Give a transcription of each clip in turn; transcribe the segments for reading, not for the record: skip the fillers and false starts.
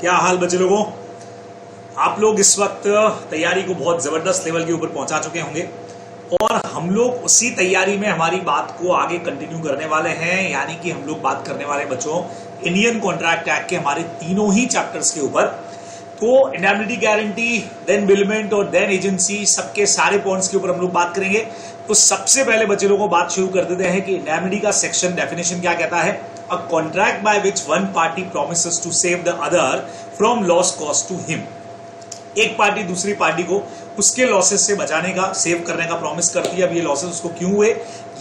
क्या हाल बच्चे लोगों। आप लोग इस वक्त तैयारी को बहुत जबरदस्त लेवल के ऊपर पहुंचा चुके होंगे और हम लोग उसी तैयारी में हमारी बात को आगे कंटिन्यू करने वाले हैं। यानी कि हम लोग बात करने वाले बच्चों इंडियन कॉन्ट्रैक्ट एक्ट के हमारे तीनों ही चैप्टर्स के ऊपर। तो इंडेमनिटी गारंटी, देन बिलमेंट और देन एजेंसी, सबके सारे पॉइंट्स के ऊपर हम लोग बात करेंगे। तो सबसे पहले बच्चे लोगों को बात शुरू कर देते हैं कि इंडेमनिटी का सेक्शन डेफिनेशन क्या कहता है। A contract by which one party promises to save the other from loss cost to him. एक पार्टी दूसरी पार्टी को उसके लॉसेस से बचाने का, सेव करने का प्रॉमिस करती है। अब ये लॉसेस उसको क्यों हुए,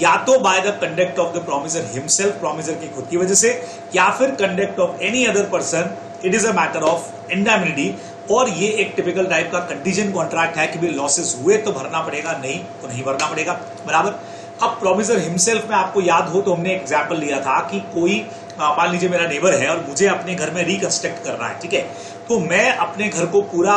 या तो by the conduct of the promisor himself, promisor की खुद की वजह से, या फिर conduct of any other person. It is a matter of indemnity. और ये एक टिपिकल टाइप का कंटीजेंट कॉन्ट्रैक्ट है कि भाई लॉसेस हुए तो भरना पड़ेगा, नहीं तो नहीं भरना पड़ेगा। बराबर। अब प्रोमिसर हिमसेल्फ में आपको याद हो तो हमने एग्जाम्पल लिया था कि कोई मान लीजिए मेरा नेबर है और मुझे अपने घर में रिकंस्ट्रक्ट करना है, ठीक है। तो मैं अपने घर को पूरा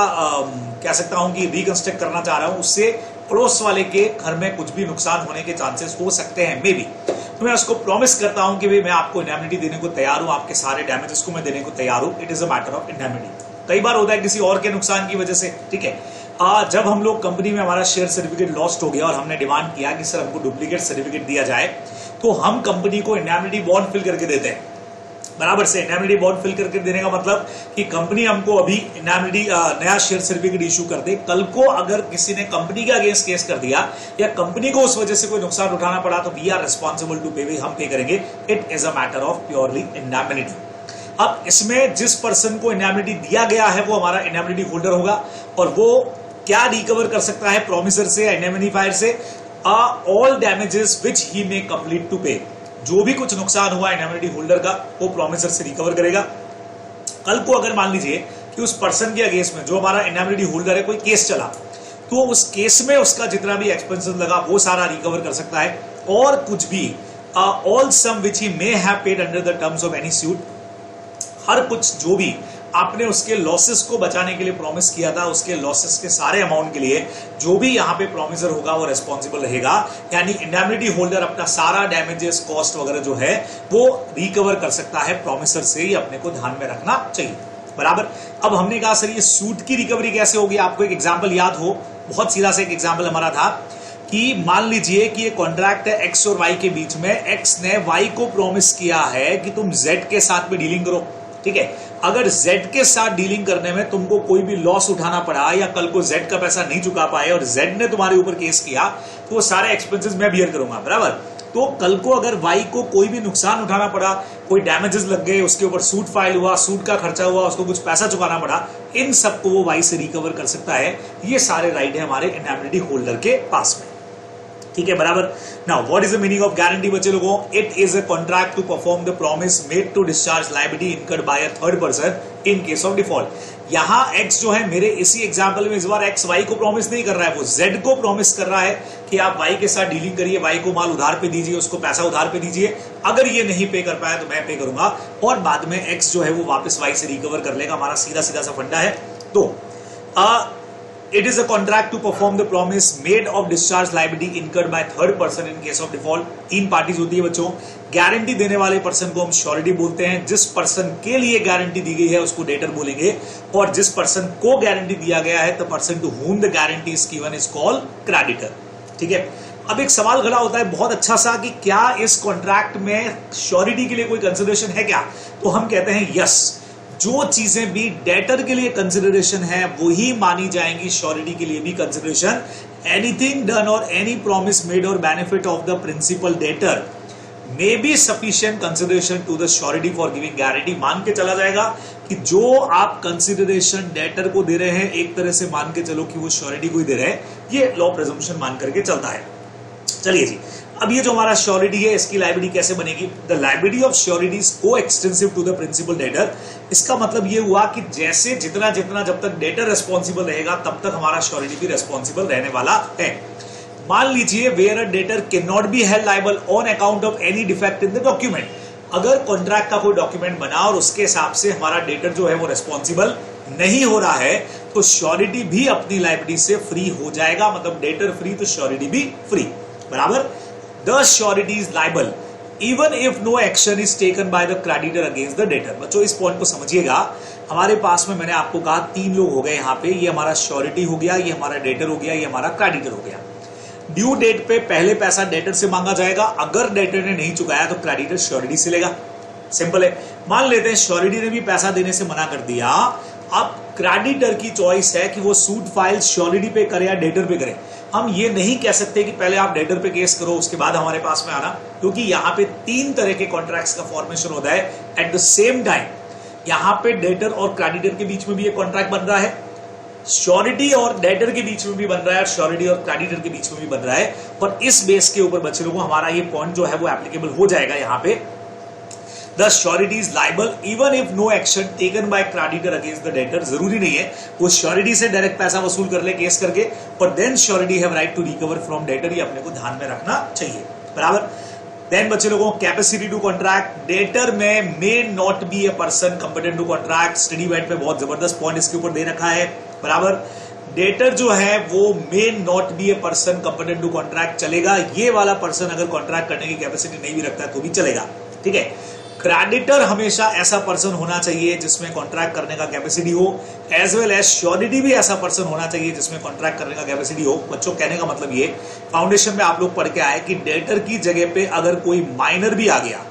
कह सकता हूं कि रिकंस्ट्रक्ट करना चाह रहा हूं, उससे पड़ोस वाले के घर में कुछ भी नुकसान होने के चांसेस हो सकते हैं, मे बी। तो मैं उसको प्रॉमिस करता हूं कि भाई मैं आपको इंडेमनिटी देने को तैयार हूं, आपके सारे डैमेजेस को मैं देने को तैयार हूं। It is a matter of indemnity. कई बार होता है किसी और के नुकसान की वजह से, ठीक है। जब हम लोग कंपनी में हमारा शेयर सर्टिफिकेट लॉस्ट हो गया और हमने डिमांड किया कि सर हमको डुप्लीकेट सर्टिफिकेट दिया जाए, तो हम कंपनी को इंडेमनिटी बॉन्ड फिल करके देते हैं। बराबर से इंडेमनिटी बॉन्ड फिल करके देने का मतलब कि कंपनी हमको अभी इंडेमनिटी नया शेयर सर्टिफिकेट इशू कर दे, कल को अगर किसी ने कंपनी के अगेंस्ट केस कर दिया या कंपनी को उस वजह से कोई नुकसान उठाना पड़ा तो वी आर रिस्पॉन्सिबल टू पे, हम पे करेंगे। It is a matter of purely indemnity. अब इसमें जिस पर्सन को इंडेमनिटी दिया गया है वो हमारा इंडेमनिटी होल्डर होगा और वो क्या रिकवर कर सकता है प्रोमिसर से या इंडेमनिफायर से, all damages which he may complete to pay. जो भी कुछ नुकसान हुआ इंडेमनिटी होल्डर का वो प्रोमिसर से रिकवर करेगा। कल को अगर मान लीजिए कि उस पर्सन के अगेंस्ट में जो हमारा इंडेमनिटी होल्डर है कोई केस चला, तो उस केस में उसका जितना भी एक्सपेंसेस लगा वो सारा रिकवर कर सकता है। और कुछ भी all sum which he may have paid under the terms of any suit, हर कुछ जो भी आपने उसके लॉसेस को बचाने के लिए प्रॉमिस किया था, उसके लॉसेस के सारे अमाउंट के लिए जो भी यहां पे प्रॉमिसर होगा वो रिस्पॉन्सिबल रहेगा। यानी इंडेमनिटी होल्डर अपना सारा डैमेजेस, कॉस्ट वगैरह जो है वो रिकवर कर सकता है प्रॉमिसर से, ही अपने को ध्यान में रखना चाहिए। बराबर। अब हमने कहा सर ये सूट की रिकवरी कैसे होगी। आपको एक एग्जाम्पल याद हो, बहुत सीधा सा एक एग्जाम्पल हमारा था कि मान लीजिए कि ये कॉन्ट्रैक्ट है एक्स और वाई के बीच में। एक्स ने वाई को प्रॉमिस किया है कि तुम जेड के साथ में डीलिंग करो, ठीक है। अगर जेड के साथ डीलिंग करने में तुमको कोई भी लॉस उठाना पड़ा या कल को जेड का पैसा नहीं चुका पाए और जेड ने तुम्हारे ऊपर केस किया तो वो सारे एक्सपेंसेस मैं बियर करूंगा। बराबर। तो कल को अगर वाई को कोई भी नुकसान उठाना पड़ा, कोई डैमेजेस लग गए, उसके ऊपर सूट फाइल हुआ, सूट का खर्चा हुआ, उसको कुछ पैसा चुकाना पड़ा, इन सबको वो वाई से रिकवर कर सकता है। ये सारे राइट है हमारे इंडेमनिटी होल्डर के पास में, ठीक है। बराबर। Now what is the meaning of guarantee बच्चे लोगों। It is a contract to perform the promise made to discharge liability incurred by a third person in case of default. यहां एक्स जो है मेरे इसी एग्जांपल में इस बार एक्स वाई को प्रॉमिस नहीं कर रहा है, वो जेड को प्रॉमिस कर रहा है कि आप वाई के साथ डीलिंग करिए, वाई को माल उधार पे दीजिए, उसको पैसा उधार पे दीजिए, अगर ये नहीं पे कर पाया तो मैं पे करूंगा और बाद में एक्स जो है वो वापस वाई से रिकवर कर लेगा। हमारा सीधा सीधा सा फंडा है। तो it is a contract to perform the promise made of discharge liability incurred by third person in case of default। तीन पार्टीज होती है बच्चों। गारंटी देने वाले पर्सन को हम श्योरिटी बोलते हैं, जिस पर्सन के लिए गारंटी दी गई है उसको डेटर बोलेंगे, और जिस पर्सन को गारंटी दिया गया है the person to whom the guarantee is given is called creditor, ठीक है। अब एक सवाल खड़ा होता है बहुत अच्छा सा कि क्या इस कॉन्ट्रैक्ट में श्योरिटी के लिए कोई कंसिडरेशन है क्या। तो हम कहते हैं यस, जो चीजें भी डेटर के लिए कंसिडरेशन है वही मानी जाएंगी श्योरिटी के लिए भी कंसिडरेशन। एनीथिंग डन और एनी प्रॉमिस मेड और benefit of the principal debtor may be sufficient consideration to the surety for giving guarantee. मान के चला जाएगा कि जो आप कंसिडरेशन डेटर को दे रहे हैं एक तरह से मान के चलो कि वो श्योरिटी को ही दे रहे हैं। ये लॉ प्रिजम्पशन मान करके चलता है। चलिए जी, अब ये जो हमारा श्योरिटी है इसकी लायबिलिटी कैसे बनेगी। The liability of surety is coextensive to the principal debtor. इसका मतलब ये हुआ कि जैसे जितना जितना जब तक डेटर रेस्पॉन्सिबल रहेगा तब तक हमारा श्योरिटी भी रेस्पॉन्सिबल रहने वाला है। मान लीजिए where a debtor can not be held liable on account of any defect in the document. अगर कॉन्ट्रैक्ट का कोई डॉक्यूमेंट बना और उसके हिसाब से हमारा डेटर जो है वो रेस्पॉन्सिबल नहीं हो रहा है तो श्योरिटी भी अपनी लायबिलिटी से फ्री हो जाएगा। मतलब डेटर फ्री तो श्योरिटी भी फ्री। बराबर। The surety is liable even if no action is taken by the creditor against the debtor. बच्चों इस पॉइंट को समझिएगा, हमारे पास में मैंने आपको कहा 3 लोग हो गए यहाँ पे, ये हमारा श्योरिटी हो गया, ये हमारा डेटर हो गया, ये हमारा क्रेडिटर हो गया। ड्यू डेट पे पहले पैसा डेटर से मांगा जाएगा, अगर डेटर ने नहीं चुकाया तो क्रेडिटर श्योरिटी से लेगा। सिंपल है। मान लेते हैं श्योरिटी ने भी पैसा देने से मना कर दिया, अब क्रेडिटर की चॉइस है कि वो सूट फाइल श्योरिटी पे करे या डेटर पे करे। हम ये नहीं कह सकते कि पहले आप डेटर पे केस करो उसके बाद हमारे पास में आना, क्योंकि यहाँ पे 3 तरह के कॉन्ट्रैक्ट्स का फॉर्मेशन होता है एट द सेम टाइम। यहाँ पे डेटर और क्रेडिटर के बीच में भी एक कॉन्ट्रैक्ट बन रहा है, श्योरिटी और डेटर के बीच में भी बन रहा है, श्योरिटी और क्रेडिटर के बीच में भी बन रहा है। और इस बेस के ऊपर बच्चे लोगों हमारा ये पॉइंट जो है वो एप्लीकेबल हो जाएगा। यहाँ पे the surety is liable even if no action taken by creditor against the debtor. जरूरी नहीं है वो श्योरिटी से डायरेक्ट पैसा वसूल कर ले केस करके, पर then surety have right to recover from debtor. ये अपने को ध्यान में रखना चाहिए, बराबर। देन बच्चे लोगों कैपेसिटी टू कॉन्ट्रैक्ट, डेटर में may not be a person competent to contract. Study बैट पे बहुत जबरदस्त पॉइंट इसके ऊपर दे रखा है, बराबर। डेटर जो है वो may not be a person competent to contract चलेगा, ये वाला पर्सन अगर कॉन्ट्रैक्ट करने की कैपेसिटी नहीं भी रखता है तो भी चलेगा, ठीक है। क्रेडिटर हमेशा ऐसा पर्सन होना चाहिए जिसमें कॉन्ट्रैक्ट करने का कैपेसिटी हो, एज वेल एज श्योरिटी भी ऐसा पर्सन होना चाहिए जिसमें कॉन्ट्रैक्ट करने का कैपेसिटी हो। बच्चों कहने का मतलब ये, फाउंडेशन में आप लोग पढ़ के आए कि डेटर की जगह पे अगर कोई माइनर भी आ गया,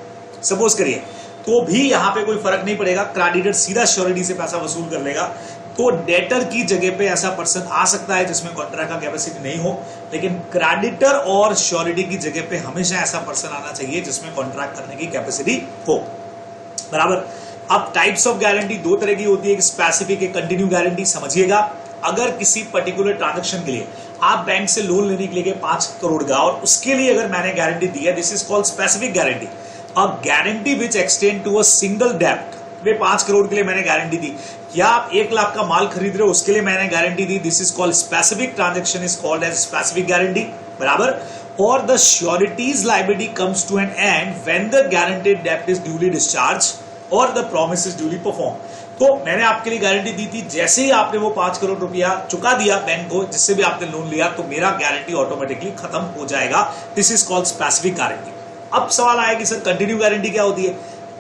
सपोज करिए, तो भी यहां पे कोई फर्क नहीं पड़ेगा, क्रेडिटर सीधा श्योरिटी से पैसा वसूल कर लेगा। तो डेटर की जगह पे ऐसा पर्सन आ सकता है जिसमें कॉन्ट्रैक्ट का कैपेसिटी नहीं हो, लेकिन क्रेडिटर और श्योरिटी की जगह पे हमेशा ऐसा पर्सन आना चाहिए जिसमें कॉन्ट्रैक्ट करने की कैपेसिटी हो, बराबर। अब टाइप्स ऑफ गारंटी 2 तरह की होती है, एक स्पेसिफिक, एक कंटिन्यू गारंटी। समझिएगा, अगर किसी पर्टिकुलर ट्रांजेक्शन के लिए आप बैंक से लोन लेने के लिए 5 करोड़ का और उसके लिए अगर मैंने गारंटी दी है, this is called specific guarantee. A guarantee which extend to a single डेब्ट, वे 5 करोड़ के लिए मैंने गारंटी दी, या आप 1 लाख का माल खरीद रहे हो उसके लिए मैंने गारंटी दी, this is called specific transaction is called as specific guarantee, बराबर। और the surety's liability comes to an end when the guaranteed डेब्ट इज ड्यूली डिस्चार्ज और the promise is duly perform. तो मैंने आपके लिए गारंटी दी थी, जैसे ही आपने वो 5 करोड़ रुपया चुका दिया बैंक को, जिससे भी आपने लोन लिया, तो मेरा गारंटी ऑटोमेटिकली खत्म हो जाएगा। This is called specific guarantee. अब सवाल आया कि सर कंटिन्यू गारंटी क्या होती है?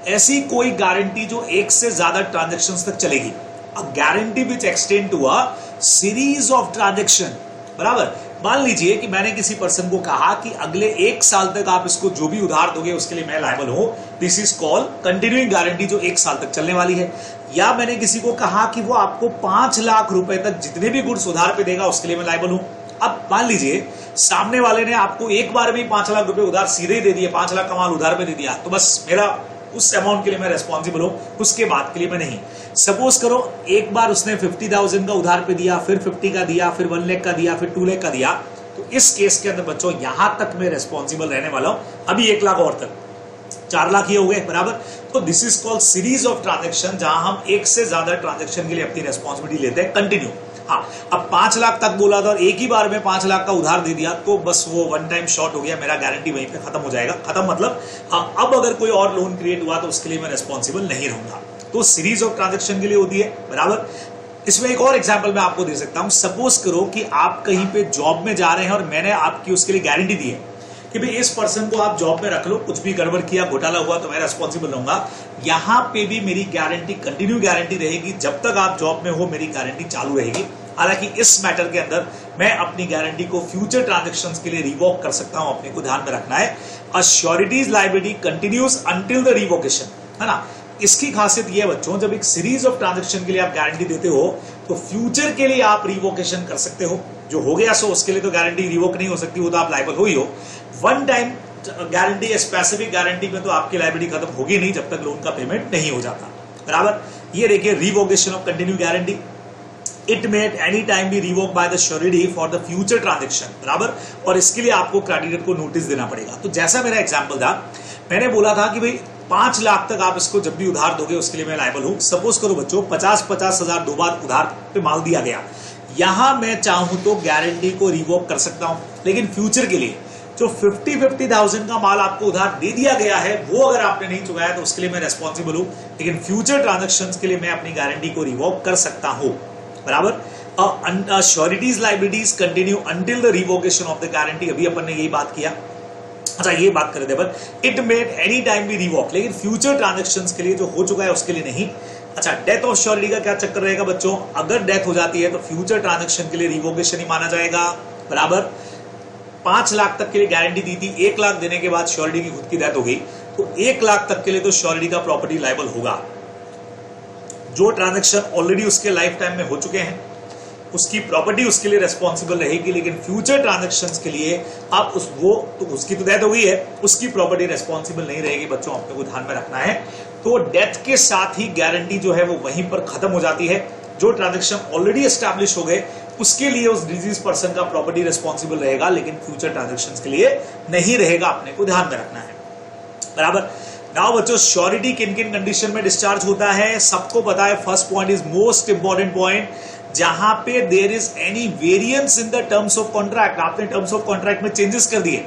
ऐसी कोई गारंटी जो 1 से ज्यादा ट्रांजेक्शंस तक चलेगी, a guarantee which extend to a series of transaction, बराबर। मान लीजिए कि मैंने किसी पर्सन को कहा कि अगले 1 साल तक आप इसको जो भी उधार दोगे उसके लिए मैं लायबल हूं, this is called continuing guarantee, जो 1 साल तक चलने वाली है। या मैंने किसी को कहा कि वो आपको 5 लाख रुपए तक जितने भी गुड्स उधार पे देगा उसके लिए मैं लायबल हूं। अब मान लीजिए सामने वाले ने आपको एक बार भी 5 लाख रुपए उधार सीधे ही दे दिए, 5 लाख का माल उधार पे दे दिया, तो बस मेरा उस अमाउंट के लिए मैं रेस्पॉन्सिबल हूं, उसके बाद के लिए मैं नहीं। सपोज करो एक बार उसने 50,000 का उधार पे दिया, फिर 50 का दिया, फिर 1 लाख का दिया, फिर 2 लाख का दिया, तो इस केस के अंदर बच्चों यहां तक मैं रेस्पॉन्सिबल रहने वाला हूं। अभी 1 लाख और तक 4 लाख ये हो गए, बराबर। तो this is called series of transaction, जहां हम 1 से ज्यादा ट्रांजेक्शन के लिए अपनी रेस्पॉन्सिबिलिटी लेते हैं कंटिन्यू। हाँ, अब 5 लाख तक बोला था और एक ही बार में 5 लाख का उधार दे दिया, तो बस वो 1 टाइम शॉर्ट हो गया, मेरा गारंटी वहीं पे खत्म हो जाएगा। खत्म मतलब हाँ, अब अगर कोई और लोन क्रिएट हुआ तो उसके लिए मैं रेस्पॉन्सिबल नहीं रहूंगा। तो सीरीज ऑफ ट्रांजेक्शन के लिए होती है, बराबर। इसमें एक और एग्जांपल मैं आपको दे सकता हूं। सपोज करो कि आप कहीं पे जॉब में जा रहे हैं और मैंने आपकी उसके लिए गारंटी दी है कि भाई इस पर्सन को आप जॉब में रख लो, कुछ भी गड़बड़ किया, घोटाला हुआ तो मैं रेस्पॉन्सिबल रहूंगा। यहां पे भी मेरी गारंटी कंटिन्यू गारंटी रहेगी, जब तक आप जॉब में हो मेरी गारंटी चालू रहेगी। हालांकि इस मैटर के अंदर मैं अपनी गारंटी को फ्यूचर ट्रांजेक्शंस के लिए रिवोक कर सकता हूं, अपने को ध्यान में रखना है। A surety's liability continues until the revocation, है ना। इसकी खासियत यह है बच्चों, जब एक सीरीज ऑफ ट्रांजेक्शन के लिए आप गारंटी देते हो तो फ्यूचर के लिए आप रिवोकेशन कर सकते हो। जो हो गया सो उसके लिए तो गारंटी रिवोक नहीं हो सकती, वो तो आप लायबल हो ही हो। 1 टाइम गारंटी, स्पेसिफिक गारंटी में तो आपकी लायबिलिटी खत्म होगी नहीं जब तक लोन का पेमेंट नहीं हो जाता, बराबर। ये देखिए revocation of continue guarantee, it may at any time be revoke by the surety for the future transaction, बराबर। और इसके लिए आपको क्रेडिटर को नोटिस देना पड़ेगा। तो जैसा मेरा एग्जांपल था, मैंने बोला था कि भाई 5 लाख तक आप इसको जब भी उधार दोगे उसके लिए मैं लायबल हूं। सपोज करो बच्चों 50-50 हजार 2 बार उधार पे माल दिया गया, यहां मैं चाहूं तो गारंटी को रिवोक कर सकता हूं, लेकिन फ्यूचर के लिए जो 50,000 का माल आपको उधार दे दिया गया है वो अगर आपने नहीं चुकाया तो उसके लिए मैं रेस्पॉन्सिबल हूं, लेकिन फ्यूचर ट्रांजेक्शंस के लिए मैं अपनी गारंटी को रिवोक कर सकता हूं, बराबर। Sureties liabilities continue until the revocation of the guarantee, अभी अपन ने यही बात किया। अच्छा ये बात कर रहे थे, but it made any time be revoke, लेकिन फ्यूचर ट्रांजेक्शंस के लिए जो हो चुका है उसके लिए नहीं। अच्छा, डेथ ऑफ श्योरिटी का क्या चक्कर रहेगा बच्चों, अगर डेथ हो जाती है तो फ्यूचर ट्रांजेक्शन के लिए रिवोकेशन ही माना जाएगा। बराबर 5 लाख तक के लिए गारंटी दी थी, 1 लाख देने के बाद श्योरिटी की खुद की डेथ हो गई तो 1 लाख तक के लिए तो श्योरिटी का प्रॉपर्टी लायबल होगा। जो ट्रांजेक्शन ऑलरेडी उसके लाइफ टाइम में हो चुके हैं उसकी प्रॉपर्टी उसके लिए रेस्पॉन्सिबल रहेगी, लेकिन फ्यूचर ट्रांजेक्शंस के लिए आप उसकी तो डेथ हो गई है, उसकी प्रॉपर्टी रेस्पॉन्सिबल नहीं रहेगी। बच्चों अपने को ध्यान में रखना है। तो डेथ के साथ ही गारंटी जो है वो वहीं पर खत्म हो जाती है। जो ट्रांजेक्शन ऑलरेडी एस्टैब्लिश हो गए उसके लिए उस डिजीज पर्सन का प्रॉपर्टी रेस्पॉन्सिबल रहेगा, लेकिन फ्यूचर ट्रांजेक्शंस के लिए नहीं रहेगा। अपने को ध्यान में रखना है। बराबर। नाउ बच्चों, श्योरिटी किन किन कंडीशन में डिस्चार्ज होता है सबको पता है। First point is most important point, जहां पे there is any variance in the terms of contract, आपने टर्म्स ऑफ कॉन्ट्रैक्ट में चेंजेस कर दिए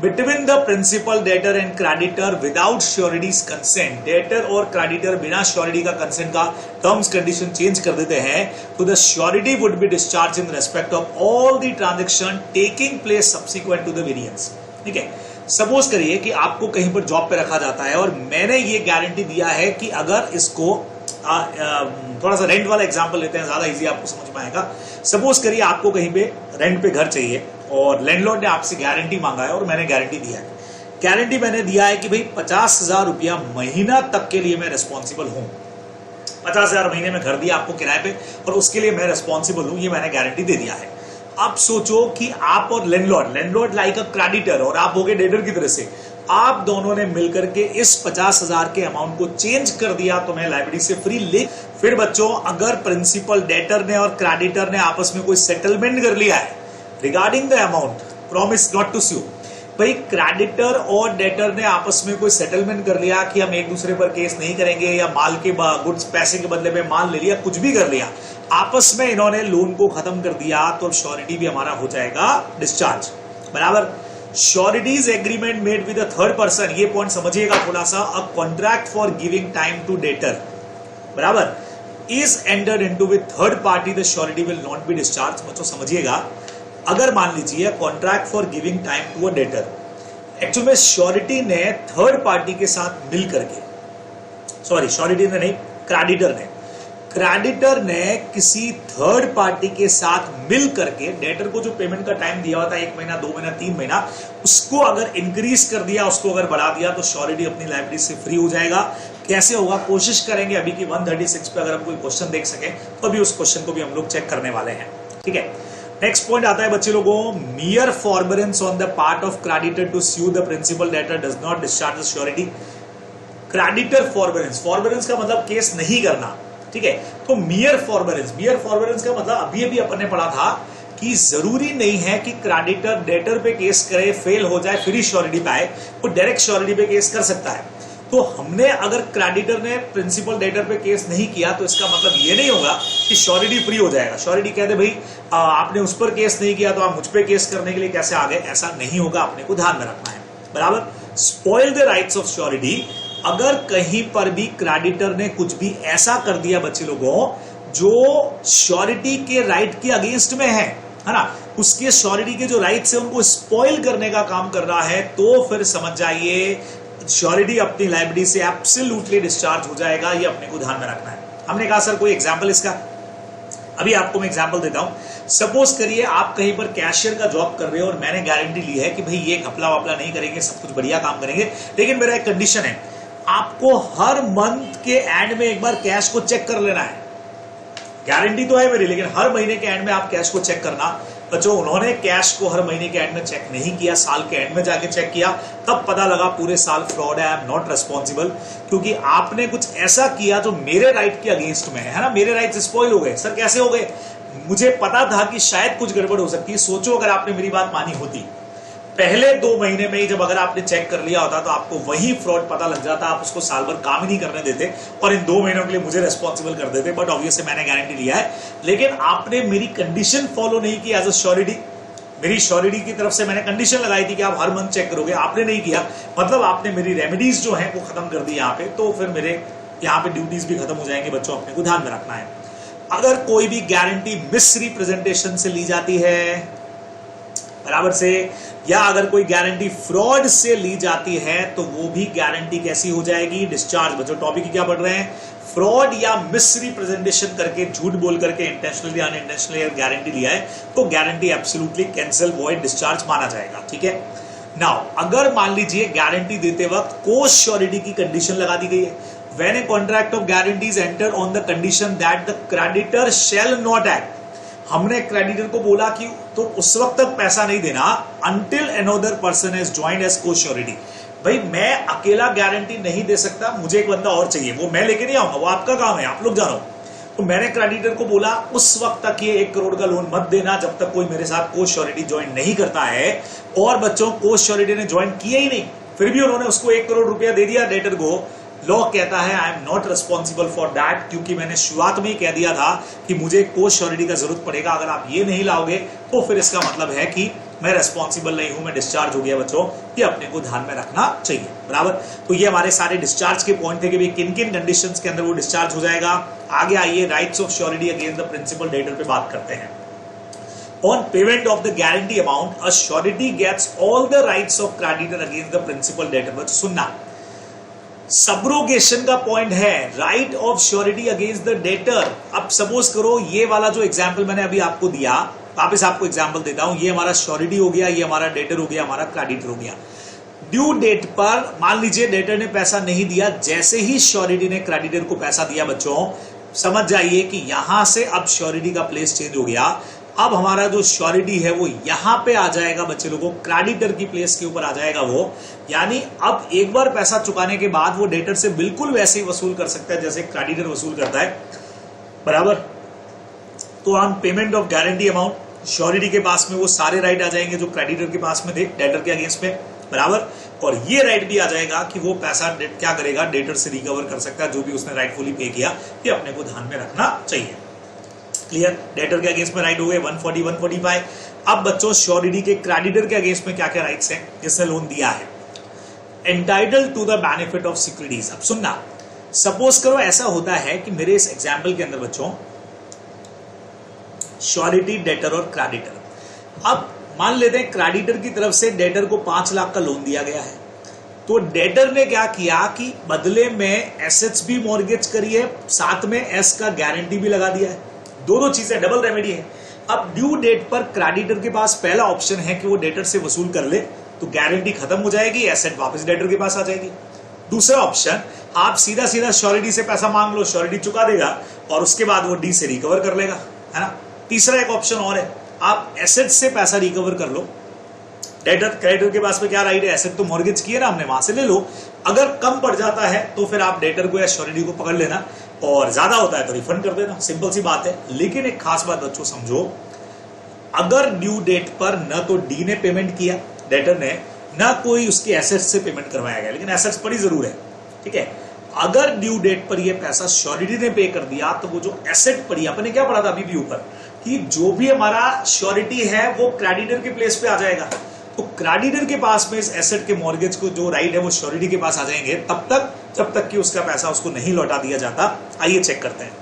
between the principal debtor and creditor without surety's consent, debtor और क्रेडिटर बिना श्योरिटी का consent का टर्म्स कंडीशन चेंज कर देते हैं तो the surety would be discharge in respect of all the transaction taking place subsequent to the variance. ठीक है, सपोज करिए कि आपको कहीं पर जॉब पे रखा जाता है और मैंने ये गारंटी दिया है कि अगर इसको थोड़ा सा रेंट वाला एग्जांपल लेते हैं, ज्यादा इजी आपको समझ में आएगा। सपोज करिए आपको कहीं पे रेंट पे घर चाहिए और लैंडलॉर्ड ने आपसे गारंटी मांगा है और मैंने गारंटी दिया है। गारंटी मैंने दिया है कि भाई 50,000 रुपया महीना तक के लिए मैं रेस्पॉन्सिबल हूं। 50,000 महीने में घर दिया आपको किराए पे और उसके लिए मैं रेस्पॉन्सिबल हूं, ये मैंने गारंटी दे दिया है। अब सोचो कि आप और लैंडलॉर्ड लाइक अ क्रेडिटर और आप हो गए डेटर की तरह से, आप दोनों ने मिलकर के इस 50,000 के अमाउंट को चेंज कर दिया तो मैं लायबिलिटी से फ्री ले। फिर बच्चों, अगर प्रिंसिपल डेटर ने और क्रेडिटर ने आपस में कोई सेटलमेंट कर लिया है regarding the amount, promise not to sue, भाई क्रेडिटर और डेटर ने आपस में कोई सेटलमेंट कर लिया कि हम एक दूसरे पर केस नहीं करेंगे या माल के गुड्स पैसे के बदले में माल ले लिया, कुछ भी कर लिया, आपस में इन्होंने लोन को खत्म कर दिया तो श्योरिटी भी हमारा हो जाएगा डिस्चार्ज। बराबर। Surety's agreement made with a third person, ये पॉइंट समझिएगा थोड़ा सा। A contract for giving time to debtor, बराबर, is entered into with third party, the surety will not be discharge. बच्चों समझिएगा, अगर मान लीजिए contract for giving time to a debtor, actually में श्योरिटी ने थर्ड पार्टी के साथ मिल करके, सॉरी श्योरिटी ने नहीं, क्रेडिटर ने किसी थर्ड पार्टी के साथ मिल करके डेटर को जो पेमेंट का टाइम दिया हुआ था 1 महीना 2 महीना 3 महीना, उसको अगर इंक्रीज कर दिया, उसको अगर बढ़ा दिया तो श्योरिटी अपनी लायबिलिटी से फ्री हो जाएगा। कैसे होगा, कोशिश करेंगे अभी की 136 पे अगर हम कोई क्वेश्चन देख सके तो अभी उस क्वेश्चन को भी हम लोग चेक करने वाले हैं। ठीक है, नेक्स्ट पॉइंट आता है बच्चे लोगों, mere forbearance on the part of creditor to sue the principal debtor does not discharge the surety. Creditor forbearance का मतलब केस नहीं करना। ठीक है, तो मियर फॉरबियरेंस का मतलब अभी अपन ने पढ़ा था कि जरूरी नहीं है कि क्रेडिटर डेटर पे केस करे, फेल हो जाए फिर ही श्योरिटी पाए, वो डायरेक्ट श्योरिटी पे केस कर सकता है। तो हमने अगर क्रेडिटर ने प्रिंसिपल डेटर पे केस नहीं किया तो इसका मतलब ये नहीं होगा कि श्योरिटी फ्री हो जाएगा। श्योरिटी कहते भाई आपने उस पर केस नहीं किया तो आप मुझ पे केस करने के लिए कैसे आ गए, ऐसा नहीं होगा, अपने को ध्यान में रखना है। बराबर। Spoil the rights of surety, अगर कहीं पर भी क्रेडिटर ने कुछ भी ऐसा कर दिया बच्चे लोगों जो श्योरिटी के राइट के अगेंस्ट में है ना, उसके श्योरिटी के जो राइट्स है उनको स्पॉइल करने का काम कर रहा है, तो फिर समझ जाइए श्योरिटी अपनी लायबिलिटी से एब्सोल्युटली डिस्चार्ज हो जाएगा। ये अपने को ध्यान में रखना है। हमने कहा सर कोई एग्जांपल इसका, अभी आपको मैं एग्जांपल देता हूं। सपोज करिए आप कहीं पर कैशियर का जॉब कर रहे हो और मैंने गारंटी ली है कि भाई ये घपला वपला नहीं करेंगे, सब कुछ बढ़िया काम करेंगे, लेकिन मेरा एक कंडीशन है, आपको हर मंथ के एंड में एक बार कैश को चेक कर लेना है। गारंटी तो है मेरी, लेकिन हर महीने के एंड में आप कैश को चेक करना। बच्चों उन्होंने कैश को हर महीने के एंड में चेक नहीं किया, साल के एंड में जाके चेक किया, तब पता लगा पूरे साल फ्रॉड है, आई एम नॉट रेस्पॉन्सिबल, क्योंकि आपने कुछ ऐसा किया जो मेरे राइट के अगेंस्ट में है ना, मेरे राइट स्पॉइल हो गए। सर कैसे हो गए, मुझे पता था कि शायद कुछ गड़बड़ हो सकती है। सोचो अगर आपने मेरी बात मानी होती, पहले 2 महीने में ही जब अगर आपने चेक कर लिया होता तो आपको वही फ्रॉड पता लग जाता, आप उसको साल भर काम ही नहीं करने देते और इन 2 महीनों के लिए मुझे रेस्पॉन्सिबल कर देते। बट ऑब्वियसली मैंने गारंटी लिया है, लेकिन आपने मेरी कंडीशन फॉलो नहीं की एज अ श्योरिटी। मेरी श्योरिटी की तरफ से मैंने कंडीशन लगाई थी कि आप हर मंथ चेक करोगे, आपने नहीं किया, मतलब आपने मेरी रेमेडीज जो है वो खत्म कर दी यहाँ पे, तो फिर मेरे यहाँ पे ड्यूटीज भी खत्म हो जाएंगे। बच्चों अपने को ध्यान में रखना है। अगर कोई भी गारंटी मिस रिप्रेजेंटेशन से ली जाती है, बराबर से। या अगर कोई गारंटी फ्रॉड से ली जाती है तो वो भी गारंटी कैसी हो जाएगी, डिस्चार्ज। बच्चों टॉपिक क्या पढ़ रहे हैं, फ्रॉड या मिसरिप्रेजेंटेशन करके, झूठ बोल करके इंटेंशनली या अनइंटेंशनली गारंटी लिया है तो guarantee absolutely cancel, void, discharge माना जाएगा। ठीक है। नाउ अगर मान लीजिए गारंटी देते वक्त कोस्ट श्योरिटी की कंडीशन लगा दी गई है, when a contract of guarantees enter on the condition that the creditor shall not act, हमने क्रेडिटर को बोला कि तो उस वक्त तक पैसा नहीं देना until another person has joined as co surety. भाई मैं अकेला गारंटी नहीं दे सकता, मुझे एक बंदा और चाहिए, वो मैं लेके नहीं आऊंगा, वो आपका काम है, आप लोग जानो। तो मैंने क्रेडिटर को बोला उस वक्त तक ये 1 करोड़ का लोन मत देना जब तक कोई मेरे साथ को श्योरिटी ज्वाइन नहीं करता है। और बच्चों को श्योरिटी ने ज्वाइन किया ही नहीं, फिर भी उन्होंने उसको 1 करोड़ रुपया दे दिया डेटर को। लॉ कहता है I am not responsible for that, क्योंकि मैंने शुरुआत में ही कह दिया था कि मुझे कोस्ट श्योरिटी का जरूरत पड़ेगा, अगर आप ये नहीं लाओगे तो फिर इसका मतलब है कि मैं रेस्पॉन्सिबल नहीं हूं, मैं डिस्चार्ज हो गया। बच्चों ये अपने को ध्यान में रखना चाहिए, बराबर। तो ये हमारे सारे डिस्चार्ज के पॉइंट थे कि किन किन कंडीशंस के अंदर वो डिस्चार्ज हो जाएगा। आगे आइए rights of surety against the principal debtor पे बात करते हैं। On payment of the guarantee amount, a surety gets all the rights of creditor against the principal debtor। बच्चों सुनना, सबरोगेशन का पॉइंट है right of surety against the debtor. अब suppose करो ये वाला जो एग्जांपल मैंने अभी आपको दिया, वापस आपको एग्जांपल देता हूं, ये हमारा श्योरिटी हो गया, ये हमारा डेटर हो गया, हमारा क्रेडिटर हो गया। ड्यू डेट पर मान लीजिए डेटर ने पैसा नहीं दिया, जैसे ही श्योरिटी ने क्रेडिटर को पैसा दिया, बच्चों समझ जाइए कि यहां से अब श्योरिटी का प्लेस चेंज हो गया। अब हमारा जो श्योरिटी है वो यहां पे आ जाएगा बच्चे लोगों, क्रेडिटर की प्लेस के ऊपर आ जाएगा वो। यानी अब एक बार पैसा चुकाने के बाद वो डेटर से बिल्कुल वैसे ही वसूल कर सकता है जैसे क्रेडिटर वसूल करता है, बराबर। तो on payment of guarantee amount surety के पास में वो सारे राइट आ जाएंगे जो क्रेडिटर के पास में थे डेटर के अगेंस्ट में, बराबर। और ये राइट भी आ जाएगा कि वो पैसा क्या करेगा, डेटर से रिकवर कर सकता है जो भी उसने राइटफुली पे किया। ये अपने को ध्यान में रखना चाहिए। क्लियर। डेटर के अगेंस्ट में राइट हो गए 140, 145। अब बच्चों श्योरिटी के क्रेडिटर के अगेंस्ट में क्या क्या राइट्स हैं जिसने लोन दिया है। Entitled to the benefit of securities. अब सुनना, सपोज करो ऐसा होता है कि मेरे इस एग्जाम्पल के अंदर बच्चों श्योरिटी, डेटर और क्रेडिटर। अब मान लेते हैं क्रेडिटर की तरफ से डेटर को 5 लाख का लोन दिया गया है, तो डेटर ने क्या किया कि बदले में एसेट्स भी मॉर्गेज करी है, साथ में एस का गारंटी भी लगा दिया है। दोनों चीजें डबल रेमेडी है। अब ड्यू डेट पर क्रेडिटर के पास पहला ऑप्शन है कि वो डेटर से वसूल कर ले, तो गारंटी खत्म हो जाएगी, एसेट वापस डेटर के पास आ जाएगी। दूसरा ऑप्शन, आप सीधा सीधा श्योरिटी से पैसा मांग लो, श्योरिटी चुका देगा और उसके बाद वो डी से रिकवर कर लेगा, है ना। तीसरा एक ऑप्शन और है, आप एसेट से पैसा रिकवर कर लो। डेटर क्रेडिटर के पास में क्या राइट है, एसेट तो मॉर्गेज किए ना हमने, वहां से ले लो। अगर कम पड़ जाता है तो फिर आप डेटर को या श्योरिटी को पकड़ लेना, और ज्यादा होता है तो रिफंड कर देना, सिंपल सी बात है। लेकिन एक खास बात बच्चों समझो, अगर ड्यू डेट पर न तो डी ने पेमेंट किया डेटर ने, न कोई उसके एसेट्स से पेमेंट करवाया गया, लेकिन एसेट्स पड़ी जरूर है, ठीक है। अगर ड्यू डेट पर ये पैसा श्योरिटी ने पे कर दिया तो वो जो एसेट पड़ी, अपने क्या पढ़ा था अभी भी ऊपर, कि जो भी हमारा श्योरिटी है वो क्रेडिटर के प्लेस पे आ जाएगा। तो क्रेडिटर के पास में इस एसेट के मॉर्गेज को जो राइट है वो श्योरिटी के पास आ जाएंगे तब तक जब तक कि उसका पैसा उसको नहीं लौटा दिया जाता। आइए चेक करते हैं,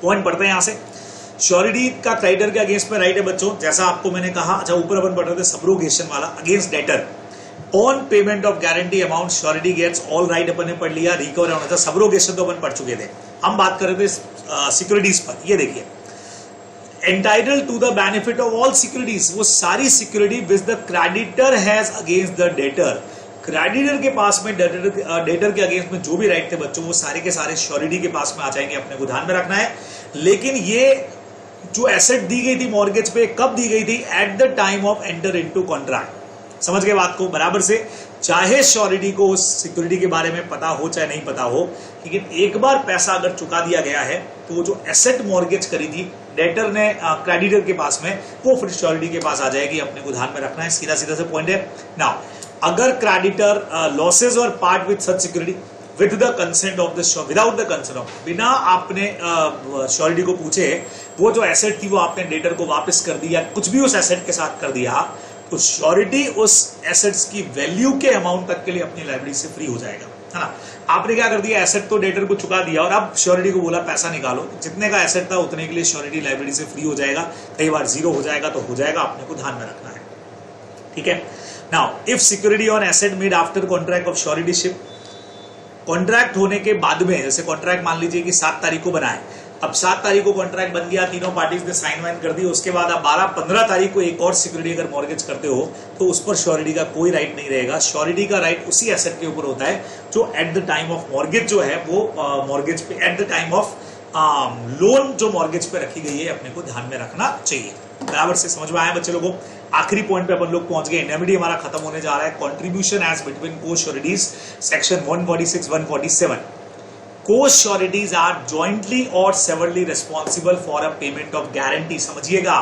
पॉइंट पढ़ते हैं यहां से। श्योरिटी का क्रेडिटर के अगेंस्ट में राइट है बच्चों, जैसा आपको मैंने कहा। अच्छा, ऊपर अपन पढ़ रहे थे सबरोगेशन वाला, against debtor on payment of guarantee amount surety gets all right, अपन ने पढ़ लिया। रिकवर होना था, सबरोगेशन तो अपन पढ़ चुके थे। हम बात कर रहे थे सिक्योरिटीज पर। ये देखिए, entitled to the benefit of all securities, वो सारी security which the creditor has against the debtor. Creditor के पास में डेटर के अगेंस्ट में जो भी राइट थे बच्चों, वो सारे के सारे श्योरिटी के पास में आ जाएंगे, अपने को ध्यान में रखना है। लेकिन ये जो एसेट दी गई थी मॉर्गेज पे, कब दी गई थी, eight the time of enter into contract. समझ गए बात को, बराबर से। चाहे श्योरिटी को उस सिक्योरिटी के बारे में पता हो चाहे नहीं पता हो, लेकिन एक बार पैसा अगर चुका दिया गया है तो वो जो एसेट मॉर्गेज करी थी डेटर ने क्रेडिटर के पास में, वो फिर श्योरिटी के पास आ जाएगी, अपने को ध्यान में रखना है। सीधा सीधा से पॉइंट है। नाउ, अगर क्रेडिटर लॉसेज और part with such security with the consent of the without the consent of, बिना आपने श्योरिटी को पूछे वो जो एसेट थी वो आपने डेटर को वापस कर दिया, कुछ भी उस एसेट के साथ कर दिया, तो श्योरिटी उस एसेट्स की वैल्यू के अमाउंट तक के लिए अपनी लायबिलिटी से फ्री हो जाएगा, है ना। आपने क्या कर दिया, एसेट तो डेटर को चुका दिया और अब श्योरिटी को बोला पैसा निकालो, जितने का एसेट था उतने के लिए श्योरिटी लायबिलिटी से फ्री हो जाएगा। कई बार जीरो हो जाएगा तो हो जाएगा, अपने को ध्यान में रखना है। ठीक है। Now if security on asset made after contract of suretyship, contract होने के बाद में, जैसे कॉन्ट्रैक्ट मान लीजिए कि 7 तारीख को बनाए, अब 7 तारीख को कॉन्ट्रैक्ट बन गया, तीनों पार्टीज ने साइन वाइन कर दी, उसके बाद आप 12-15 तारीख को एक और सिक्योरिटी अगर मॉर्गेज करते हो तो उस पर श्योरिटी का कोई राइट नहीं रहेगा। श्योरिटी का राइट उसी एसेट के ऊपर होता है जो eight the time of mortgage जो है वो मॉर्गेज पे, eight the time of loan जो मॉर्गेज पे रखी गई है, अपने को ध्यान में रखना चाहिए। बराबर से समझ में आया बच्चे लोगों? आखिरी पॉइंट पे अपन लोग पहुंच गए, इंडेमिनिटी हमारा खत्म होने जा रहा है। कंट्रीब्यूशन एज बिटवीन को sureties, section 146-147। Co-sureties are jointly or severally responsible for a payment of guarantee. समझिएगा,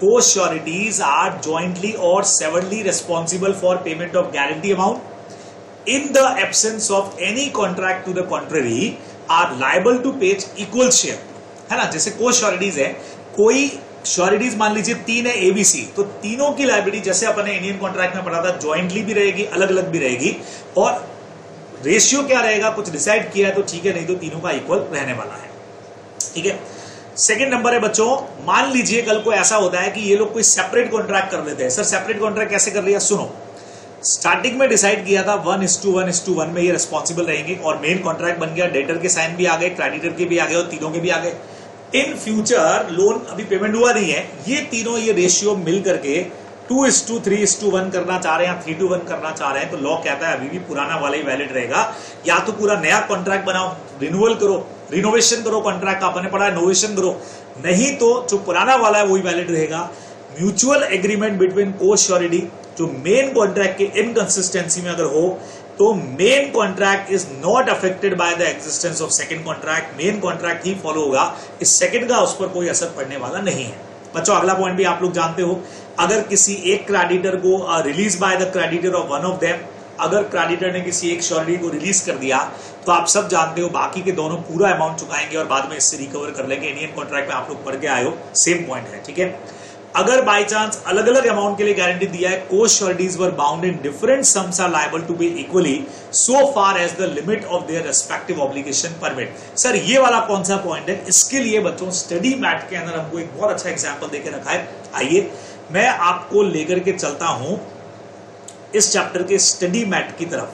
co-sureties are jointly or severally responsible for payment of guarantee amount in the absence of any contract to the contrary are liable to pay equal share, है ना। जैसे co-sureties है, कोई sureties मान लीजिए 3 है ABC, तो तीनों की लायबिलिटी जैसे अपने इंडियन कॉन्ट्रैक्ट में पढ़ा था, ज्वाइंटली भी रहेगी, अलग अलग भी रहेगी, और रेशियो क्या रहेगा कुछ डिसाइड किया है तो ठीक है, नहीं तो तीनों का इक्वल रहने वाला है। ठीक है। सेकंड नंबर है बच्चों, मान लीजिए कल को ऐसा होता है कि ये लोग कोई सेपरेट कॉन्ट्रैक्ट कर लेते हैं। सर सेपरेट कॉन्ट्रैक्ट कैसे कर लिया? सुनो, स्टार्टिंग में डिसाइड किया था 1:1:1 में ये रिस्पॉन्सिबल रहेंगे, और मेन कॉन्ट्रैक्ट बन गया, डेटर के साइन भी आ गए, क्रेडिटर के भी आ गए, और तीनों के भी आ गए। इन फ्यूचर लोन अभी पेमेंट हुआ नहीं है, ये तीनों ये रेशियो मिल करके 2:3:1 करना चाह रहे हैं, 3:1 करना चाह रहे हैं, तो लॉ कहता है अभी भी पुराना वाला ही वैलिड रहेगा। या तो पूरा नया कॉन्ट्रैक्ट बनाओ, रिन्यूअल करो, रिनोवेशन करो कॉन्ट्रैक्ट का, अपने पढ़ा है नोवेशन करो, नहीं तो जो पुराना वाला है वही वैलिड रहेगा। म्यूचुअल एग्रीमेंट बिटवीन को श्योरिटी, जो मेन कॉन्ट्रैक्ट के इनकंसिस्टेंसी में अगर हो तो main contract is not affected by the existence of second contract, main contract he follow होगा, इस सेकंड का उस पर कोई असर पड़ने वाला नहीं है। बच्चों अगला पॉइंट भी आप लोग जानते हो, अगर किसी एक क्रेडिटर को release by the creditor of one of them, अगर क्रेडिटर ने किसी एक श्योरिटी को रिलीज कर दिया तो आप सब जानते हो बाकी के दोनों पूरा अमाउंट चुकाएंगे और बाद में इससे रिकवर कर लेंगे। इंडियन कॉन्ट्रैक्ट में आप लोग पढ़ के आए हो, सेम पॉइंट है। ठीक है। अगर बाय चांस अलग अलग अमाउंट के लिए गारंटी दिया है, co sureties were bound in different sums are liable to be equally so far as the limit of their respective obligation permit. Sir ये वाला कौन सा पॉइंट है? इसके लिए बच्चों स्टडी मैट के अंदर हमको एक बहुत अच्छा एग्जांपल देके रखा है। आइए मैं आपको लेकर के चलता हूं इस चैप्टर के स्टडी मैट की तरफ।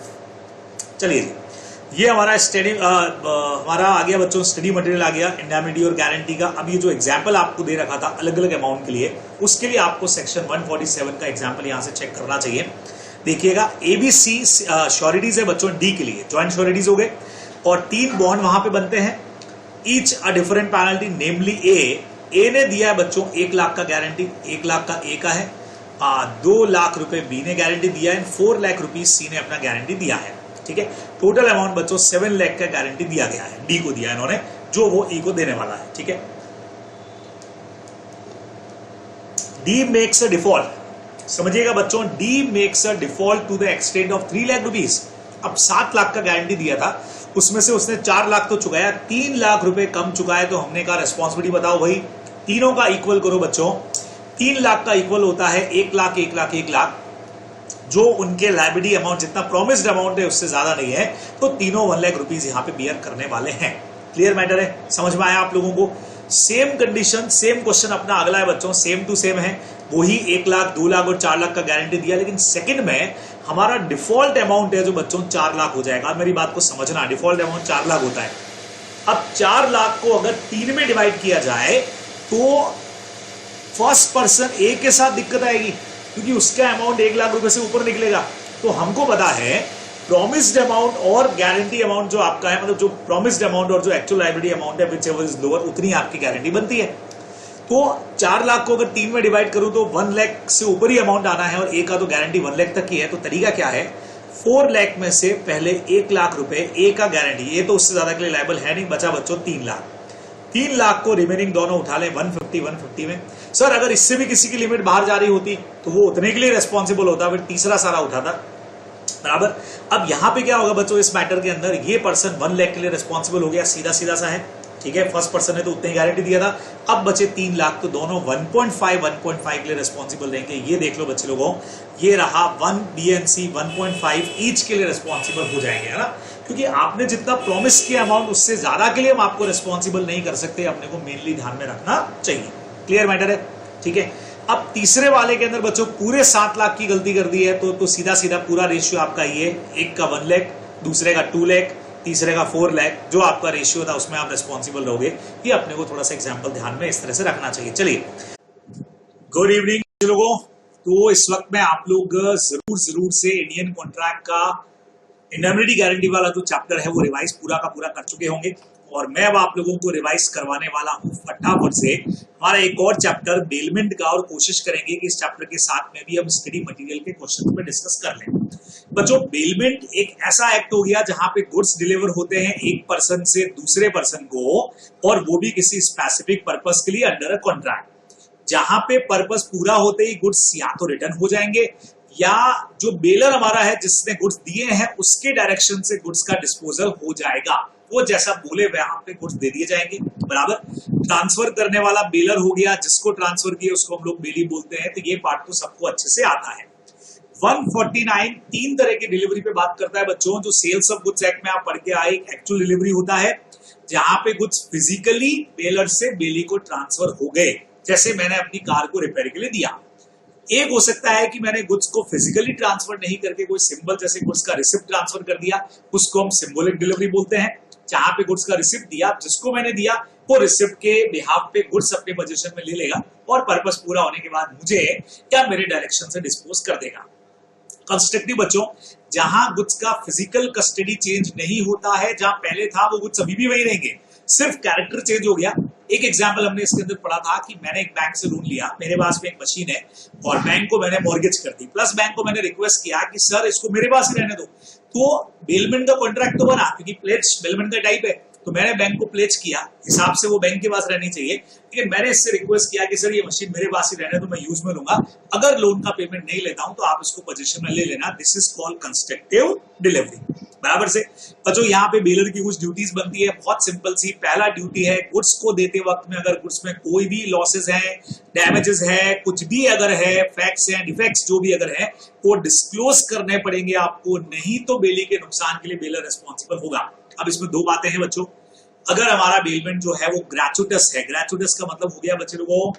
चलिए ये हमारा स्टडी हमारा आ गया बच्चों, स्टडी मटेरियल आ गया इंडेमिनिटी और गारंटी का। अब ये जो एग्जाम्पल आपको दे रखा था अलग अलग अमाउंट के लिए, उसके लिए आपको सेक्शन 147 का एग्जाम्पल यहां से चेक करना चाहिए। देखिएगा एबीसी श्योरिटीज है बच्चों, डी के लिए ज्वाइंट श्योरिटीज हो गए, और 3 बॉन्ड वहां पे बनते हैं, ईच अ डिफरेंट पेनल्टी, नेमली ए ने दिया है बच्चों 1 लाख का गारंटी, 1 लाख का ए का है, 2 लाख रुपए बी ने गारंटी दिया है, 4 लाख रुपीज सी ने अपना गारंटी दिया है। ठीक है। टोटल अमाउंट बच्चों 7 लाख का गारंटी दिया गया है, डी को दिया है इन्होंने, जो वो ई को देने वाला है। ठीक है। डी मेक्स अ डिफॉल्ट, समझिएगा बच्चों, D makes a default to the extent of 3 lakh rupees. अब 7 लाख का गारंटी दिया था, उसमें से उसने 4 लाख तो चुकाया, 3 लाख रुपए कम चुकाए, तो हमने कहा रेस्पॉन्सिबिलिटी बताओ भाई, तीनों का इक्वल करो बच्चों। 3 लाख का इक्वल होता है 1 लाख 1 लाख 1 लाख, जो उनके लायबिलिटी अमाउंट जितना प्रोमिस्ड अमाउंट है उससे ज्यादा नहीं है, तो तीनों 1 लाख रुपीज यहां पे बियर करने वाले हैं। क्लियर मैटर है? समझ में आया आप लोगों को? सेम कंडीशन, सेम क्वेश्चन अपना अगला है बच्चों, सेम टू सेम है, वही 1 लाख 2 लाख और 4 लाख का गारंटी दिया, लेकिन सेकंड में हमारा डिफॉल्ट अमाउंट है जो बच्चों 4 लाख हो जाएगा। मेरी बात को समझना, डिफॉल्ट अमाउंट 4 लाख होता है। अब 4 लाख को अगर 3 में डिवाइड किया जाए तो फर्स्ट पर्सन ए के साथ दिक्कत आएगी, क्योंकि उसका अमाउंट 1 लाख रुपए से ऊपर निकलेगा। तो हमको पता है प्रॉमिस्ड अमाउंट और गारंटी अमाउंट जो आपका है, मतलब जो प्रॉमिस्ड अमाउंट और जो एक्चुअल लायबिलिटी अमाउंट है विच एवर इज लोअर, उतनी आपकी गारंटी बनती है। तो 4 लाख को अगर 3 में डिवाइड करूं तो 1 लाख से ऊपर ही अमाउंट आना है, और ए का तो गारंटी 1 लाख तक की है। तो तरीका क्या है, 4 लाख में से पहले 1 लाख रुपए ए का गारंटी, ये तो उससे ज्यादा के लिए लायबल है नहीं, बचा बच्चों 3 लाख। 3 लाख को रिमेनिंग दोनों उठा लें 150 में। सर अगर इससे भी किसी की लिमिट बाहर जा रही होती तो वो उतने के लिए रेस्पॉन्सिबल होता, फिर तीसरा सारा उठाता। बराबर। अब यहां पे क्या होगा बच्चों, इस मैटर के अंदर ये पर्सन 1 लाख के लिए रेस्पॉन्सिबल हो गया, सीधा सीधा सा है। ठीक है। फर्स्ट पर्सन ने तो उतनी गारंटी दिया था, अब बचे 3 लाख, तो दोनों 1.5 के लिए रेस्पॉन्सिबल रहेंगे। ये देख लो बच्चे लोगों, ये रहा 1 BNC 1.5 ईच के लिए रेस्पॉन्सिबल हो जाएंगे, है ना, क्योंकि आपने जितना प्रॉमिस किया अमाउंट उससे ज्यादा के लिए हम आपको रेस्पॉन्सिबल नहीं कर सकते, अपने को मेनली ध्यान में रखना चाहिए। क्लियर मैटर है? ठीक है। अब तीसरे वाले के अंदर बच्चों पूरे 7 लाख की गलती कर दी है तो सीधा सीधा पूरा रेशियो आपका ये, एक का 1 लाख, दूसरे का 2 लाख, तीसरे का 4 लाख, जो आपका रेशियो था उसमें आप रिस्पॉन्सिबल रहोगे। ये अपने को थोड़ा सा एग्जाम्पल ध्यान में इस तरह से रखना चाहिए। चलिए, गुड इवनिंग लोगों। तो इस वक्त में आप लोग जरूर से इंडियन कॉन्ट्रैक्ट का इंडेमनिटी गारंटी वाला जो चैप्टर है वो रिवाइज पूरा का पूरा कर चुके होंगे, और मैं अब आप लोगों को रिवाइज करवाने वाला हूं फटाफट से हमारा एक और चैप्टर बेलमेंट का, और कोशिश करेंगे कि इस चैप्टर के साथ में भी हम स्टडी मटेरियल के क्वेश्चन पे डिस्कस कर लें। बच्चों, बेलमेंट एक ऐसा एक्ट हो गया जहां पे गुड्स डिलीवर होते हैं एक पर्सन से दूसरे पर्सन को, और वो भी किसी स्पेसिफिक पर्पस के लिए अंडर अ कॉन्ट्रैक्ट, जहां पे पर्पस पूरा होते ही गुड्स या तो रिटर्न हो जाएंगे, या जो बेलर हमारा है जिसने गुड्स दिए हैं उसके डायरेक्शन से गुड्स का डिस्पोजल हो जाएगा। वो जैसा बोले वहां पे गुड्स दे दिए जाएंगे, बराबर। ट्रांसफर करने वाला बेलर हो गया, जिसको ट्रांसफर किया उसको हम लोग बेली बोलते हैं। तो ये पार्ट तो सबको अच्छे से आता है। 149 3 तरह की डिलीवरी पे बात करता है बच्चों। जो सेल्स ऑफ गुड्स एक्ट में आप पढ़ के आए, एक्चुअल डिलीवरी होता है जहां पे गुड्स फिजिकली बेलर से बेली को ट्रांसफर हो गए। जैसे मैंने अपनी कार को रिपेयर के लिए दिया। एक हो सकता है कि मैंने गुड्स को फिजिकली ट्रांसफर नहीं करके कोई सिंबल जैसे गुड्स का रिसिप्ट ट्रांसफर कर दिया, उसको हम सिंबॉलिक डिलीवरी बोलते हैं। जहां पे गुड्स का रिसिप्ट दिया, जिसको मैंने दिया वो रिसिप्ट के बिहाफ पे गुड्स अपने पोजीशन में ले लेगा, और पर्पस पूरा होने के बाद मुझे या मेरे डायरेक्शन से डिस्पोज कर देगा। कंस्ट्रक्टिव बच्चों, जहां गुड्स का फिजिकल कस्टडी चेंज नहीं होता है, जहां पहले था वो गुड्स अभी भी वही रहेंगे, सिर्फ कैरेक्टर चेंज हो गया। एक एग्जांपल हमने इसके अंदर पढ़ा था कि मैंने एक बैंक से लोन लिया, मेरे पास में एक मशीन है और बैंक को मैंने मॉर्गेज कर दी, प्लस बैंक को मैंने रिक्वेस्ट किया कि सर इसको मेरे पास ही रहने दो। तो बेलमेंट का कॉन्ट्रैक्ट तो बना, क्योंकि प्लेज बेलमेंट का टाइप है, तो मैंने बैंक को प्लेज किया, हिसाब से वो बैंक के पास रहनी चाहिए। लेकिन मैंने इससे रिक्वेस्ट किया कि सर ये मशीन मेरे पास ही रहने दो, मैं यूज में लूंगा, अगर लोन का पेमेंट नहीं लेता हूं तो आप इसको पोजीशन में ले लेना। This is called constructive delivery, बराबर से। बच्चों, यहाँ पे बेलर की कुछ ड्यूटीज बनती है, बहुत सिंपल सी। पहला ड्यूटी है, गुड्स को देते वक्त में अगर गुड्स में कोई भी लॉसेज है, डैमेजेस है, कुछ भी अगर है, फैक्ट्स हैं, डिफेक्ट्स जो भी अगर है, वो डिस्क्लोज करने पड़ेंगे आपको, नहीं तो बेली के नुकसान के लिए बेलर रिस्पॉन्सिबल होगा। अब इसमें दो बातें हैं बच्चों। अगर हमारा बेलमेंट जो है वो ग्रेचुटस है, ग्रेचुटस का मतलब हो गया बच्चे लोगों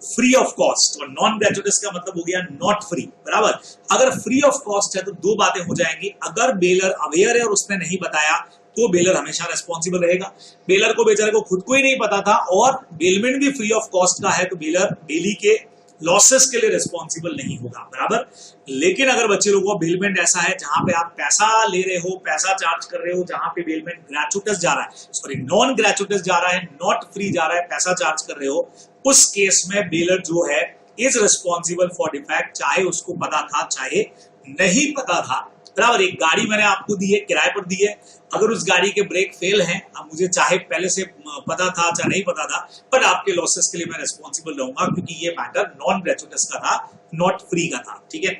फ्री ऑफ कॉस्ट, और नॉन ग्रेचुटस का मतलब हो गया नॉट फ्री, बराबर। अगर फ्री ऑफ कॉस्ट है तो दो बातें हो जाएंगी। अगर बेलर अवेयर है और उसने नहीं बताया तो बेलर हमेशा रिस्पॉन्सिबल रहेगा। बेलर को बेचारे को खुद को ही नहीं पता था और बेलमेंट भी फ्री ऑफ कॉस्ट का है, तो बेलर बेली के लॉसेस के लिए रिस्पॉन्सिबल नहीं होगा, बराबर। लेकिन अगर बच्चे लोगों का बेलमेंट ऐसा है जहां पे आप पैसा ले रहे हो, पैसा चार्ज कर रहे हो, जहां पे बेलमेंट ग्रेचुटस जा रहा है, सॉरी नॉन ग्रेचुटस जा रहा है, नॉट फ्री जा रहा है, पैसा चार्ज कर रहे हो, उस केस में बेलर जो है इज रिस्पॉन्सिबल फॉर डिफेक्ट, चाहे उसको पता था चाहे नहीं पता था, बराबर। एक गाड़ी मैंने आपको दी है, किराए पर दी है, अगर उस गाड़ी के ब्रेक फेल हैं, अब मुझे चाहे पहले से पता था चाहे नहीं पता था, पर आपके लॉसेस के लिए मैं रिस्पॉन्सिबल रहूंगा, क्योंकि ये मैटर नॉन ग्रेचुटस का था, नॉट फ्री का था, ठीक है।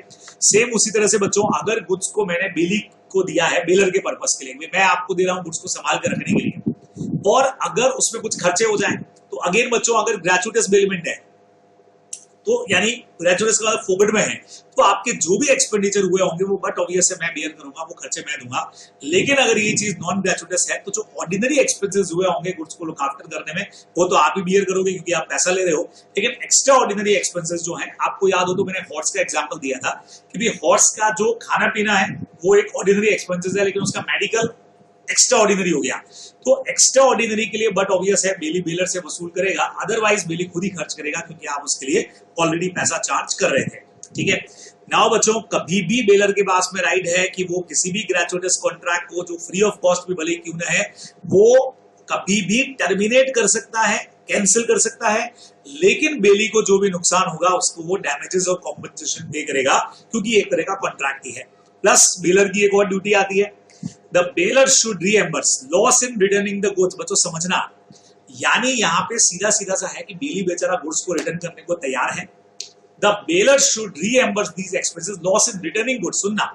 सेम उसी तरह से बच्चों, अगर गुड्स को मैंने बेली को दिया है बेलर के पर्पस के लिए, मैं आपको दे रहा हूं गुड्स को संभाल कर रखने के लिए, और अगर उसमें कुछ खर्चे हो जाए तो अगेन बच्चों, अगर ग्रेचुटस बेलमेंट है तो यानी ग्रेचुटस का फोकट में है, तो आपके जो भी एक्सपेंडिचर हुए होंगे वो बट ऑब्वियस है मैं बेयर करूंगा, वो खर्चे मैं दूंगा। लेकिन अगर ये चीज नॉन ग्रेचुटस है तो जो ऑर्डिनरी एक्सपेंसेस हुए होंगे गुड्स को लुक आफ्टर करने में, वो तो आप ही बियर करोगे क्योंकि आप पैसा ले रहे हो। लेकिन एक्स्ट्रा ऑर्डिनरी एक्सपेंसेस जो है, आपको याद हो तो मैंने हॉर्स का एग्जाम्पल दिया था कि भाई हॉर्स का जो खाना पीना है वो एक ऑर्डिनरी एक्सपेंसेस है, लेकिन उसका मेडिकल एक्स्ट्रा ऑर्डिनरी हो गया, तो एक्स्ट्रा ऑर्डिनरी के लिए बट ऑब्वियस है बेली बेलर से वसूल करेगा, अदरवाइज बेली खुद ही खर्च करेगा, क्योंकि आप उसके लिए ऑलरेडी पैसा चार्ज कर रहे थे, ठीक है। नाउ बच्चों, कभी भी बेलर के पास में राइट है कि वो किसी भी ग्रेचुटस कॉन्ट्रैक्ट को जो फ्री ऑफ कॉस्ट भी भले क्यों ना है, वो कभी भी टर्मिनेट कर सकता है, कैंसिल कर सकता है, लेकिन बेली को जो भी नुकसान होगा उसको वो डैमेजेस और कॉम्पनसेशन पे करेगा, क्योंकि एक तरह का कॉन्ट्रैक्ट ही है। प्लस बेलर की एक और ड्यूटी आती है, The baler should reimburse loss in returning the goods। बच्चों समझना, यानी यहाँ पे सीधा सीधा सा है कि बेली बेचारा गुड्स को रिटर्न करने को तैयार है। The baler should reimburse these expenses, loss in returning goods। सुनना,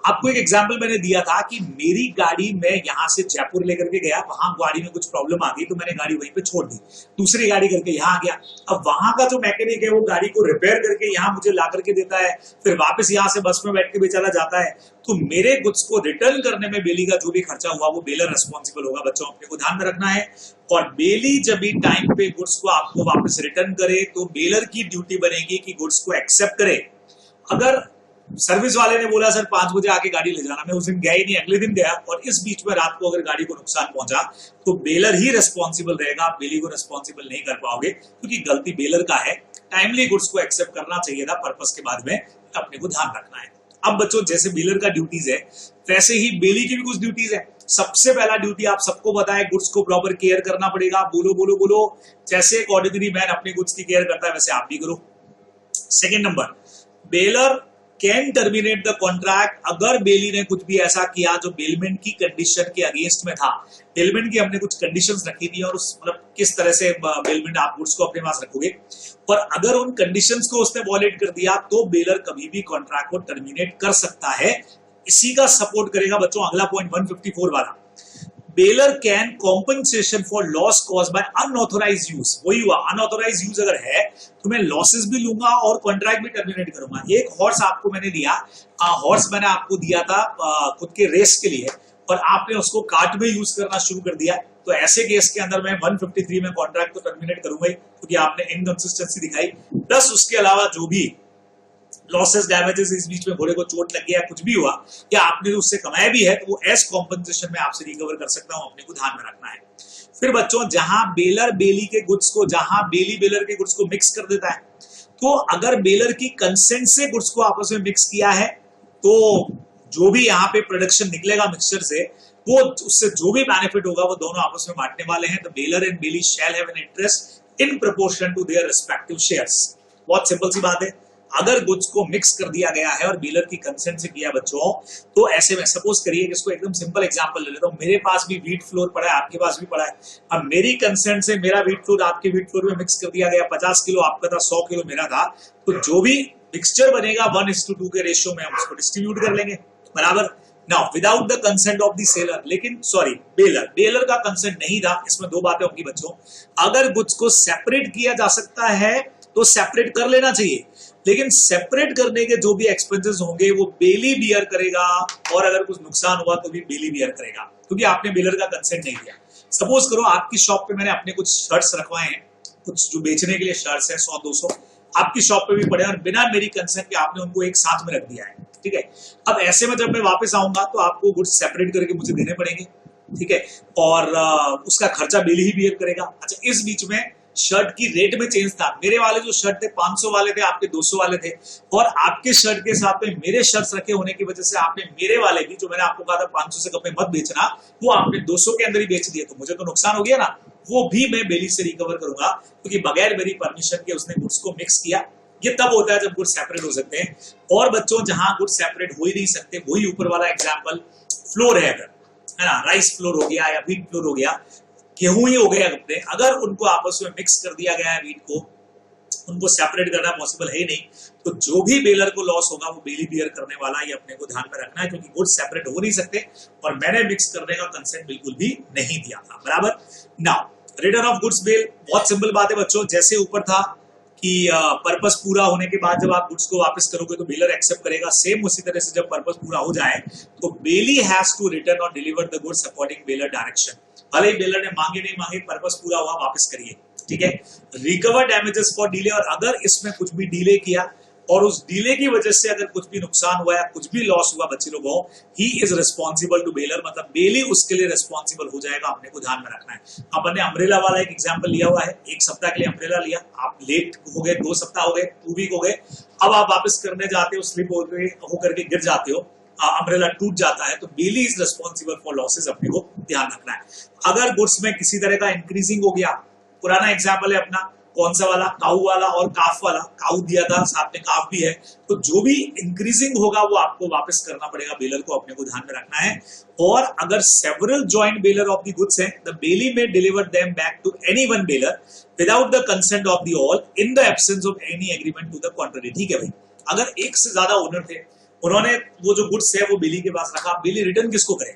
आपको एक एग्जांपल मैंने दिया था कि मेरी गाड़ी मैं यहां से जयपुर लेकर के गया, वहां गाड़ी में कुछ प्रॉब्लम आ गई तो मैंने गाड़ी वहीं पे छोड़ दी, दूसरी गाड़ी करके यहां आ गया। अब वहां का जो मैकेनिक है वो गाड़ी को रिपेयर करके यहां मुझे ला करके देता है, फिर वापस यहां से बस में बैठ के बेचारा जाता है। तो मेरे गुड्स को रिटर्न करने में बेली का जो भी खर्चा हुआ वो बेलर रिस्पॉन्सिबल होगा। बच्चों अपने को ध्यान में रखना है। और बेली जब भी टाइम पे गुड्स को आपको वापस रिटर्न करे तो बेलर की ड्यूटी बनेगी कि गुड्स को एक्सेप्ट करे। अगर सर्विस वाले ने बोला सर 5 बजे आके गाड़ी ले जाना, मैं उस दिन गया ही नहीं, अगले दिन गया और इस बीच में रात को अगर गाड़ी को नुकसान पहुंचा तो बेलर ही रिस्पॉन्सिबल रहेगा, आप बेली को रिस्पॉन्सिबल नहीं कर पाओगे क्योंकि गलती बेलर का है। टाइमली गुड्स को एक्सेप्ट करना चाहिए था पर्पस के बाद में, अपने को ध्यान रखना है। अब बच्चों जैसे बेलर का ड्यूटीज है वैसे ही बेली की भी कुछ ड्यूटीज है। सबसे पहला ड्यूटी आप सबको पता है, गुड्स को प्रॉपर केयर करना पड़ेगा। बोलो बोलो बोलो, जैसे एक ऑर्डिनरी मैन अपने गुड्स की केयर करता है वैसे आप भी करो। Second number, baler can terminate the contract अगर बेली ने कुछ भी ऐसा किया जो बेलमेंट की कंडीशन के अगेंस्ट में था। बेलमेंट की हमने कुछ कंडीशंस रखी थी और उस मतलब किस तरह से बेलमेंट आप गुड्स को अपने पास रखोगे, पर अगर उन कंडीशंस को उसने वॉलेट कर दिया तो बेलर कभी भी कॉन्ट्रैक्ट को टर्मिनेट कर सकता है। इसी का सपोर्ट करेगा बच्चों अगला पॉइंट 154 वाला, bailor can compensation for loss cause by unauthorise use. वही हुआ, अनऑथोराइज यूज अगर है तो मैं लॉसेस भी लूंगा और कॉन्ट्रैक्ट भी टर्मिनेट करूंगा। एक हॉर्स आपको मैंने दिया, हॉर्स मैंने आपको दिया था खुद के रेस के लिए और आपने उसको कार्ट में यूज करना शुरू कर दिया, तो ऐसे केस के अंदर मैं 153 में कॉन्ट्रैक्ट तो टर्मिनेट करूंगा ही क्योंकि आपने इनकंसिस्टेंसी दिखाई। प्लस उसके अलावा जो भी लॉसेस डैमेजेस इस बीच में घोड़े को चोट लग गया, कुछ भी हुआ या आपने उससे कमाया भी है तो वो एज कॉम्पनसेशन में आपसे रिकवर कर सकता हूं, अपने को ध्यान में रखना है। फिर बच्चों जहां बेलर बेली के गुड्स को, जहां बेली बेलर के गुड्स को मिक्स कर देता है, तो अगर बेलर की कंसेंट से गुड्स को आपस में मिक्स किया है तो जो भी यहाँ पे प्रोडक्शन निकलेगा मिक्सचर से, वो उससे जो भी बेनिफिट होगा वो दोनों आपस में बांटने वाले हैं। The bailor and bailee shall have an interest in proportion to their respective shares. बहुत सिंपल सी बात है, अगर गुड्स को मिक्स कर दिया गया है और बेलर की कंसेंट से किया बच्चों, तो ऐसे में सपोज करिए कि इसको एकदम सिंपल एग्जांपल ले लेता हूं, मेरे पास भी व्हीट फ्लोर पड़ा है, आपके पास भी पड़ा है। अब मेरी कंसेंट से मेरा व्हीट फ्लोर आपके व्हीट फ्लोर में मिक्स कर दिया गया, 50 किलो आपका था, 100 किलो मेरा था, तो जो भी मिक्सचर बनेगा 1:2 के रेशियो में हम उसको डिस्ट्रीब्यूट कर लेंगे, बराबर। Now without the consent of the seller, लेकिन सॉरी बेलर का कंसेंट नहीं था। इसमें दो बातें होंगी बच्चों, अगर गुड्स को सेपरेट किया जा सकता है तो सेपरेट कर लेना चाहिए, लेकिन सेपरेट करने के जो भी एक्सपेंसेस होंगे वो बेली बियर करेगा और अगर कुछ नुकसान हुआ तो भी बेली बियर करेगा क्योंकि आपने बेलर का कंसेंट नहीं दिया। सपोज करो आपकी शॉप पे मैंने अपने कुछ शर्ट्स रखवाए हैं, कुछ जो बेचने के लिए शर्ट्स हैं 100-200 आपकी शॉप पे भी पड़े और बिना मेरी कंसेंट के आपने उनको एक साथ में रख दिया है, ठीक है। अब ऐसे में जब मैं वापस आऊंगा तो आपको गुड्स सेपरेट करके मुझे देने पड़ेंगे, ठीक है, और उसका खर्चा बेली ही बियर करेगा। अच्छा, इस बीच में शर्ट की रेट में चेंज था, मेरे वाले जो शर्ट थे 500 वाले थे, आपके 200 वाले थे, और आपके शर्ट के साथ में मेरे शर्ट्स रखे होने की वजह से आपने मेरे वाले भी, जो मैंने आपको कहा था 500 से कम मत बेचना, वो आपने 200 के अंदर ही बेच दिए, तो मुझे तो नुकसान हो गया ना, वो भी मैं बेली से रिकवर करूंगा क्योंकि बगैर मेरी परमिशन के उसने गुड्स को मिक्स किया। ये तब होता है जब गुड्स सेपरेट हो सकते हैं। और बच्चों जहां गुड्स सेपरेट हो ही नहीं सकते, वही ऊपर वाला एग्जाम्पल, फ्लोर है अगर, है ना, राइस फ्लोर हो गया या व्हीट फ्लोर हो गया, गेहूं ही हो गया अपने, अगर उनको आपस में मिक्स कर दिया गया है व्हीट को, उनको सेपरेट करना पॉसिबल है ही नहीं, तो जो भी बेलर को लॉस होगा वो बेली बियर करने वाला, ये अपने को ध्यान में रखना है क्योंकि गुड्स सेपरेट हो नहीं सकते और मैंने मिक्स करने का कंसेंट बिल्कुल भी नहीं दिया था, बराबर। Now return of goods bail, बहुत सिंपल बात है बच्चों, जैसे ऊपर था कि पर्पस पूरा होने के बाद जब आप गुड्स को वापस करोगे तो बेलर एक्सेप्ट करेगा, सेम उसी तरह से जब पर्पस पूरा हो जाए तो बेली हैज टू रिटर्न और deliver the goods according baler direction. भले ही बेलर ने मांगे नहीं मांगे, पर्पस पूरा हुआ, वापस करिए, ठीक है। रिकवर डैमेजेस फॉर डिले, और अगर इसमें कुछ भी डिले किया और उस डिले की वजह से अगर कुछ भी नुकसान हुआ या कुछ भी लॉस हुआ बच्चे लोगों, he is responsible to bailor, मतलब बेली उसके लिए रिस्पॉन्सिबल हो जाएगा, अपने को ध्यान में रखना है। अपन ने अम्ब्रेला वाला एक एग्जांपल लिया हुआ है, 1 सप्ताह के लिए अम्ब्रेला लिया, आप लेट हो गए, 2 सप्ताह हो गए, 2 वीक हो गए, अब आप वापस करने जाते हो, स्लिप होकर के गिर जाते हो, अम्ब्रेला टूट जाता है, तो belly is responsible for losses, अपने को ध्यान रखना है। अगर गुड्स में किसी तरह का इंक्रीजिंग हो गया, पुराना एग्जाम्पल है अपना, कौन सा वाला, काऊ वाला और काफ वाला, काऊ दिया था साथ में काफ भी है, तो जो भी इंक्रीजिंग होगा वो आपको वापस करना पड़ेगा बेलर को, अपने को ध्यान में रखना है। और अगर several joint bailor of the goods हैं, the bailee may deliver them back to any one bailor without the consent of the all in the absence of any agreement to the contrary. ठीक है भाई, अगर एक से ज्यादा owner थे उन्होंने वो जो गुड्स है वो बेली के पास रखा, बेली रिटर्न किसको करे?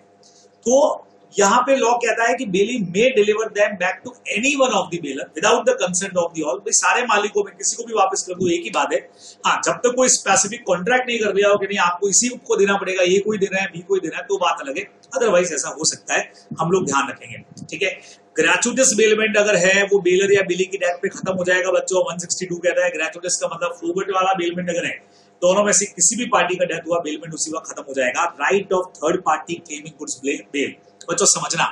तो यहां पे लॉ कहता है कि bailee may deliver them back to any one of the bailor without the consent of the all. भाई सारे मालिकों में किसी को भी वापस कर दो, एक ही बात है। हाँ, जब तक कोई स्पेसिफिक कॉन्ट्रैक्ट नहीं कर दिया हो कि नहीं आपको इसी को देना पड़ेगा, ए कोई देना है बी कोई देना है, तो बात अलग है। अदरवाइज ऐसा हो सकता है, हम लोग ध्यान रखेंगे। ठीक है, ग्रेचुटस बेलमेंट अगर है वो बेलर या बेली की डेथ पे खत्म हो जाएगा बच्चों। 162 कहता है ग्रेचुटस का मतलब फ्रूगट वाला बेलमेंट अगर है, दोनों में से किसी भी पार्टी का डेथ हुआ, बेलमेंट उसी वक्त खत्म हो जाएगा। Right of third party claiming goods bail. बच्चों समझना,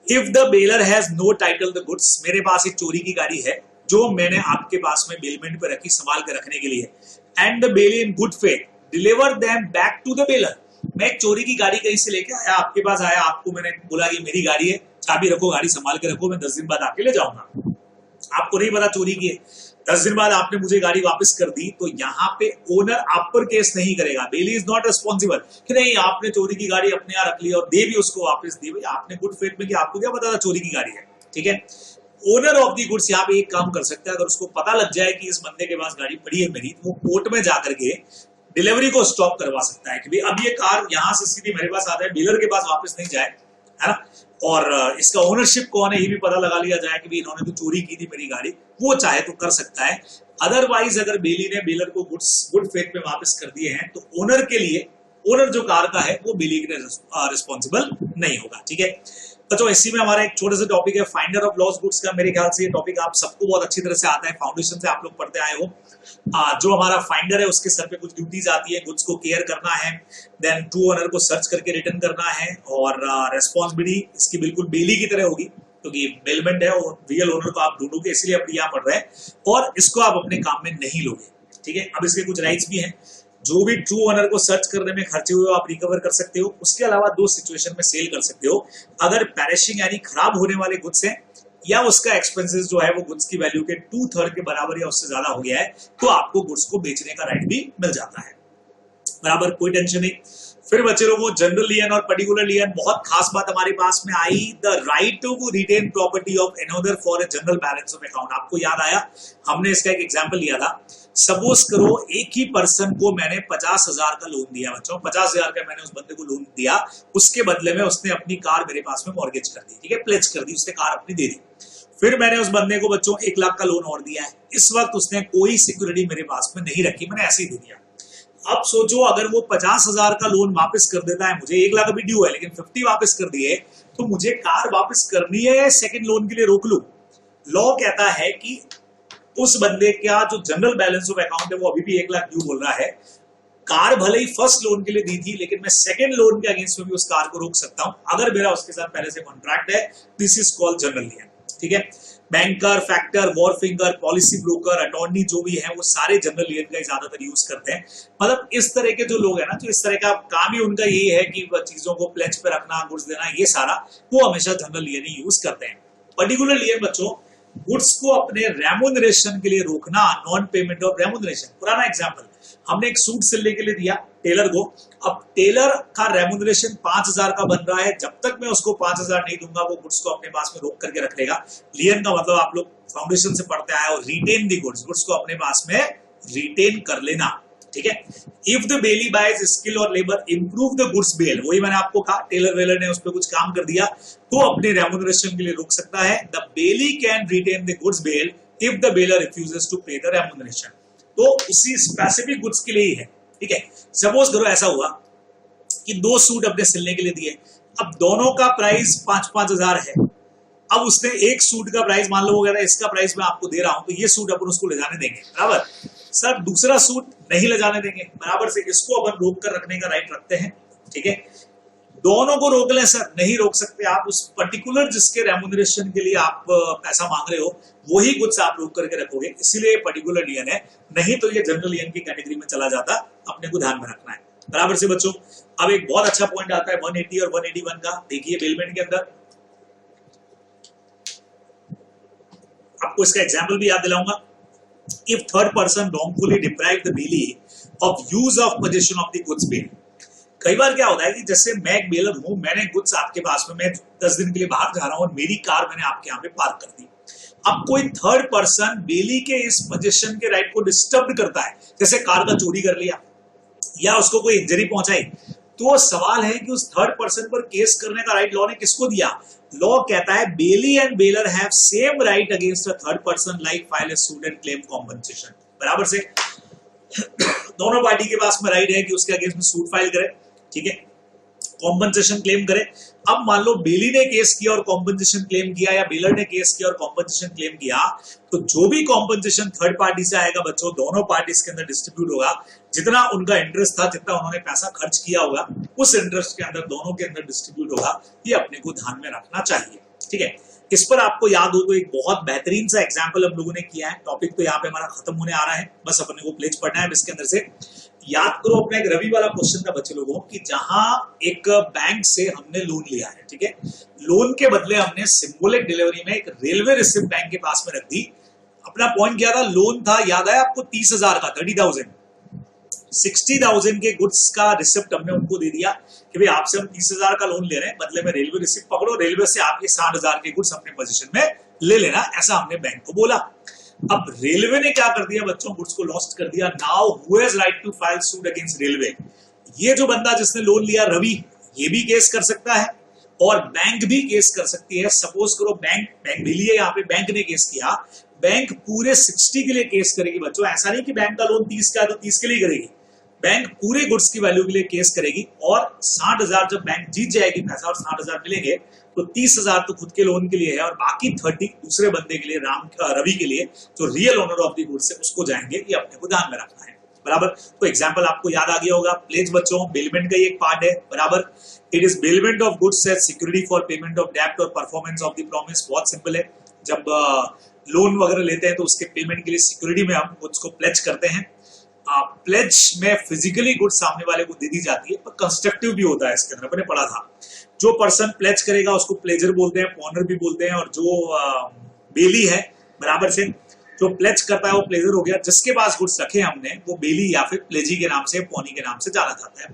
if the bailor has no title the goods, मेरे पास एक चोरी की गाड़ी है जो मैंने आपके पास में बेलमेंट पे रखी संभाल के रखने के लिए, and the bailor in good faith deliver them back to the bailor. मैं एक चोरी की गाड़ी कहीं से लेके आया, आपके पास आया, आपको मैंने बोला ये मेरी गाड़ी है, चाबी रखो, गाड़ी संभाल के रखो, मैं 10 दिन बाद आके ले जाऊंगा। आपको नहीं पता चोरी की है, 10 दिन बाद आपने मुझे गाड़ी वापस कर दी, तो यहाँ पे ओनर आप पर केस नहीं करेगा। बेली इज नॉट रिस्पॉन्सिबल कि नहीं आपने चोरी की गाड़ी अपने यहाँ रख ली और दे भी उसको वापस दी। भाई आपने गुड फेथ में कि आपको क्या पता था चोरी की गाड़ी है। ठीक है, ओनर ऑफ दी गुड्स यहाँ पे एक काम कर सकता है, अगर उसको पता लग जाए कि इस बंदे के पास गाड़ी पड़ी है मेरी, तो वो कोर्ट में जाकर के डिलीवरी को स्टॉप करवा सकता है कि भाई अब ये कार यहां से सीधी मेरे पास आता है, डीलर के पास वापस नहीं जाए, है ना। और इसका ओनरशिप कौन है ये भी पता लगा लिया जाए कि भाई इन्होंने तो चोरी की थी मेरी गाड़ी, वो चाहे तो कर सकता है। अदरवाइज अगर बेली ने बेलर को गुड फेथ में वापस कर दिए हैं, तो ओनर के लिए, ओनर जो कार का है वो बेली के लिए रिस्पॉन्सिबल नहीं होगा। ठीक है, तो इसी में हमारा एक छोटा सा टॉपिक है फाइंडर ऑफ लॉस्ट गुड्स का। मेरे ख्याल से ये टॉपिक आप सबको बहुत अच्छी तरह से आता है, फाउंडेशन से आप लोग पढ़ते आए हो। जो हमारा फाइंडर है उसके सर पे कुछ ड्यूटीज आती है, गुड्स को केयर करना है, देन ट्रू ओनर को सर्च करके रिटर्न करना है, और रेस्पॉन्सिबिलिटी इसकी बिल्कुल बेली की तरह होगी क्योंकि बेलमेंट है और रियल ओनर को आप ढूंढोगे, इसलिए अपनी यहाँ पढ़ रहे हैं, और इसको आप अपने काम में नहीं लोगे। ठीक है, अब इसके कुछ राइट्स भी हैं, जो भी ट्रू ओनर को सर्च करने में खर्चे हुए आप रिकवर कर सकते हो। उसके अलावा 2 सिचुएशन में सेल कर सकते हो, अगर पेरिशिंग यानी खराब होने वाले गुड्स हैं, या उसका एक्सपेंसेस जो है वो गुड्स की वैल्यू के 2/3 के बराबर या उससे ज्यादा हो गया है, तो आपको गुड्स को बेचने का राइट भी मिल जाता है। बराबर, कोई टेंशन नहीं। फिर बच्चे लोगों, जनरल लियन और पर्टिकुलर लियन, बहुत खास बात हमारे पास में आई, the right to retain property of another for a general balance of account. आपको याद आया, हमने इसका एक एग्जांपल लिया था। सपोज करो एक ही पर्सन को मैंने 50,000 का लोन दिया बच्चों, 50,000 का मैंने उस बंदे को लोन दिया, उसके बदले में उसने अपनी कार मेरे पास में मॉर्गेज कर दी। ठीक है, प्लेज कर दी, उसने कार अपनी दे दी। फिर मैंने उस बंदे को बच्चों 1 लाख का लोन और दिया है। इस वक्त उसने कोई सिक्योरिटी मेरे पास में नहीं रखी, मैंने ऐसे ही दे दिया। अब सोचो अगर वो 50,000 का लोन वापस कर देता है, मुझे 1 लाख अभी ड्यू है लेकिन 50 वापस कर दिए, तो मुझे कार वापस करनी है या सेकंड लोन के लिए रोक लूं? लॉ कहता है कि उस बंदे का जो जनरल बैलेंस ऑफ अकाउंट है वो अभी भी 1 लाख ड्यू बोल रहा है। कार भले ही फर्स्ट लोन के लिए दी थी, लेकिन मैं सेकंड लोन के अगेंस्ट में भी उस कार को रोक सकता हूं अगर मेरा उसके साथ पहले से कॉन्ट्रैक्ट है। This is called general lien. ठीक है, banker, factor, wharfinger, policy broker, attorney जो भी है वो सारे जनरल लियन का ज्यादातर यूज करते हैं। मतलब इस तरह के जो लोग हैं ना, जो इस तरह का काम ही उनका यही है कि चीजों को प्लेज पे रखना, गुड्स देना, ये सारा वो हमेशा जनरल लियन ही यूज करते हैं। पर्टिकुलर लियन बच्चों, गुड्स को अपने रेमुनरेशन के लिए रोकना, नॉन पेमेंट ऑफ रेमुनरेशन। पुराना एग्जांपल, हमने एक सूट सिलने के लिए दिया टेलर को, अब टेलर का रेमुनरेशन 5,000 का बन रहा है, जब तक मैं उसको 5,000 नहीं दूंगा वो गुड्स को अपने पास में रोक करके रख लेगा। लियन का मतलब आप लोग फाउंडेशन से पढ़ते आए और रिटेन दी गुड्स, गुड्स को अपने पास में रिटेन कर लेना। ठीक है, if the bailee by his skill और labour improve the goods bail, वही मैंने आपको कहा, टेलर वेलर ने उस पर कुछ काम कर दिया तो अपने रेमुनरेशन के लिए रोक सकता है। The bailee can retain the goods bail if the bailor refuses to pay the remuneration. तो उसी स्पेसिफिक गुड्स के लिए ही है। ठीक है, सपोज करो ऐसा हुआ कि 2 सूट अपने सिलने के लिए दिए, अब दोनों का प्राइस 5-5 हजार है। अब उसने एक सूट का प्राइस मान लो हो गया था, इसका प्राइस मैं आपको दे रहा हूं, तो ये सूट अपन उसको ले जाने देंगे, बराबर। सर दूसरा सूट नहीं ले जाने देंगे, बराबर से इसको अपन रोक कर रखने का राइट रखते हैं। ठीक है, दोनों को रोक लें सर, नहीं रोक सकते आप। उस पर्टिकुलर जिसके रेमुनरेशन के लिए आप पैसा मांग रहे हो वही गुड्स आप रोक करके रखोगे, इसीलिए पर्टिकुलर लियन है, नहीं तो ये जनरल लियन की कैटेगरी में चला जाता। अपने को ध्यान में रखना है, बराबर से बच्चों। अब एक बहुत अच्छा पॉइंट आता है 180 और 181 का, देखिए बेलमेंट के अंदर आपको इसका एग्जाम्पल भी याद दिलाऊंगा। If third person wrongfully deprive the bailee of use of possession of the goods bail. कई बार क्या होता है कि जैसे मैं एक बेलर हूं, मैंने गुड्स आपके पास में, मैं 10 दिन के लिए बाहर जा रहा हूं और मेरी कार मैंने आपके यहाँ पे पार्क कर दी। अब कोई थर्ड पर्सन बेली के इस पोजीशन के राइट को डिस्टर्ब करता है, जैसे कार का चोरी कर लिया, या उसको कोई इंजरी पहुंचाई, तो सवाल है कि उस थर्ड पर्सन पर केस करने का राइट लॉ ने किसको दिया? लॉ कहता है bailee and bailor have same right against a third person like file a suit and claim compensation. बराबर से दोनों पार्टी के पास में राइट है कि उसके अगेंस्ट में सूट फाइल करे, ठीक है, कॉम्पनसेशन क्लेम करे। अब मान लो बेली ने केस किया और कॉम्पनसेशन क्लेम किया, या बेलर ने केस किया और कॉम्पनसेशन क्लेम किया, तो जो भी कॉम्पनसेशन थर्ड पार्टी से आएगा बच्चों, दोनों पार्टीज के अंदर डिस्ट्रीब्यूट होगा। जितना उनका इंटरेस्ट था, जितना उन्होंने पैसा खर्च किया होगा, उस इंटरेस्ट के अंदर दोनों के अंदर डिस्ट्रीब्यूट होगा। ये अपने को ध्यान में रखना चाहिए, ठीक है। इस पर आपको याद हो तो एक बहुत बेहतरीन सा एग्जाम्पल हम लोगों ने किया है। टॉपिक तो यहाँ पे हमारा खत्म होने आ रहा है, बस अपने को प्लेज पढ़ना है। इसके अंदर से याद करो, अपना एक रवि वाला क्वेश्चन था बच्चे लोगों कि जहां एक बैंक से हमने लोन लिया है, ठीक है, लोन के बदले हमने सिंबॉलिक डिलीवरी में एक रेलवे रिसिप्ट बैंक के पास में रख दी। अपना पॉइंट क्या था? लोन था, याद है आपको, 30,000 का, 30,000, 60,000 के गुड्स का रिसिप्ट हमने उनको दे दिया कि भाई आपसे हम 30,000 का लोन ले रहे हैं, बदले में रेलवे रिसिप्ट पकड़ो, रेलवे से आपके 60,000 के गुड्स अपने पोजीशन में ले लेना, ऐसा हमने बैंक को बोला। अब रेलवे ने क्या कर दिया बच्चों? गुड्स को लॉस्ट कर दिया। Now who has right to file suit against railway? ये जो बंदा जिसने लोन लिया, रवि, ये भी केस कर सकता है और बैंक भी केस कर सकती है। सपोज करो बैंक भी लिए, यहाँ पे बैंक ने केस किया, बैंक पूरे 60 के लिए केस करेगी बच्चों। ऐसा नहीं कि बैंक का लोन 30 का है तो 30 के लिए करेगी, बैंक पूरे गुड्स की वैल्यू के लिए केस करेगी। और 60,000 जब बैंक जीत जाएगी पैसा और 60,000 मिलेंगे, तो 30,000 तो खुद के लोन के लिए है और बाकी 30 दूसरे बंदे के लिए, रवि के लिए, जो real owner of the goods है, उसको जाएंगे। ये अपने को ध्यान में रखना है, बराबर। तो एग्जाम्पल आपको याद आ गया होगा। प्लेज बच्चों बेलमेंट का ही एक पार्ट है, बराबर। It is bailment of goods as security for payment of डेब्ट और परफॉर्मेंस ऑफ द प्रॉमिस। बहुत सिंपल है, जब लोन वगैरह लेते हैं तो उसके पेमेंट के लिए सिक्योरिटी में हम गुड्स को प्लेज करते हैं। प्लेज में फिजिकली गुड्स सामने वाले को दे दी जाती है, पर कंस्ट्रक्टिव भी होता है इसके अंदर, अपने पढ़ा था। जो पर्सन प्लेज करेगा उसको प्लेजर बोलते हैं, पॉनर भी बोलते हैं, और जो बेली है, बराबर से जो प्लेज करता है वो प्लेजर हो गया। जिसके पास गुड्स रखे हमने वो बेली या फिर प्लेजी के नाम से, पॉनी के नाम से जाना जाता है।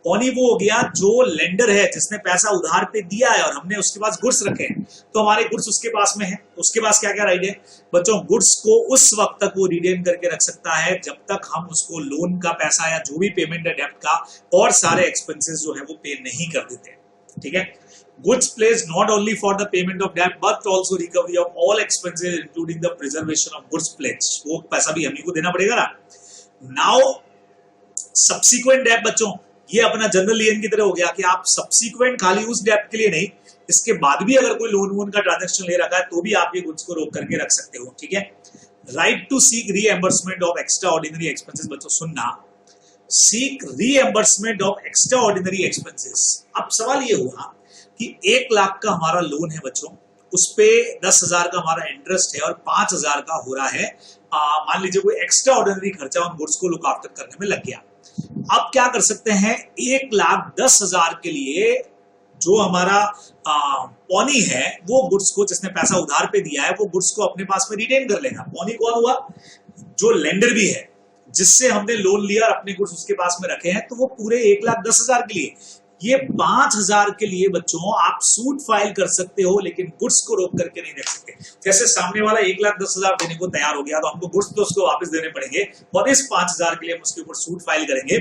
पॉनी वो हो गया जो लेंडर है, जिसने पैसा उधार पे दिया है और हमने उसके पास गुड्स रखे हैं, तो हमारे गुड्स उसके पास में है। उसके पास क्या क्या राइट है बच्चों? गुड्स को उस वक्त तक वो रिटेन करके रख सकता है जब तक हम उसको लोन का पैसा या जो भी पेमेंट है डेब्ट का और सारे एक्सपेंसेस जो है वो पे नहीं कर देते, ठीक है। Goods placed not only for the payment of debt but also recovery of all expenses including the preservation of goods pledged। वो पैसा भी हम ही को देना पड़ेगा ना। Now subsequent debt बच्चों, ये अपना जनरल लियन की तरह हो गया कि आप subsequent खाली उस डेब्ट के लिए नहीं, इसके बाद भी अगर कोई लोन वोन का ट्रांजेक्शन ले रखा है तो भी आप ये गुड्स को रोक करके रख सकते हो, ठीक है। Right to seek reimbursement of extraordinary expenses. बच्चों सुनना, seek reimbursement of extraordinary expenses. अब सवाल ये हुआ कि 1 लाख का हमारा लोन है बच्चों, उस पे 10,000 का हमारा इंटरेस्ट है और 5,000 का हो रहा है, मान लीजिए कोई एक्स्ट्रा ऑर्डिनरी खर्चा उन गुड्स को लुक आफ्टर करने में लग गया। अब क्या कर सकते हैं? 1,10,000 के लिए जो हमारा पॉनी है, वो गुड्स को, जिसने पैसा उधार पे दिया है, वो गुड्स को अपने पास में रिटेन कर लेगा। पॉनी कौन हुआ? जो लेंडर भी है, जिससे हमने लोन लिया और अपने गुड्स उसके पास में रखे हैं, तो वो पूरे 1,10,000 के लिए। ये 5,000 के लिए बच्चों आप सूट फाइल कर सकते हो, लेकिन गुड्स को रोक करके नहीं रख सकते। जैसे सामने वाला 1,10,000 देने को तैयार हो गया, तो हमको गुड्स तो उसको वापस देने पड़ेंगे और इस 5,000 के लिए हम उसके ऊपर सूट फाइल करेंगे।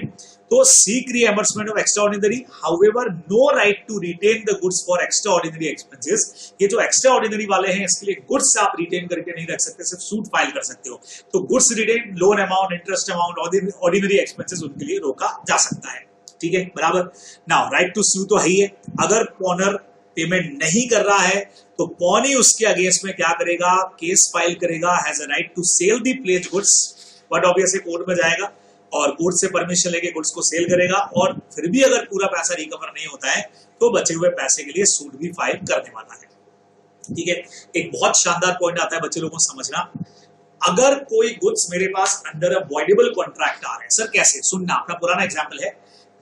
तो seek reimbursement of extraordinary, however no right to retain the goods for extraordinary expenses. ये जो एक्स्ट्रा ऑर्डिनरी वाले हैं, इसके लिए गुड्स आप रिटेन करके नहीं रख सकते, सिर्फ सूट फाइल कर सकते हो। तो goods retain, loan amount, interest amount, ordinary expenses उनके लिए रोका जा सकता है, ठीक है, बराबर। नाउ राइट टू स्यू तो है ही है। अगर पॉनर पेमेंट नहीं कर रहा है तो पॉनी उसके अगेंस्ट में क्या करेगा? केस फाइल करेगा, has a right to sell the pledged goods, but obviously court में जाएगा और कोर्ट से परमिशन लेके गुड्स को सेल करेगा। और फिर भी अगर पूरा पैसा रिकवर नहीं होता है तो बचे हुए पैसे के लिए सूट भी फाइल करने वाला है, ठीक है। एक बहुत शानदार पॉइंट आता है बच्चे लोगों को समझना, अगर कोई गुड्स मेरे पास अंडर अ वॉइडेबल कॉन्ट्रैक्ट आ रहे हैं, सर कैसे? सुनना, अपना पुराना एग्जाम्पल है,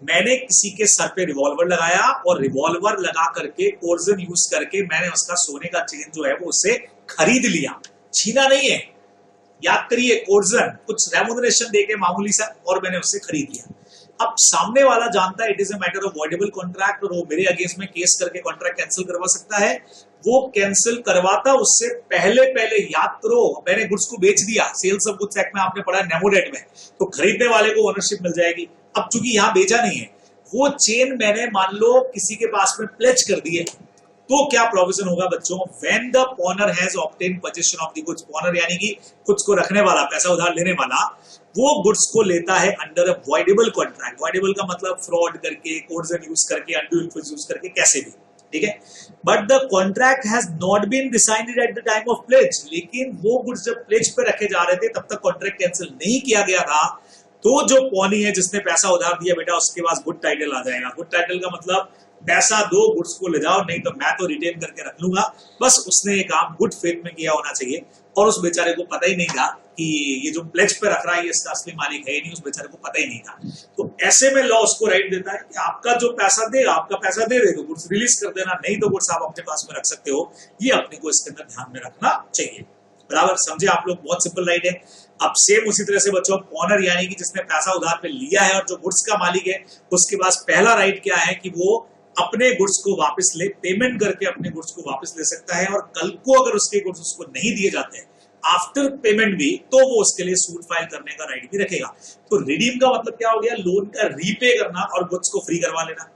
मैंने किसी के सर पे रिवॉल्वर लगाया और रिवॉल्वर लगा करके कोर्जन यूज करके मैंने उसका सोने का चेन जो है वो उससे खरीद लिया, छीना नहीं है। याद करिए, कोर्जन कुछ रेमुनरेशन देके मामूली सा, और मैंने उससे खरीद लिया। अब सामने वाला जानता है it is a matter of voidable contract और वो मेरे अगेंस्ट में केस करके कॉन्ट्रैक्ट कैंसिल करवा सकता है। वो कैंसिल करवाता उससे पहले पहले याद करो मैंने गुड्स को बेच दिया, सेल्स ऑफ गुड्स एक्ट में आपने पढ़ा नेमोडेट में, तो खरीदने वाले को ओनरशिप मिल जाएगी। अब चूंकि यहां बेचा नहीं है, वो चेन मैंने मान लो किसी के पास में प्लेज कर दी है, तो क्या प्रोविजन होगा बच्चों, when the पॉनर has obtain position of the goods, पॉनर यानी कि गुड्स को रखने वाला, पैसा उधार लेने वाला, वो गुड्स को लेता है under a voidable contract. Voidable का मतलब फ्रॉड करके, कोर्जन यूज करके, अनडू इन्फ्लुएंस यूज करके, कैसे भी, ठीक है। But the contract has not been decided at the time of pledge, लेकिन वो गुड्स जब प्लेज पे रखे जा रहे थे तब तक कॉन्ट्रैक्ट कैंसिल नहीं किया गया था, तो जो पॉनी है जिसने पैसा उधार दिया बेटा उसके पास गुड टाइटल आ जाएगा। गुड टाइटल का मतलब पैसा दो, गुड्स को ले जाओ, नहीं तो मैं तो रिटेन करके रख लूंगा। बस उसने ये काम गुड फेथ में किया होना चाहिए और उस बेचारे को पता ही नहीं था कि ये जो प्लेज पे रख रहा है ये इसका असली मालिक है नहीं, उस बेचारे को पता ही नहीं था। तो ऐसे में लॉ उसको राइट देता है कि आपका जो पैसा देगा, आपका पैसा दे दे तो गुड्स रिलीज कर देना, नहीं तो गुड्स आप अपने पास में रख सकते हो। ये अपने को इसके अंदर ध्यान में रखना चाहिए। बराबर समझे आप लोग, बहुत सिंपल राइट है। अब सेम उसी तरह से बच्चों ऑनर यानी कि जिसने पैसा उधार पे लिया है और जो गुड्स का मालिक है उसके पास पहला राइट क्या है कि वो अपने गुड्स को वापस ले, पेमेंट करके अपने गुड्स को वापस ले सकता है, और कल को अगर उसके गुड्स उसको नहीं दिए जाते हैं आफ्टर पेमेंट भी, तो वो उसके लिए सूट फाइल करने का राइट भी रखेगा। तो रिडीम का मतलब क्या हो गया, लोन का रीपे करना और गुड्स को फ्री करवा लेना।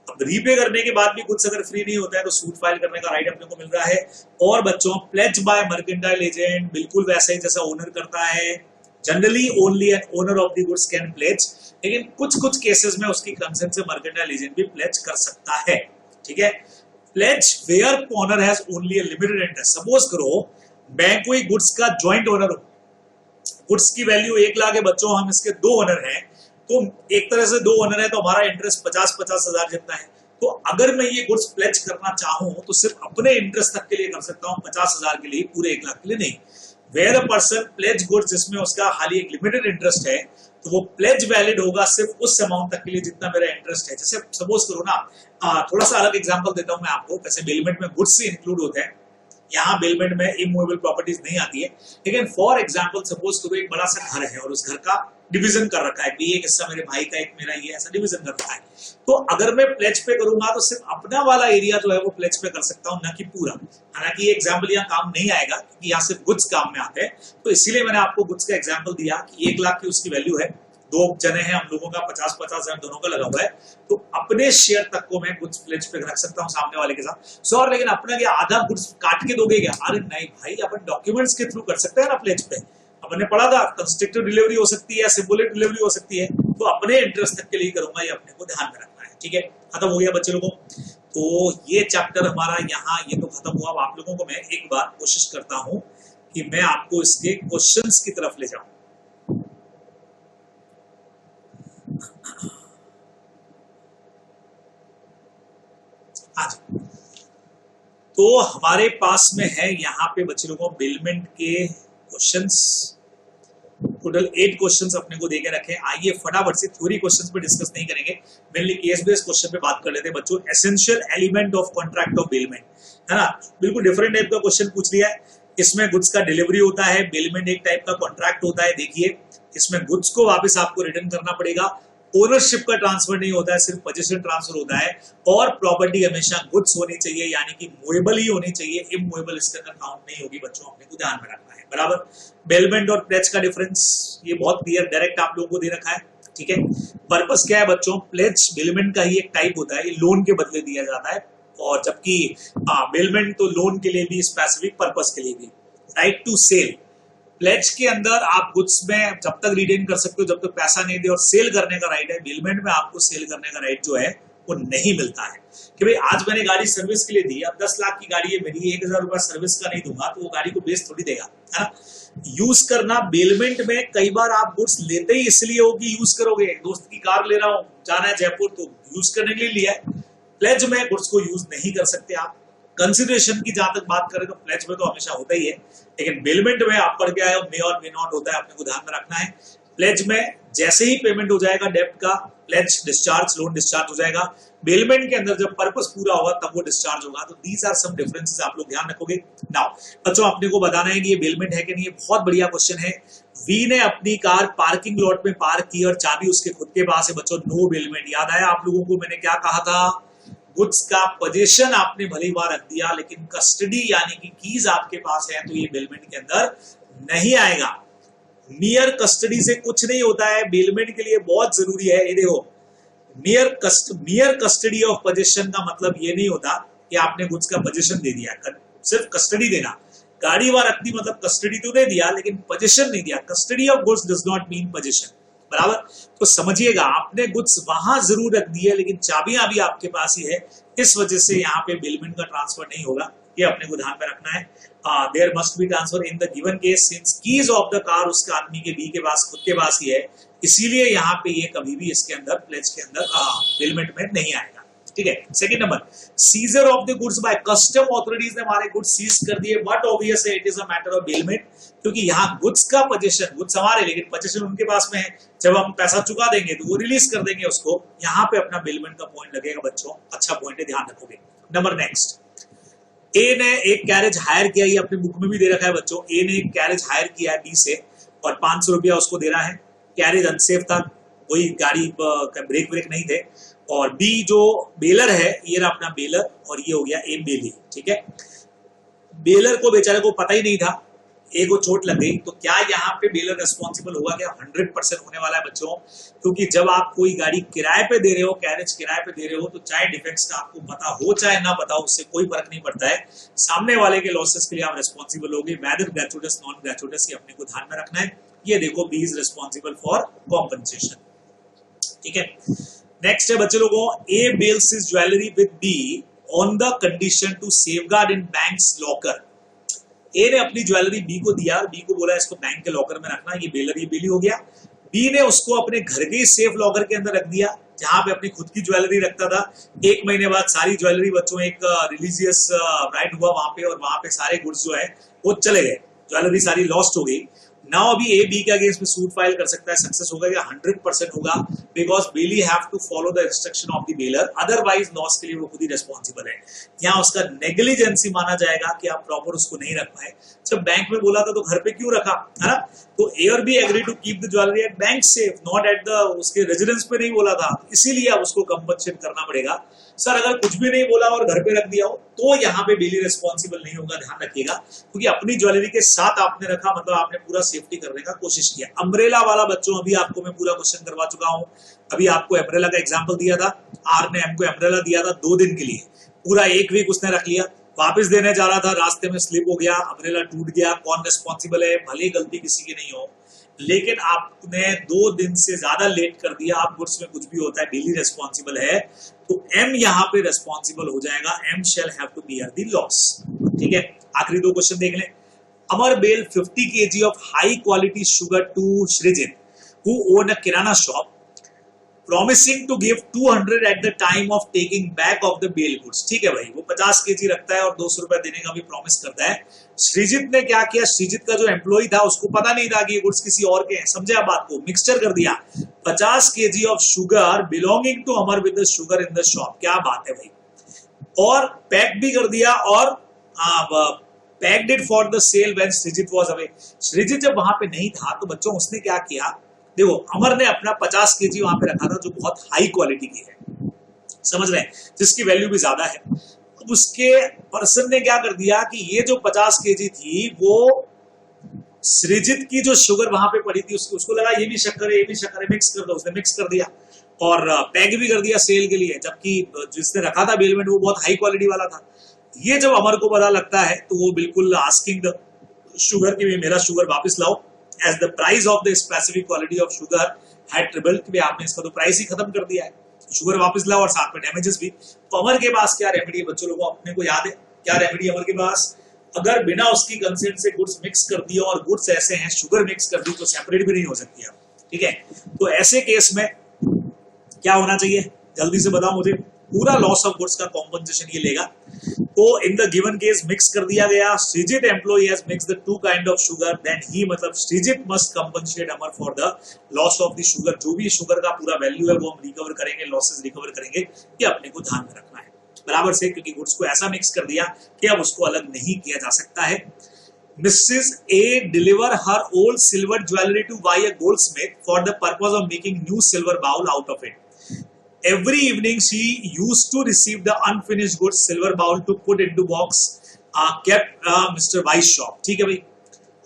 अब रीपे करने के बाद भी गुड्स अगर फ्री नहीं होता है तो सूट फाइल करने का राइट अपने को मिल रहा है। और बच्चों प्लेज बाय मर्केंटाइल एजेंट बिल्कुल वैसे ही जैसा ओनर करता है। Generally only an owner of the goods can pledge, लेकिन कुछ कुछ केसेस में उसकी कंसेंट से मर्केंटाइल एजेंट भी प्लेज कर सकता है, ठीक है। Pledge where owner has only a limited interest. Suppose करो बैंक कोई गुड्स का ज्वाइंट ओनर हो, गुड्स की वैल्यू 1 लाख है बच्चों, हम इसके 2 ओनर हैं, तो एक तरह से 2 ओनर है तो हमारा इंटरेस्ट 50-50 हजार जितना है। तो अगर मैं ये गुड्स प्लेज करना चाहूं तो सिर्फ अपने इंटरेस्ट तक के लिए कर सकता हूं, 50 हजार के लिए, पूरे 1 लाख के लिए नहीं। Where a person pledge goods जिसमें उसका खाली एक लिमिटेड इंटरेस्ट है, तो वो प्लेज वैलिड होगा सिर्फ उस अमाउंट तक के लिए जितना मेरा इंटरेस्ट है। जैसे सपोज करो ना, थोड़ा सा अलग एग्जांपल देता हूं मैं आपको। वैसे बेलमेंट में गुड्स से इंक्लूड होते हैं, यहाँ बेलमेंट में इमूवेबल प्रॉपर्टीज नहीं आती है, लेकिन फॉर एग्जांपल सपोज करो एक बड़ा सा घर है और उस घर का डिवीजन कर रखा है कि एक हिस्सा मेरे भाई का, एक मेरा, ये ऐसा डिवीजन कर रखा है। तो अगर मैं प्लेज पे करूंगा तो सिर्फ अपना वाला एरिया जो है वो प्लेज पे कर सकता हूँ, ना कि पूरा। हालांकि ये एग्जांपल यहाँ काम नहीं आएगा क्योंकि यहाँ सिर्फ गुड्स काम में आते हैं, तो इसीलिए मैंने आपको गुड्स का एग्जाम्पल दिया कि 1 लाख की उसकी वैल्यू है, 2 जने हैं हम लोगों का, 50-50 हजार दोनों का लगा हुआ है, तो अपने शेयर तक को मैं गुड्स प्लेज पे रख सकता हूँ सामने वाले के साथ। सर लेकिन अपना क्या आधा गुड्स काट के दोगे क्या? अरे नहीं भाई, अपन डॉक्यूमेंट्स के थ्रू कर सकते हैं ना प्लेज पे। अपने पढ़ा था कंस्ट्रक्टिव डिलीवरी हो सकती है, सिंबॉलिक डिलीवरी हो सकती है, तो अपने इंटरेस्ट तक के लिए करूंगा, ये अपने को ध्यान में रखना है, ठीक है। खत्म हो गया बच्चे लोगों। तो ये चैप्टर हमारा यहाँ ये तो खत्म हुआ। अब आप लोगों को मैं एक बार कोशिश करता हूँ कि मैं आपको इसके क्वेश्चंस की तरफ ले जाऊं। आज तो हमारे पास में है यहाँ पे बच्चे लोगों बेलमेंट के क्वेश्चंस, टोटल 8 क्वेश्चंस अपने को देके रखे। आइए फटाफट से थ्योरी क्वेश्चंस पे डिस्कस नहीं करेंगे, मेनली केस बेस्ड क्वेश्चन पे बात कर लेते हैं बच्चों। Essential element of contract of bailment, है ना, बिल्कुल डिफरेंट टाइप का क्वेश्चन पूछ लिया है। इसमें गुड्स का डिलीवरी होता है, बेलमेंट एक टाइप का कॉन्ट्रैक्ट होता है। देखिए इसमें गुड्स को वापस आपको रिटर्न करना पड़ेगा, ओनरशिप का ट्रांसफर नहीं होता है, सिर्फ पोजीशन ट्रांसफर होता है, और प्रॉपर्टी हमेशा गुड्स होनी चाहिए, यानी कि मूवेबल ही होनी चाहिए, इमूवेबल इसके अंदर काउंट नहीं होगी बच्चों, अपने को ध्यान में रखना है। बराबर। बेलमेंट और प्लेज का डिफरेंस ये बहुत क्लियर डायरेक्ट आप लोगों को दे रखा है, ठीक है। पर्पस क्या है बच्चों, प्लेज बेलमेंट का ही एक टाइप होता है, ये लोन के बदले दिया जाता है, और जबकि बेलमेंट तो लोन के लिए भी, स्पेसिफिक पर्पस के लिए भी। राइट टू सेल, प्लेज के अंदर आप गुड्स में जब तक रिटेन कर सकते हो जब तक पैसा नहीं दे, और सेल करने का राइट है। बेलमेंट में आपको सेल करने का राइट जो है वो नहीं मिलता है कि भाई आज मैंने गाड़ी सर्विस के लिए दी, अब 10 लाख की गाड़ी है मेरी, 1000 रुपया सर्विस का नहीं दूंगा तो वो गाड़ी को बेच थोड़ी देगा, है ना। यूज करना, बेलमेंट में कई बार आप गुड्स लेते ही इसलिए हो कि यूज करोगे, दोस्त की कार ले रहा हूँ, जाना है जयपुर तो यूज करने के लिए लिया है। प्लेज में गुड्स को यूज नहीं कर सकते आप। कंसिडरेशन की जहां तक बात करें तो प्लेज में तो हमेशा होता ही है, लेकिन बेलमेंट में आप पढ़ के आए हो मे और मे नॉट होता है, अपने को ध्यान में रखना है। प्लेज में जैसे ही पेमेंट हो जाएगा डेब्ट का, प्लेज डिस्चार्ज, लोन डिस्चार्ज हो जाएगा। बेलमेंट के अंदर जब पर्पस पूरा होगा तब वो डिस्चार्ज होगा। तो दीज आर सम डिफरेंसेस, आप लोग ध्यान रखोगे। नाउ बच्चों अपने को बताना है कि ये बेलमेंट है कि नहीं, बहुत बढ़िया क्वेश्चन है। वी ने अपनी कार पार्किंग लॉट में पार्क की और चाबी उसके खुद के पास है बच्चों, नो बेलमेंट। याद आया आप लोगों को मैंने क्या कहा था, गुड्स का पोजीशन आपने भली बार रख दिया लेकिन कस्टडी यानी कि कीज आपके पास है तो ये बेलमेंट के अंदर नहीं आएगा। मियर कस्टडी से कुछ नहीं होता है, बेलमेंट के लिए बहुत जरूरी है। ये देखो मियर कस्टडी ऑफ पोजीशन का मतलब ये नहीं होता कि आपने गुड्स का पोजीशन दे दिया, सिर्फ कस्टडी देना। गाड़ी वहां रखनी मतलब कस्टडी तो दे दिया लेकिन पोजीशन नहीं दिया। Custody of goods does not mean position, बराबर। तो समझिएगा आपने गुड्स वहां जरूर रख दी है लेकिन चाबियां भी आपके पास ही है, इस वजह से यहाँ पे बेलमेंट का ट्रांसफर नहीं होगा, ये अपने को ध्यान में रखना है। There must be transfer in the given case since keys of the car उसके आदमी के बी के पास खुद के पास ही है, इसीलिए यहाँ पे ये कभी भी इसके अंदर प्लेज के अंदर बेलमेंट में नहीं आएगा। ठीक है। Second number, scissor of the goods by custom authorities ने हमारे गुड्स सीज कर दिए, बट ऑब्वियस है it is a matter of bailment, क्योंकि यहाँ गुड्स का पोजीशन, गुड्स हमारे लेकिन पोजीशन उनके पास में है। जब हम पैसा चुका देंगे तो वो रिलीज कर देंगे उसको, यहाँ पे अपना बेलमेंट का पॉइंट लगेगा बच्चों। अच्छा पॉइंट है, ध्यान रखोगे। नंबर नेक्स्ट, ए ने एक कैरेज हायर किया, ये अपने बुक में भी दे रखा है बच्चों। ए ने एक कैरेज हायर किया है बी से और 500 रुपया उसको दे रहा है। कैरेज अनसेफ था, कोई गाड़ी ब्रेक ब्रेक नहीं थे। और बी जो बेलर है, ये रहा अपना बेलर और ये हो गया ए बेली। ठीक है। बेलर को बेचारे को पता ही नहीं था, ए को चोट लग गई, तो क्या यहाँ पे बेलर रिस्पॉन्सिबल होगा क्या? 100% होने वाला है बच्चों, क्योंकि जब आप कोई गाड़ी किराए पे दे रहे हो, कैरेज किराए पे दे रहे हो, तो चाहे डिफेक्ट्स का आपको पता हो चाहे ना पता हो, उससे कोई फर्क नहीं पड़ता है। सामने वाले के लॉसेस के लिए आप रिस्पॉन्सिबल होगे, वेदर ग्रेचुइटस नॉन ग्रेचुइटस, ये अपने को ध्यान में रखना है। ये देखो B is responsible for compensation. ठीक है। नेक्स्ट है बच्चे लोगों, A bails his jewellery with B on the condition to safeguard in banks locker. A ने अपनी ज्वेलरी बी को दिया, बी को बोला इसको बैंक के लॉकर में रखना, ये बेलर ये बेली हो गया। बी ने उसको अपने घर के सेफ लॉकर के अंदर रख दिया जहां पे अपनी खुद की ज्वेलरी रखता था। 1 महीने बाद सारी ज्वेलरी बच्चों एक रिलीजियस राइट हुआ वहां पे, और वहां पे सारे गुड्स जो है वो चले गए, ज्वेलरी सारी लॉस्ट हो गई। नाउ अभी ए बी के अगेंस्ट में सूट फाइल कर सकता है, सक्सेस होगा या 100% होगा, because bailee have to follow the instruction of the bailor, otherwise loss के लिए वो खुद ही रिस्पॉन्सिबल है। यहाँ उसका नेग्लिजेंसी माना जाएगा कि आप प्रॉपर उसको नहीं रख पाए। जब बैंक में बोला था तो घर पे क्यों रखा, है ना? तो ए और B agree to keep the jewellery at bank safe, not at the उसके रेजिडेंस पे नहीं बोला था, इसीलिए अब उसको कंपनसेट करना पड़ेगा। सर अगर कुछ भी नहीं बोला और घर पे रख दिया हो तो यहाँ पे बेली रिस्पॉन्सिबल नहीं होगा, ध्यान रखिएगा, क्योंकि अपनी ज्वेलरी के साथ आपने रखा, मतलब आपने पूरा सेफ्टी करने का कोशिश किया। अम्ब्रेला वाला बच्चों अभी आपको मैं पूरा क्वेश्चन करवा चुका हूं, अभी आपको अम्ब्रेला का एग्जांपल दिया था, आर ने एम को अम्ब्रेला दिया था 2 दिन के लिए, पूरा 1 वीक उसने रख लिया, वापस देने जा रहा था, रास्ते में स्लिप हो गया, अम्ब्रेला टूट गया, कौन रिस्पॉन्सिबल है? भले गलती किसी की नहीं हो, लेकिन आपने 2 दिन से ज्यादा लेट कर दिया, आप गुड्स में कुछ भी होता है बेली रिस्पॉन्सिबल है, तो एम यहाँ पे रिस्पॉन्सिबल हो जाएगा, M shall have to bear the loss. ठीक है। आखिरी 2 क्वेश्चन देख लें। Amar bail 50 kg of high quality sugar to Srijit, who owned a kirana shop, promising to give 200 at the time of taking back of the bail goods। ठीक है भाई, वो 50 kg रखता है और 200 रुपए देने का भी प्रॉमिस करता है। श्रीजित ने क्या किया, श्रीजित का जो एम्प्लॉय था उसको पता नहीं था कि ये गुड्स किसी और के हैं, समझे आप बात को, मिक्सचर कर दिया। 50 kg of sugar belonging to Amar with the sugar in the shop, क्या बात है भाई, और पैक भी कर दिया, और packed it for the sale when Sreejith was away. Sreejith जब वहां पे नहीं था तो बच्चों उसने क्या किया, देखो अमर ने अपना 50 kg वहां पे रखा था जो बहुत हाई क्वालिटी की है, समझ रहे हैं, जिसकी वैल्यू भी ज्यादा है। अब उसके पर्सन ने क्या कर दिया कि ये जो 50 kg थी वो श्रीजित की जो शुगर वहां पे पड़ी थी उसको लगा ये भी शक्कर है, ये भी शक्कर है, मिक्स कर दो, उसने मिक्स कर दिया और पैक भी कर दिया सेल के लिए, जबकि जिसने रखा था बेलमेंट वो बहुत हाई क्वालिटी वाला था। ये जब अमर को पता लगता है तो वो बिल्कुल आस्किंग द शुगर की मेरा शुगर वापस लाओ, as the price of the specific quality of sugar had tripled, कि आपने इसका तो प्राइस ही खत्म कर दिया है, शुगर वापस लाओ और साथ में डैमेजेस भी। तो अमर के पास क्या रेमेडी है बच्चों लोगों, अपने को याद है क्या रेमेडी अमर के पास, अगर बिना उसकी कंसेंट से गुड्स मिक्स कर दिया और गुड्स ऐसे हैं शुगर मिक्स कर दी तो सेपरेट भी नहीं हो सकती है। ठीक है, तो ऐसे केस में क्या होना चाहिए, जल्दी से बताओ मुझे, पूरा लॉस ऑफ गुड्स का कॉम्पनसेशन ये लेगा। तो in the given case mix कर दिया गया, Sreejith employee has mix the two kind of sugar, then he मतलब Sreejith must compensate Amar for the loss of the sugar. जो भी शुगर का पूरा वैल्यू है वो हम रिकवर करेंगे, लॉसेस रिकवर करेंगे, ये अपने को ध्यान में रखना है बराबर से, क्योंकि गुड्स को ऐसा मिक्स कर दिया कि अब उसको अलग नहीं किया जा सकता है। Mrs. A deliver her old silver jewelry to buy a goldsmith for the purpose of making new silver bowl out of it. Every evening she used to receive the unfinished goods silver bowl to put into box kept Mr. Y's shop. ठीक है भाई,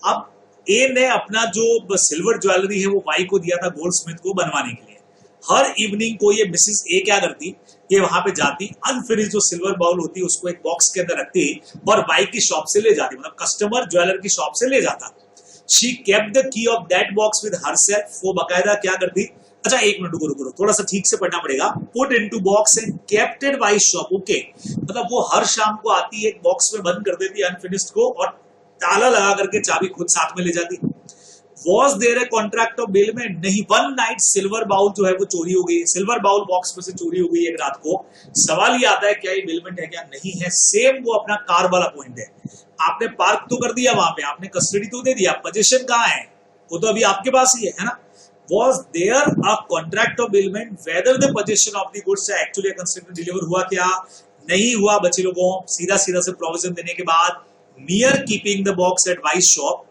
अब A ने अपना जो silver jewellery है वो Y को दिया था गोल्डस्मिथ को बनवाने के लिए। हर इवनिंग को ये मिसेस ए क्या करती, ये वहां पे जाती, अनफिनिश जो सिल्वर बाउल होती है उसको एक बॉक्स के अंदर रखती और वाई की शॉप से ले जाती, मतलब कस्टमर ज्वेलर की शॉप से ले जाता। She kept the key of that box with herself, वो बकायदा क्या करती, अच्छा एक मिनट रुको, थोड़ा सा ठीक से पढ़ना पड़ेगा। Put into box and kept it by shop, okay, मतलब वो हर शाम को आती, एक बॉक्स में बंद कर देती अनफिनिश्ड को और ताला लगा करके चाबी खुद साथ में ले जाती। Was there a contract of bailment? नहीं, वन नाइट सिल्वर बाउल जो है वो चोरी हो गई, सिल्वर बाउल बॉक्स में से चोरी हो गई एक रात को। सवाल ये आता है क्या ये बेलमेंट है क्या, नहीं है। सेम वो अपना कार वाला पॉइंट है, आपने पार्क तो कर दिया वहां पे, आपने कस्टडी तो दे दिया, पोजीशन कहाँ है, वो तो अभी आपके पास ही है ना। Was there a contract of bailment? Whether the possession of the goods actually constructed deliver हुआ क्या, नहीं हुआ बच्चे लोगों। सीधा सीधा से प्रोविजन देने के बाद mere keeping the box at Y's shop,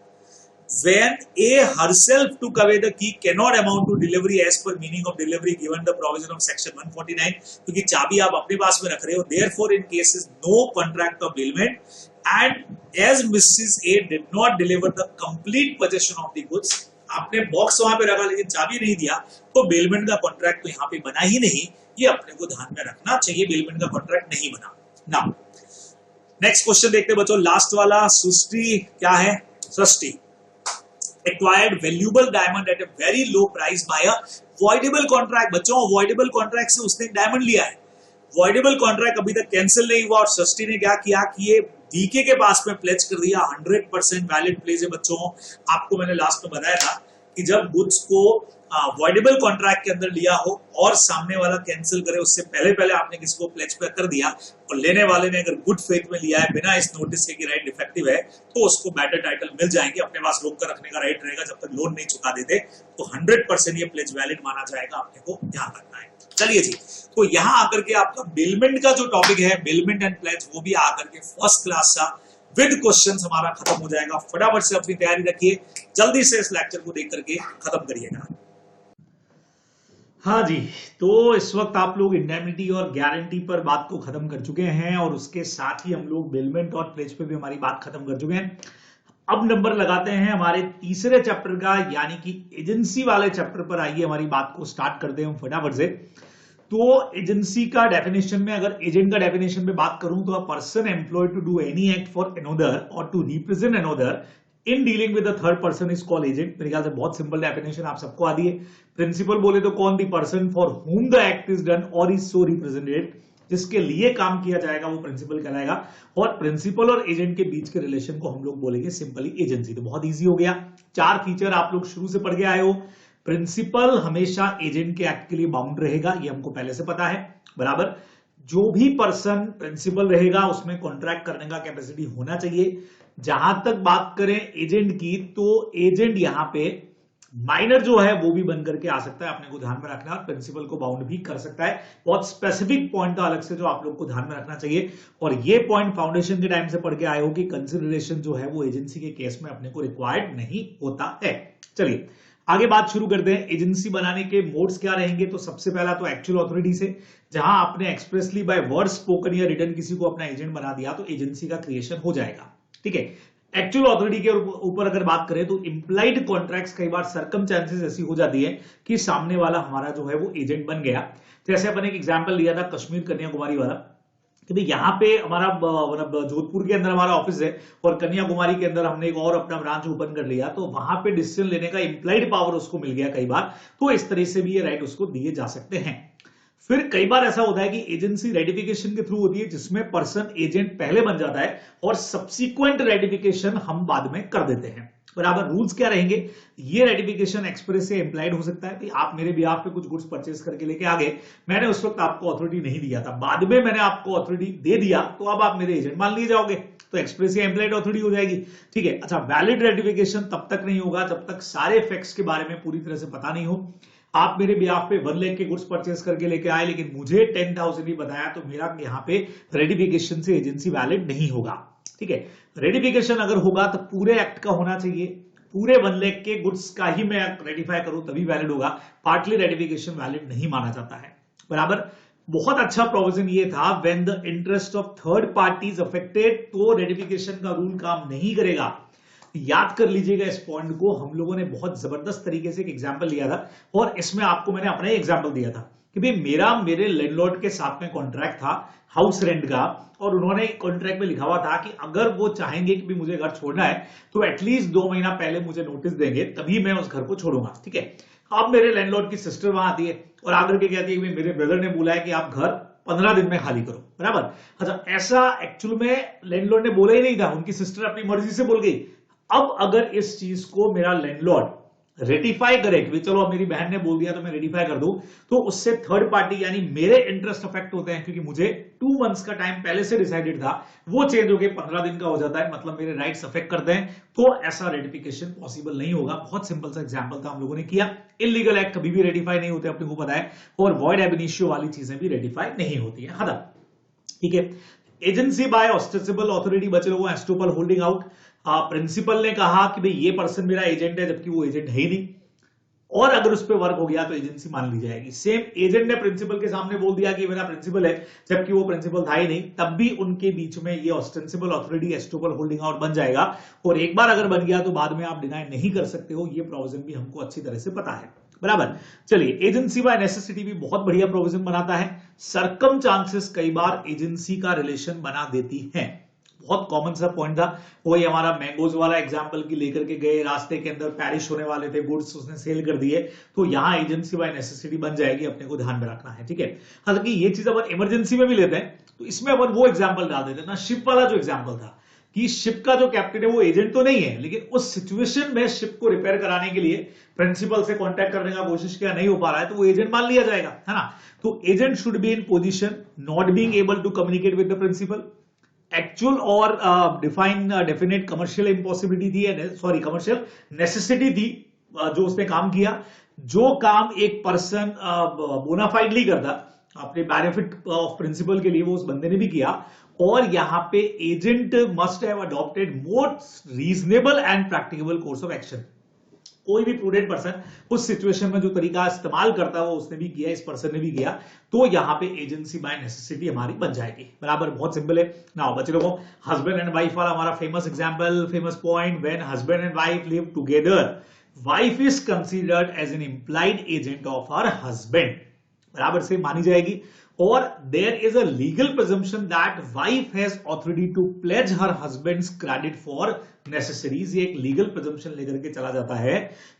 when A herself took away the key cannot amount to delivery as per meaning of delivery given the provision of section 149, क्योंकि चाबी आप अपने पास में रख रहे हो। therefore in cases no contract of bailment and as Mrs. A did not deliver the complete possession of the goods, आपने box वहां पे रखा लेकिन चाबी नहीं दिया, तो बेलमेंट का कॉन्ट्रैक्ट तो यहाँ पे बना ही नहीं, ये अपने को ध्यान में रखना चाहिए, बेलमेंट का कॉन्ट्रैक्ट नहीं बना ना। नेक्स्ट क्वेश्चन देखते हैं बच्चों, लास्ट वाला। सृष्टि क्या है, सृष्टि acquired valuable diamond at a very low price by a voidable contract। बच्चों voidable contract से उसने एक डायमंड लिया है, voidable contract अभी तक कैंसिल नहीं हुआ और सृष्टि ने क्या किया कि ये डीके के पास में प्लेज कर दिया। 100% वैलिड प्लेज है बच्चों। आपको मैंने लास्ट में बताया था कि जब गुड्स को वॉइडेबल कॉन्ट्रैक्ट के अंदर लिया हो और सामने वाला कैंसिल करे उससे पहले पहले आपने किसी को प्लेज पे कर दिया और लेने वाले ने अगर गुड फेथ में लिया है बिना इस नोटिस के कि राइट डिफेक्टिव है, तो उसको बेटर टाइटल मिल जाएंगे, अपने पास रोक कर रखने का राइट रहेगा जब तक लोन नहीं चुका देते, तो 100% ये प्लेज वैलिड माना जाएगा, आपने को ध्यान रखना है। चलिए जी, तो यहाँ आकर के आपका बेलमेंट का जो टॉपिक है, बेलमेंट एंड प्लेज, वो भी आकर के फर्स्ट क्लास सा विद क्वेश्चंस हमारा खत्म हो जाएगा। फटाफट से अपनी तैयारी रखिए, जल्दी से इस लेक्चर को देख करके खत्म करिएगा। हाँ जी, तो इस वक्त आप लोग इंडेमनिटी और गारंटी पर बात को खत्म कर चुके हैं और उसके साथ ही हम लोग बेलमेंट और प्लेज पे भी हमारी बात खत्म कर चुके हैं। अब नंबर लगाते हैं हमारे तीसरे चैप्टर का, यानी कि एजेंसी वाले चैप्टर पर। आइए हमारी बात को स्टार्ट करते हैं फटाफट से। तो एजेंसी का डेफिनेशन में, अगर एजेंट का डेफिनेशन में बात करूं तो a person employed to do any act for another और to represent another in dealing with the third person is called agent. मेरे ख्याल से बहुत सिंपल डेफिनेशन आप सबको आती है। प्रिंसिपल बोले तो कौन, the person for whom the act is done और इज सो रिप्रेजेंटेड, जिसके लिए काम किया जाएगा वो प्रिंसिपल कहलाएगा। और प्रिंसिपल और एजेंट के बीच के रिलेशन को हम लोग बोलेंगे सिंपली एजेंसी। तो बहुत इजी हो गया। 4 फीचर आप लोग शुरू से पढ़ के आए हो। प्रिंसिपल हमेशा एजेंट के एक्ट के लिए बाउंड रहेगा, ये हमको पहले से पता है बराबर। जो भी पर्सन प्रिंसिपल रहेगा उसमें कॉन्ट्रैक्ट करने का कैपेसिटी होना चाहिए। जहां तक बात करें एजेंट की, तो एजेंट यहां पे माइनर जो है वो भी बन करके आ सकता है, अपने को ध्यान में रखना। प्रिंसिपल को बाउंड भी कर सकता है। बहुत स्पेसिफिक पॉइंट अलग से जो आप लोग को ध्यान में रखना चाहिए, और ये पॉइंट फाउंडेशन के टाइम से पढ़ के आए हो कि कंसिडरेशन जो है वो एजेंसी के केस में अपने को रिक्वायर्ड नहीं होता है। चलिए आगे बात शुरू करते हैं। एजेंसी बनाने के मोड्स क्या रहेंगे, तो सबसे पहला तो एक्चुअल अथॉरिटी से, जहां आपने एक्सप्रेसली बाय वर्ड स्पोकन या रिटन किसी को अपना एजेंट बना दिया तो एजेंसी का क्रिएशन हो जाएगा। ठीक है। एक्चुअल अथॉरिटी के ऊपर अगर बात करें तो इंप्लाइड कॉन्ट्रैक्ट्स कई बार सर्कमस्टेंसेस ऐसी हो जाती है कि सामने वाला हमारा जो है वो एजेंट बन गया। जैसे अपन एक एग्जांपल लिया था कश्मीर कन्याकुमारी वाला, कि यहाँ पे हमारा मतलब जोधपुर के अंदर हमारा ऑफिस है और कन्याकुमारी के अंदर हमने एक और अपना ब्रांच ओपन कर लिया, तो वहां पे डिसीजन लेने का इंप्लाइड पावर उसको मिल गया कई बार। तो इस तरह से भी ये राइट उसको दिए जा सकते हैं। फिर कई बार ऐसा होता है कि एजेंसी रेटिफिकेशन के थ्रू होती है, जिसमें पर्सन एजेंट पहले बन जाता है और सब्सिक्वेंट रेटिफिकेशन हम बाद में कर देते हैं। बराबर। रूल्स क्या रहेंगे, ये रेटिफिकेशन एक्सप्रेस से एम्प्लाइड हो सकता है कि आप मेरे बिहाफ पे कुछ गुड्स परचेस करके लेके आ गए, मैंने उस वक्त आपको अथॉरिटी नहीं दिया था, बाद में मैंने आपको अथॉरिटी दे दिया, तो अब आप मेरे एजेंट मान लिए जाओगे, तो एक्सप्रेस या एम्प्लाइड अथॉरिटी हो जाएगी। ठीक है, अच्छा, वैलिड रेटिफिकेशन तब तक नहीं होगा जब तक सारे फैक्ट्स के बारे में पूरी तरह से पता नहीं हो। आप मेरे बिहाफ पे 1 लाख के गुड्स परचेस करके लेके आए, लेकिन मुझे 10,000 ही बताया, तो मेरा यहाँ पे रेटिफिकेशन से एजेंसी वैलिड नहीं होगा। ठीक है, रेटिफिकेशन अगर होगा तो पूरे एक्ट का होना चाहिए, पूरे 1 लाख के गुड्स का ही मैं रेटिफाई करूं तभी वैलिड होगा, पार्टली रेटिफिकेशन वैलिड नहीं माना जाता है। बराबर। बहुत अच्छा प्रोविजन ये था, when the interest of third parties affected, तो रेटिफिकेशन का रूल काम नहीं करेगा। याद कर लीजिएगा इस पॉइंट को, हम लोगों ने बहुत जबरदस्त तरीके से एक एग्जांपल लिया था, और इसमें आपको मैंने अपना ही एग्जांपल दिया था कि भाई मेरे लैंडलॉर्ड के साथ में कॉन्ट्रैक्ट था हाउस रेंट का, और उन्होंने कॉन्ट्रैक्ट में लिखा हुआ था कि अगर वो चाहेंगे कि मुझे घर छोड़ना है तो एटलीस्ट 2 महीना पहले मुझे नोटिस देंगे, तभी मैं उस घर को छोड़ूंगा। ठीक है, अब मेरे लैंडलॉर्ड की सिस्टर वहां आती है और आकर के कहती है कि मेरे ब्रदर ने बोला है कि आप घर 15 दिन में खाली करो। बराबर। अच्छा, ऐसा एक्चुअल में लैंडलॉर्ड ने बोला ही नहीं था, उनकी सिस्टर अपनी मर्जी से बोल गई। अब अगर इस चीज को मेरा लैंडलॉर्ड रेटिफाई करे कि चलो अब मेरी बहन ने बोल दिया तो मैं रेटिफाई कर दूं, तो उससे थर्ड पार्टी यानी मेरे इंटरेस्ट अफेक्ट होते हैं, क्योंकि मुझे 2 मंथ्स का टाइम पहले से डिसाइडेड था, वो चेंज होकर 15 दिन का हो जाता है, मतलब मेरे राइट्स अफेक्ट करते हैं, तो ऐसा रेटिफिकेशन पॉसिबल नहीं होगा। बहुत सिंपल सा एग्जांपल था हम लोगों ने किया। इलीगल एक्ट कभी भी रेटिफाई नहीं होते, अपने को पता है, और वॉइड एब इनिशियो वाली चीजें भी रेटिफाई नहीं होती है। हाँ, ठीक है। एजेंसी बाय ऑस्टेंसिबल अथॉरिटी, बचे लोगों एस्टोपल होल्डिंग आउट। प्रिंसिपल ने कहा कि भाई ये पर्सन मेरा एजेंट है, जबकि वो एजेंट है ही नहीं, और अगर उस पर वर्क हो गया तो एजेंसी मान ली जाएगी। सेम एजेंट ने प्रिंसिपल के सामने बोल दिया कि मेरा प्रिंसिपल है, जबकि वो प्रिंसिपल था ही नहीं, तब भी उनके बीच में ये ostensible authority estoppel holding out बन जाएगा, और एक बार अगर बन गया तो बाद में आप डिनाई नहीं कर सकते हो। ये प्रोविजन भी हमको अच्छी तरह से पता है। बराबर। चलिए, एजेंसी बाय नेसेसिटी भी बहुत बढ़िया प्रोविजन बनाता है। सरकम चांसेस कई बार एजेंसी का रिलेशन बना देती है, बहुत कॉमन सा पॉइंट था। वही हमारा मैंगोज वाला एग्जांपल की लेकर के गए, रास्ते के अंदर पैरिश होने वाले थे गुड्स, उसने सेल कर दिए, तो यहां एजेंसी बाय नेसेसिटी बन जाएगी, अपने को ध्यान में रखना है। ठीक है, हालांकि ये चीज अपन इमरजेंसी में भी लेते हैं, तो इसमें अपन वो एग्जाम्पल डाल देते हैं ना, शिप वाला जो एग्जाम्पल था कि शिप का जो कैप्टन है वो एजेंट तो नहीं है, लेकिन उस सिचुएशन में शिप को रिपेयर कराने के लिए प्रिंसिपल से कांटेक्ट करने का कोशिश किया, नहीं हो पा रहा है, तो वो एजेंट मान लिया जाएगा, है ना। तो agent should be in position not being able to communicate with the principal, actual और डिफाइन डेफिनेट कमर्शियल इम्पॉसिबिलिटी थी, सॉरी कमर्शियल नेसेसिटी थी जो उसने काम किया। जो काम एक पर्सन बोनाफाइडली करता अपने बेनिफिट ऑफ प्रिंसिपल के लिए, वो उस बंदे ने भी किया। और यहां पे agent must have adopted most reasonable and practicable course of action. कोई भी प्रूडेंट पर्सन उस सिचुएशन में जो तरीका इस्तेमाल करता है वो उसने भी किया, इस पर्सन ने भी किया, तो यहां पे एजेंसी बाय नेसेसिटी हमारी बन जाएगी। बराबर, बहुत सिंपल है ना। बच्चे लोगों, हस्बैंड एंड वाइफ वाला हमारा famous example, famous point, when husband and wife live together, wife is considered as an implied agent of her husband, बराबर से मानी जाएगी। और there is a legal presumption that wife has authority to pledge her husband's credit for necessaries. ये एक legal presumption लेकर के चला जाता है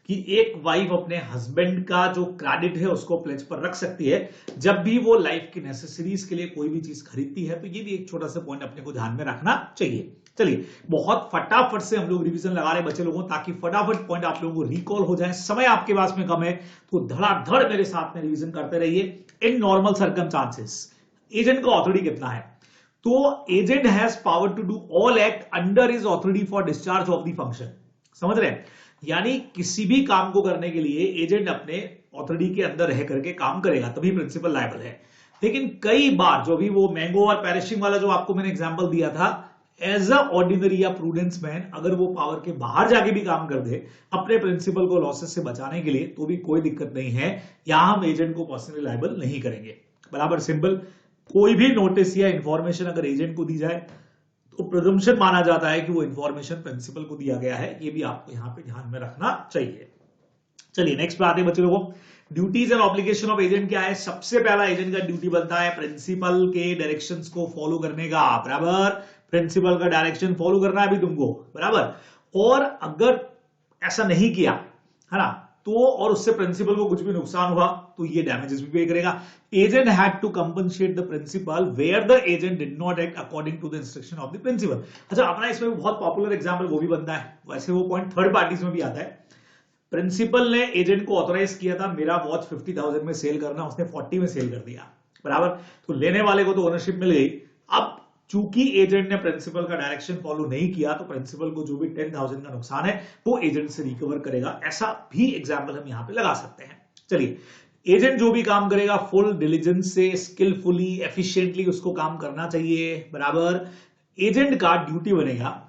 कि एक वाइफ अपने हस्बैंड का जो क्रेडिट है उसको प्लेज पर रख सकती है जब भी वो लाइफ की नेसेसरीज के लिए कोई भी चीज खरीदती है। तो ये भी एक छोटा सा पॉइंट अपने को ध्यान में रखना चाहिए। चलिए, बहुत फटाफट से हम लोग रिवीजन लगा रहे हैं बच्चे लोगों, ताकि फटाफट पॉइंट आप लोगों को रिकॉल हो जाए। समय आपके पास में कम है तो धड़ाधड़ मेरे साथ में रिवीजन करते रहिए। इन नॉर्मल सर्कमस्टांसेस एजेंट का ऑथोरिटी कितना है? तो agent has power to do all act under his authority for discharge of the function. समझ रहे हैं? यानी किसी भी काम को करने के लिए एजेंट अपने ऑथोरिटी के अंदर रह करके काम करेगा, तभी प्रिंसिपल लायबल है। लेकिन कई बार जो भी वो मैंगो और पैरिशिंग वाला जो आपको मैंने एग्जांपल दिया था, एज अ ऑर्डिनरी या प्रूडेंस मैन अगर वो पावर के बाहर जाके भी काम कर दे अपने प्रिंसिपल को लॉसेस से बचाने के लिए, तो भी कोई दिक्कत नहीं है। यहां हम एजेंट को पर्सनली लायबल नहीं करेंगे। बराबर, सिंपल। कोई भी नोटिस या इंफॉर्मेशन अगर एजेंट को दी जाए तो प्रिजम्पशन माना जाता है कि वो इंफॉर्मेशन प्रिंसिपल को दिया गया है। ये भी आपको यहां पे ध्यान में रखना चाहिए। चलिए, नेक्स्ट पे आते हैं बच्चे लोगों। Duties and obligation of agent क्या है? सबसे पहला एजेंट का ड्यूटी बनता है प्रिंसिपल के डायरेक्शंस को फॉलो करने का। बराबर, प्रिंसिपल का डायरेक्शन फॉलो करना है अभी तुमको। बराबर, और अगर ऐसा नहीं किया, है ना, तो और उससे प्रिंसिपल को कुछ भी नुकसान हुआ तो ये डैमेजेस भी पे करेगा। Agent had to compensate the principal where the agent did not act according to the instruction of the principal. अच्छा, अपना इसमें बहुत पॉपुलर एग्जांपल वो भी बनता है, वैसे वो पॉइंट थर्ड पार्टीज में भी आता है। प्रिंसिपल ने एजेंट को ऑथोराइज किया था मेरा वॉच 50,000 में सेल करना, उसने 40 में सेल कर दिया, बराबर। तो लेने वाले को तो ओनरशिप मिल गई। अब चूंकि एजेंट ने प्रिंसिपल का डायरेक्शन फॉलो नहीं किया तो प्रिंसिपल को जो भी 10,000 का नुकसान है वो एजेंट से रिकवर करेगा। ऐसा भी एग्जाम्पल हम यहां पे लगा सकते हैं। चलिए, एजेंट जो भी काम करेगा फुल डिलीजेंस से, स्किलफुली, एफिशिएंटली उसको काम करना चाहिए, बराबर। एजेंट का ड्यूटी बनेगा।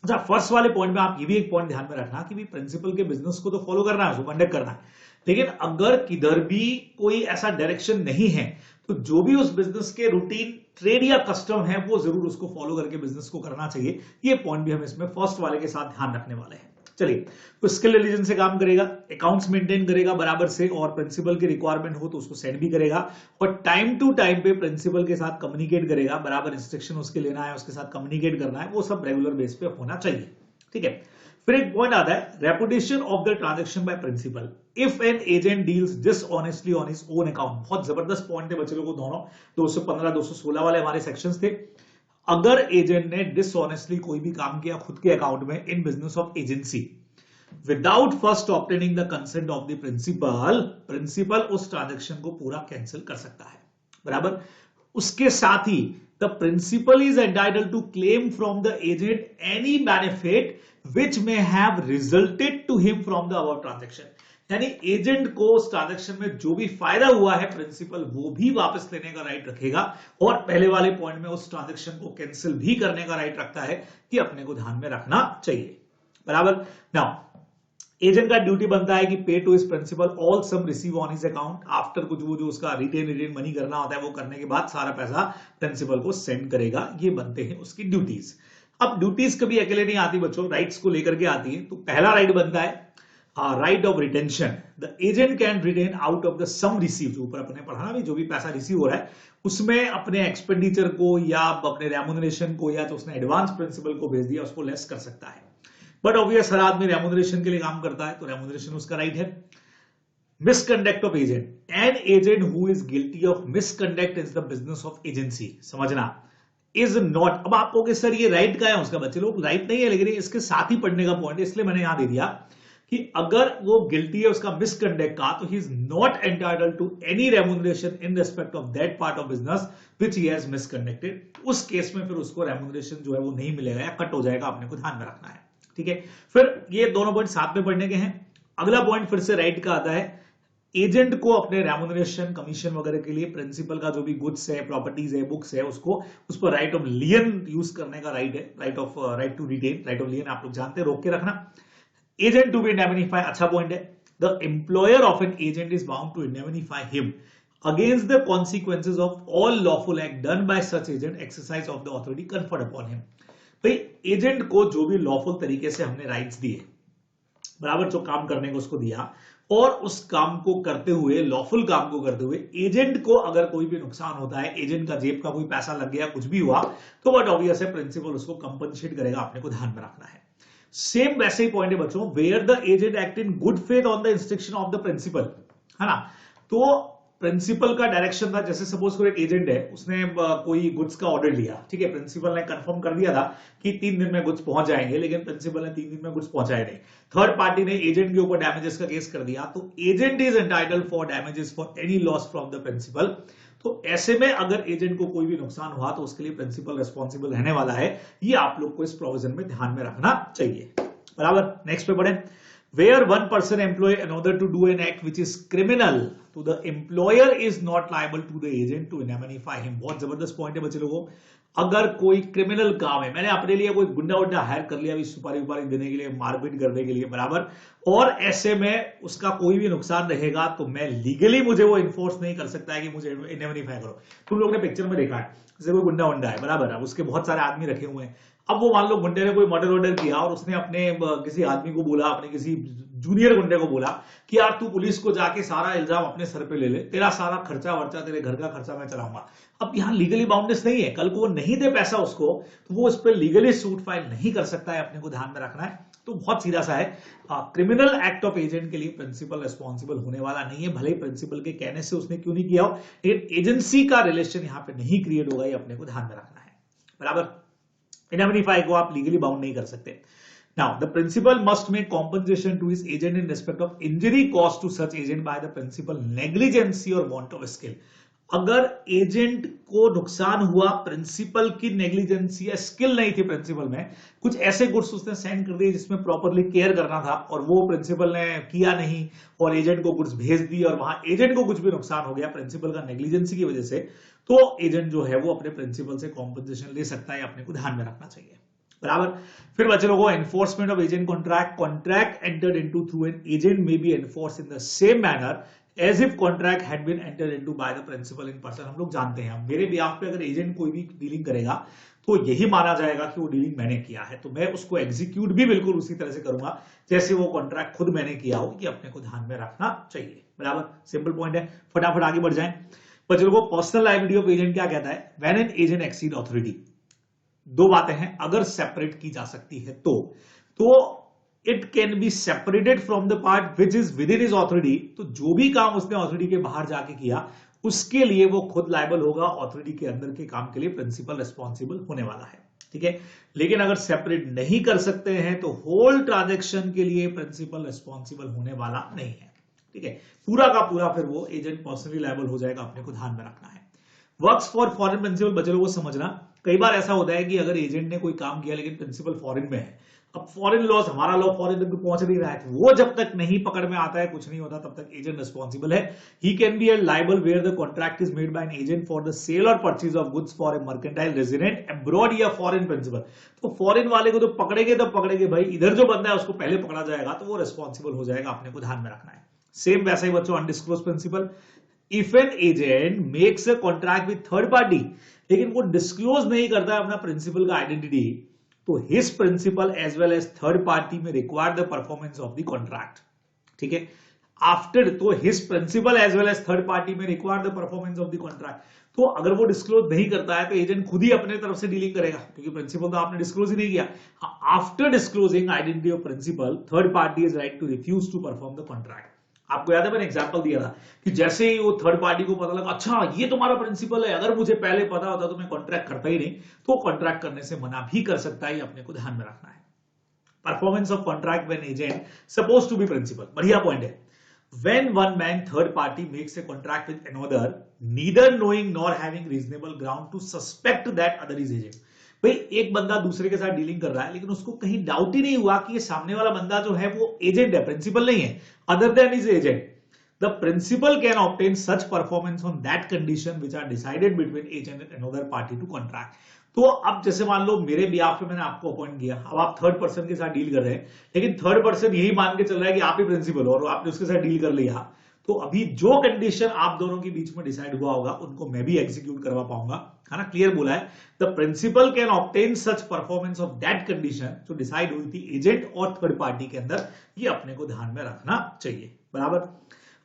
अच्छा, फर्स्ट वाले पॉइंट में आप ये भी एक पॉइंट ध्यान में रखना कि भी प्रिंसिपल के बिजनेस को तो फॉलो करना है, उसको कंडक्ट करना है, लेकिन अगर किधर भी कोई ऐसा डायरेक्शन नहीं है तो जो भी उस बिजनेस के रूटीन ट्रेड या कस्टम है वो जरूर उसको फॉलो करके बिजनेस को करना चाहिए। ये पॉइंट भी हम इसमें फर्स्ट वाले के साथ ध्यान रखने वाले हैं। चलिए, तो स्किल डिलीजेंस से काम करेगा, अकाउंट्स मेंटेन करेगा बराबर से, और प्रिंसिपल की रिक्वायरमेंट हो तो उसको सेंड भी करेगा, और टाइम टू टाइम पे प्रिंसिपल के साथ कम्युनिकेट करेगा, बराबर इंस्ट्रक्शन उसके लेना है, उसके साथ कम्युनिकेट करना है, वो सब रेगुलर बेस पे होना चाहिए। ठीक है, फिर एक पॉइंट आता है repudiation of the transaction by principal if an agent deals dishonestly on his own account. बहुत जबरदस्त पॉइंट थे बच्चे लोगों को, दोनों 215 216 वाले हमारे सेक्शंस थे। अगर एजेंट ने डिसऑनेस्टली कोई भी काम किया खुद के अकाउंट में in business of agency without first obtaining the consent of the principal, principal उस ट्रांजैक्शन को पूरा कैंसिल कर सकता है, बराबर। उसके साथ ही the principal is entitled to claim from the agent any benefit which may have resulted to him from the above transaction। यानी एजेंट को उस ट्रांजैक्शन में जो भी फायदा हुआ है प्रिंसिपल वो भी वापस लेने का राइट रखेगा, और पहले वाले पॉइंट में उस ट्रांजैक्शन को कैंसिल भी करने का राइट रखता है, कि अपने को ध्यान में रखना चाहिए, बराबर। नाउ एजेंट का ड्यूटी बनता है कि pay to his principal all sum receive on his account after, कुछ वो जो उसका रिटेन मनी करना होता है वो करने के बाद सारा पैसा प्रिंसिपल को सेंड करेगा। ये बनते हैं उसकी ड्यूटीज। अब ड्यूटीज कभी अकेले नहीं आती बच्चों, राइट्स को लेकर के आती है। तो पहला राइट बनता है right of retention. The agent can retain out of the sum receive, जो ऊपर अपने पढ़ा ना भी, जो भी पैसा रिसीव हो रहा है उसमें अपने एक्सपेंडिचर को या अपने रेम्यूनरेशन को या तो उसने एडवांस प्रिंसिपल को भेज दिया उसको लेस कर सकता है। बट ऑब्वियस हर आदमी रेम्यूनरेशन के लिए काम करता है तो रेम्यूनरेशन उसका राइट है। Misconduct of agent, an agent who is guilty of misconduct is the business of agency, समझना, इज नॉट। अब आप कहोगे सर ये राइट का है उसका, बच्चे लोग राइट नहीं है, लेकिन इसके साथ ही पढ़ने का पॉइंट है, इसलिए मैंने यहां दे दिया कि अगर वो गिल्टी है उसका मिसकंडक्ट का तो he is not entitled to any remuneration in respect of that part of business which he has misconducted. उस केस में फिर उसको रेम्यूनरेशन जो है वो नहीं मिलेगा या कट हो जाएगा, अपने को ध्यान में रखना है। ठीक है, फिर ये दोनों पॉइंट साथ में पढ़ने के हैं। अगला पॉइंट फिर से राइट का आता है, एजेंट को अपने रेम्यूनरेशन कमीशन वगैरह के लिए प्रिंसिपल का जो भी गुड्स है, प्रॉपर्टीज है, बुक्स है, उसको उस पर राइट ऑफ लियन यूज करने का राइट है, right to retain, right of lien आप लोग जानते हैं, रोक के रखना। एजेंट टू बी इंडेमनिफाई, अच्छा पॉइंट है। The employer of an agent is bound to indemnify him against the consequences of all lawful act done by such agent exercise of the authority conferred upon him. भाई agent को जो भी lawful तरीके से हमने rights दिए, बराबर, जो काम करने को उसको दिया, और उस काम को करते हुए, लॉफुल काम को करते हुए एजेंट को अगर कोई भी नुकसान होता है, एजेंट का जेब का कोई पैसा लग गया, कुछ भी हुआ, तो बट ऑब्वियस है प्रिंसिपल उसको कंपनसेट करेगा, अपने को ध्यान में रखना है। सेम वैसे ही पॉइंट है बच्चों, where the agent act in good faith on the instruction of the principal, है ना। तो प्रिंसिपल का डायरेक्शन था, जैसे सपोज कोई एक एजेंट है, उसने कोई गुड्स का ऑर्डर लिया, ठीक है, प्रिंसिपल ने कंफर्म कर दिया था कि 3 दिन में गुड्स पहुंच जाएंगे, लेकिन प्रिंसिपल ने 3 दिन में गुड्स पहुंचाए नहीं, थर्ड पार्टी ने एजेंट के ऊपर डैमेजेस का केस कर दिया, तो agent is entitled for damages for any loss from the principal. तो ऐसे में अगर एजेंट को कोई भी नुकसान हुआ तो उसके लिए प्रिंसिपल रिस्पॉन्सिबल रहने वाला है। ये आप लोग को इस प्रोविजन में ध्यान में रखना चाहिए, बराबर। नेक्स्ट पे बढ़े, where one person employ another to do an act which is criminal to the employer is not liable to the agent to indemnify him। बहुत जबरदस्त पॉइंट है बच्चे लोगों। अगर कोई क्रिमिनल काम है, मैंने अपने लिए कोई गुंडा उड्डा हायर कर लिया सुपारी उपारी देने के लिए, मारपीट करने के लिए, बराबर, और ऐसे में उसका कोई भी नुकसान रहेगा तो मैं लीगली मुझे वो इन्फोर्स नहीं कर सकता है कि मुझे इंडेमनिफाई करो। तुम लोग ने पिक्चर में देखा है, जैसे कोई गुंडा उंडा है, बराबर है, उसके बहुत सारे आदमी रखे हुए हैं, अब वो मान लो गुंडे ने कोई मर्डर वर्डर किया और उसने अपने किसी आदमी को बोला, अपने किसी जूनियर गुंडे को बोला कि यार तू पुलिस को जाके सारा इल्जाम अपने सर पे ले ले, तेरा सारा खर्चा वर्चा, तेरे घर का खर्चा मैं चलाऊंगा। अब यहाँ लीगली बाउंडेस नहीं है, कल को वो नहीं दे पैसा उसको तो वो उस पर लीगली सूट फाइल नहीं कर सकता है, अपने को ध्यान में रखना है। तो बहुत सीधा सा है, क्रिमिनल एक्ट ऑफ एजेंट के लिए प्रिंसिपल रिस्पॉन्सिबल होने वाला नहीं है, भले ही प्रिंसिपल के कहने से उसने क्यों नहीं किया हो, लेकिन एजेंसी का रिलेशन यहाँ पे नहीं क्रिएट होगा, ये अपने को ध्यान में रखना है, बराबर। इनएमनिफाई को आप लीगली बाउंड नहीं कर सकते। Now the principal must make compensation to his agent in respect of injury cause to such agent by the principal negligence और वांट ऑफ स्किल। अगर एजेंट को नुकसान हुआ प्रिंसिपल की नेग्लिजेंसी या स्किल नहीं थी प्रिंसिपल में, कुछ ऐसे गुड्स उसने सेंड कर दिए जिसमें प्रॉपरली केयर करना था और वो प्रिंसिपल ने किया नहीं और एजेंट को गुड्स भेज दी और वहां एजेंट को कुछ भी नुकसान हो गया प्रिंसिपल का नेग्लिजेंसी की वजह से, तो एजेंट जो है वो अपने प्रिंसिपल से कॉम्पनसेशन ले सकता है, अपने को ध्यान में रखना चाहिए, बराबर। फिर बच्चे लोगों, enforcement of agent contract entered into through an agent may be enforce in the same manner as if contract had been entered into by the principal in person. हम लोग जानते हैं, मेरे बिहाफ पे अगर एजेंट कोई भी डीलिंग करेगा तो यही माना जाएगा कि वो डीलिंग मैंने किया है, तो मैं उसको एग्जीक्यूट भी बिल्कुल उसी तरह से करूंगा जैसे वो कॉन्ट्रैक्ट खुद मैंने किया हो, कि अपने को ध्यान में रखना चाहिए, बराबर। सिंपल पॉइंट है, फटाफट आगे बढ़ जाएं। बच्चों को पर्सनल लायबिलिटी ऑफ एजेंट क्या कहता है? When an agent exceed authority, दो बातें हैं, अगर सेपरेट की जा सकती है तो it can be separated from the part which is with in his authority. तो जो भी काम उसने ऑथोरिटी के बाहर जाके किया उसके लिए वो खुद लायबल होगा, ऑथोरिटी के अंदर के काम के लिए प्रिंसिपल रिस्पॉन्सिबल होने वाला है, ठीक है। लेकिन अगर सेपरेट नहीं कर सकते हैं तो होल ट्रांजैक्शन के लिए प्रिंसिपल रिस्पॉन्सिबल होने वाला नहीं है, ठीक है। पूरा का पूरा फिर वो एजेंट पर्सनली लायबल हो जाएगा, अपने को ध्यान में रखना है। वर्क्स फॉर फॉरेन प्रिंसिपल, बच्चे लोगों को समझना, कई बार ऐसा होता है कि अगर एजेंट ने कोई काम किया लेकिन प्रिंसिपल फॉरेन में है, अब फॉरेन लॉस, हमारा लॉ फॉरेन तक पहुंच नहीं रहा है, वो जब तक नहीं पकड़ में आता है, कुछ नहीं होता, तब तक एजेंट रिस्पॉन्सिबल है। He can be held liable where the contract is made by an agent for the sale और purchase of goods for a mercantile resident abroad या फॉरेन प्रिंसिपल। तो फॉरेन वाले को तो पकड़ेंगे भाई, इधर जो बंदा है उसको पहले पकड़ा जाएगा, तो वो रिस्पॉन्सिबल हो जाएगा, अपने को ध्यान में रखना है। सेम वैसा ही बच्चों undisclose principal, if an agent makes a contract with third party, लेकिन वो डिस्क्लोज नहीं करता है अपना प्रिंसिपल का आइडेंटिटी, तो his principal as well as third party may require the performance of the contract, ठीक है। आफ्टर, तो his principal as well as third party may require the performance of the contract. तो अगर वो disclose नहीं करता है तो एजेंट खुद ही अपने तरफ से डीलिंग करेगा, क्योंकि प्रिंसिपल तो आपने डिस्क्लोज ही नहीं किया। After disclosing identity of principal, third party is right to refuse to perform the contract. आपको याद है मैंने एग्जांपल दिया था कि जैसे ही वो थर्ड पार्टी को पता लगा, अच्छा ये तुम्हारा प्रिंसिपल है, अगर मुझे पहले पता होता तो मैं कॉन्ट्रैक्ट करता ही नहीं, तो कॉन्ट्रैक्ट करने से मना भी कर सकता है, अपने को ध्यान में रखना है। Performance of contract when agent suppose to be principal, बढ़िया पॉइंट है। When one man third party makes a contract with another, neither knowing nor having reasonable ground to suspect that other is agent। भाई एक बंदा दूसरे के साथ dealing कर रहा है, लेकिन उसको कहीं डाउट ही नहीं हुआ कि ये सामने वाला बंदा जो है वो एजेंट है, प्रिंसिपल नहीं है, other then is agent. The principal can obtain such performance on that condition which are decided between agent and another party to contract. तो अब जैसे मान लो मेरे बिहाफ पे मैंने आपको अपॉइंट किया, अब आप थर्ड पर्सन के साथ डील कर रहे हैं, लेकिन थर्ड पर्सन यही मान के चल रहा है कि आप ही प्रिंसिपल हो और आपने उसके साथ डील कर लिया, तो अभी जो कंडीशन आप दोनों के बीच में डिसाइड हुआ होगा उनको मैं भी एग्जीक्यूट करवा पाऊंगा, है ना। क्लियर बोला है, the principal can obtain such performance of that condition जो डिसाइड हुई थी एजेंट और थर्ड पार्टी के अंदर, ये अपने को ध्यान में रखना चाहिए, बराबर।